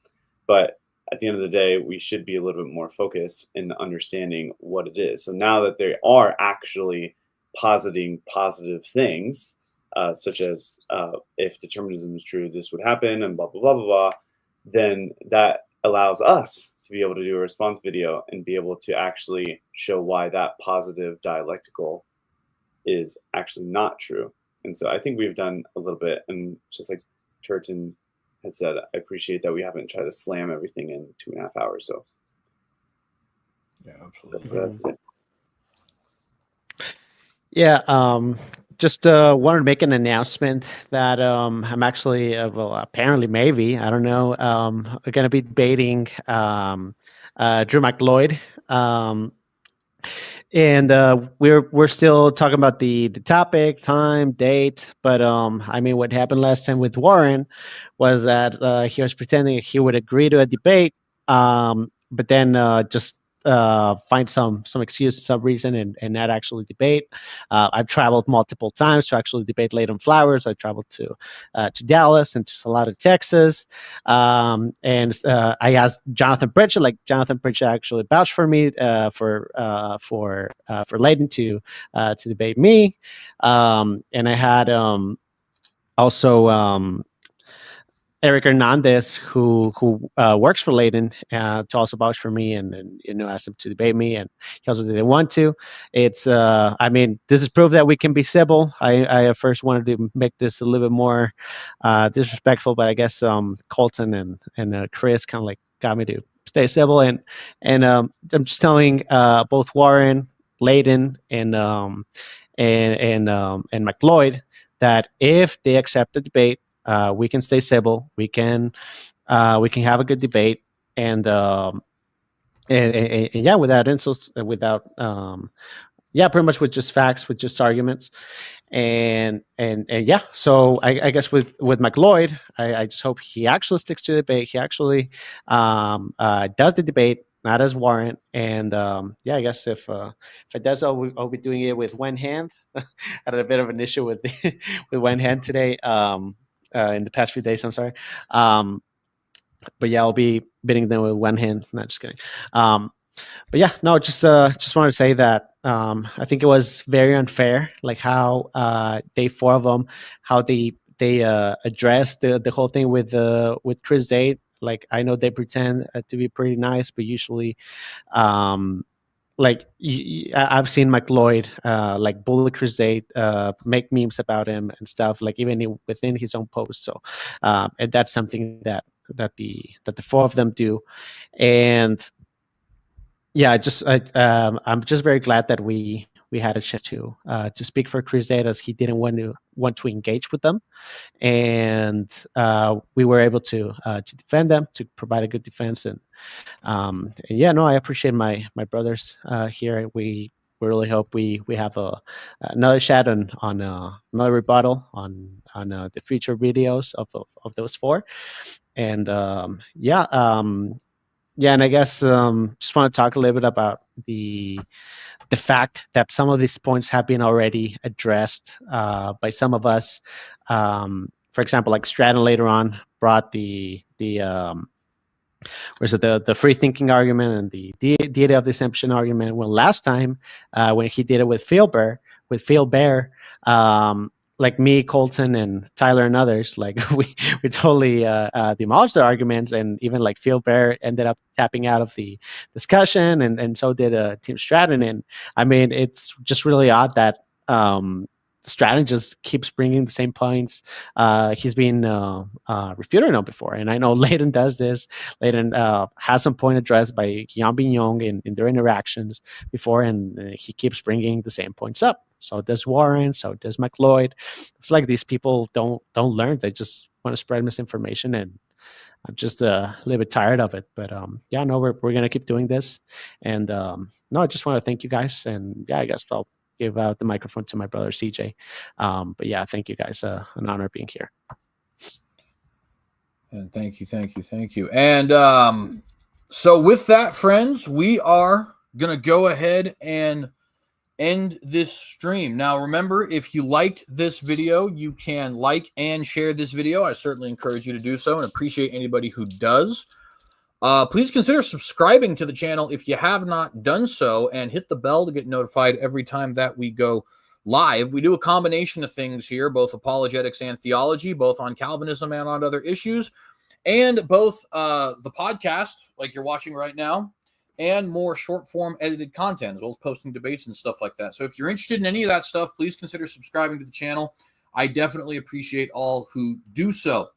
But at the end of the day, we should be a little bit more focused in understanding what it is. So now that they are actually positing positive things, such as if determinism is true, this would happen, and blah, blah, blah, blah, blah, then that allows us to be able to do a response video and be able to actually show why that positive dialectical is actually not true. And so I think we've done a little bit, and just like Turton had said, I appreciate that we haven't tried to slam everything in 2.5 hours. So yeah, absolutely. Yeah, just wanted to make an announcement that I'm actually, apparently, maybe, I don't know, going to be debating Drew McLeod. And we're still talking about the topic, time, date, but I mean, what happened last time with Warren was that he was pretending he would agree to a debate, but then just find some excuse, some reason, and not actually debate. I've traveled multiple times to actually debate Leighton Flowers. I traveled to Dallas and to Salado, Texas, and I asked Jonathan Pritchett. Like Jonathan Pritchett actually vouched for me for Leighton to debate me, and I had also. Eric Hernandez, who works for Leighton, to also vouch for me and asked him to debate me, and he also didn't want to. It's I mean, this is proof that we can be civil. I first wanted to make this a little bit more disrespectful, but I guess Colton and Chris kind of got me to stay civil, and I'm just telling both Warren Leighton and McLeod that if they accept the debate, we can stay civil. We can have a good debate, and yeah, without insults, without yeah, pretty much with just facts, with just arguments, and yeah. So I guess with McLeod, I just hope he actually sticks to the debate. He actually does the debate, not as Warren. And yeah, I guess if it does, I'll be doing it with one hand. I had a bit of an issue with with one hand today. In the past few days, I'm sorry. But yeah, I'll be bidding them with one hand. Not just kidding. But yeah, no, just wanted to say that I think it was very unfair, like how day 4 of them, how they addressed the whole thing with Chris Date. Like, I know they pretend to be pretty nice, but usually, like I've seen McLeod like bully Chris Date, make memes about him and stuff, like even within his own post. So, and that's something that the 4 of them do, and yeah, I'm just very glad that we had a chance to speak for Chris Date, as he didn't want to engage with them, and we were able to defend them, to provide a good defense, and yeah, no, I appreciate my brothers here. We really hope we have another chat on another rebuttal on the future videos of those 4, and yeah, and I guess just want to talk a little bit about the fact that some of these points have been already addressed by some of us. For example, like Stratton later on brought the free thinking argument and the deity of the assumption argument. Well, last time when he did it with Phil Bear, like me, Colton, and Tyler, and others, like we totally demolished their arguments, and even like Phil Bear ended up tapping out of the discussion, and so did Team Stratton. And I mean, it's just really odd that Stratton just keeps bringing the same points. He's been refuted on before, and I know Leighton does this. Leighton has some point addressed by Yang Bin Yong in their interactions before, and he keeps bringing the same points up. So does Warren. So does McLeod. It's like these people don't learn. They just want to spread misinformation, and I'm just a little bit tired of it. But yeah, no, we're gonna keep doing this, and no, I just want to thank you guys, and yeah, I guess I'll give out the microphone to my brother CJ. But yeah, thank you guys. An honor being here. And thank you. And so with that, friends, we are gonna go ahead and end this stream. Now, remember, if you liked this video, you can like and share this video. I certainly encourage you to do so, and appreciate anybody who does. Please consider subscribing to the channel if you have not done so, and hit the bell to get notified every time that we go live. We do a combination of things here, both apologetics and theology, both on Calvinism and on other issues, and both the podcast, like you're watching right now, and more short-form edited content, as well as posting debates and stuff like that. So if you're interested in any of that stuff, please consider subscribing to the channel. I definitely appreciate all who do so.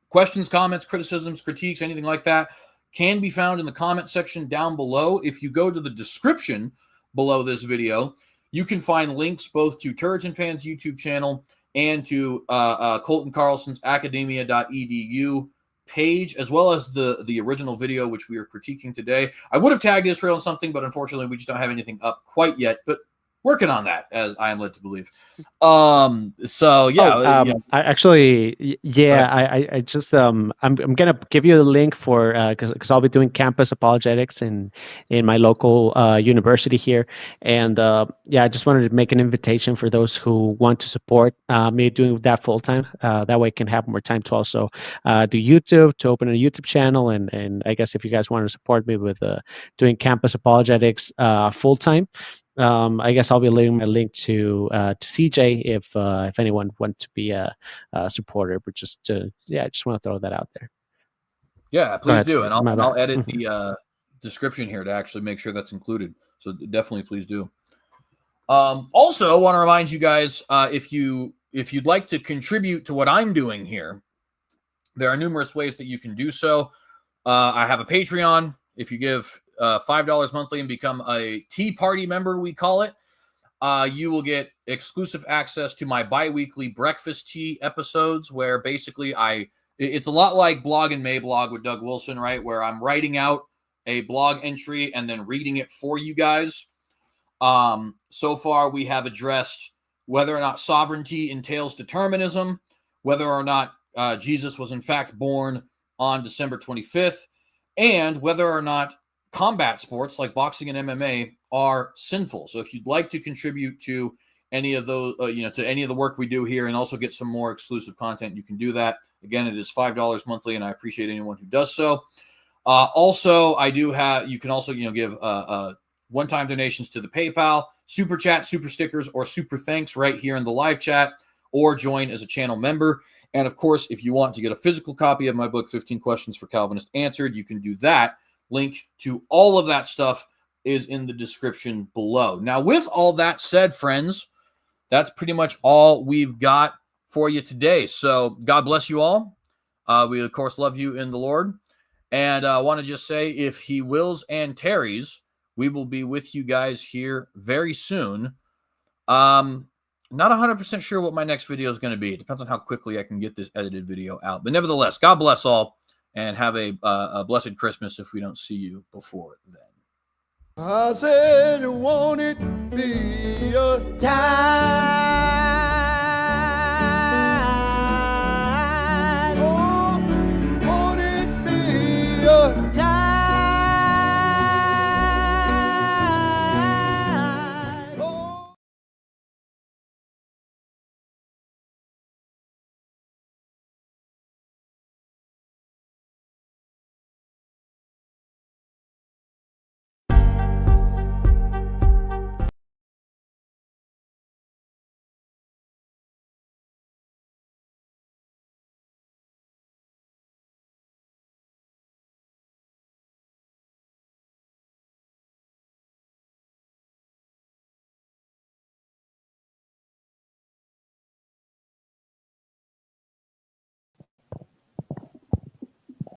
Questions, comments, criticisms, critiques, anything like that can be found in the comment section down below. If you go to the description below this video, you can find links both to Turretin Fans' YouTube channel and to Colton Carlson's academia.edu page, as well as the original video which we are critiquing today. I would have tagged Israel in something, but unfortunately we just don't have anything up quite yet, but working on that, as I am led to believe. So yeah, I actually, yeah, I just I'm gonna give you the link for because I'll be doing campus apologetics in my local university here, and yeah, I just wanted to make an invitation for those who want to support me doing that full time. That way I can have more time to also do YouTube, to open a YouTube channel, and I guess if you guys want to support me with doing campus apologetics full time, I guess I'll be leaving my link to CJ if anyone wants to be a supporter. But just yeah, I just want to throw that out there. Yeah, please do, and I'll edit the description here to actually make sure that's included. So definitely, please do. Also, want to remind you guys, if you'd like to contribute to what I'm doing here, there are numerous ways that you can do so. I have a Patreon. If you give $5 monthly and become a Tea Party member, we call it, you will get exclusive access to my bi-weekly breakfast tea episodes, where basically it's a lot like Blog and Mayblog with Doug Wilson, right? Where I'm writing out a blog entry and then reading it for you guys. So far, we have addressed whether or not sovereignty entails determinism, whether or not Jesus was in fact born on December 25th, and whether or not combat sports like boxing and MMA are sinful. So if you'd like to contribute to any of those, to any of the work we do here and also get some more exclusive content, you can do that. Again, it is $5 monthly, and I appreciate anyone who does so. Also, you can also, give one-time donations to the PayPal, super chat, super stickers, or super thanks right here in the live chat, or join as a channel member. And of course, if you want to get a physical copy of my book, 15 Questions for Calvinists Answered, you can do that. Link to all of that stuff is in the description below. Now, with all that said, friends, that's pretty much all we've got for you today. So God bless you all. We, of course, love you in the Lord. And I want to just say, if he wills and tarries, we will be with you guys here very soon. Not 100% sure what my next video is going to be. It depends on how quickly I can get this edited video out. But nevertheless, God bless all, and have a blessed Christmas if we don't see you before then. I said, won't it be a time?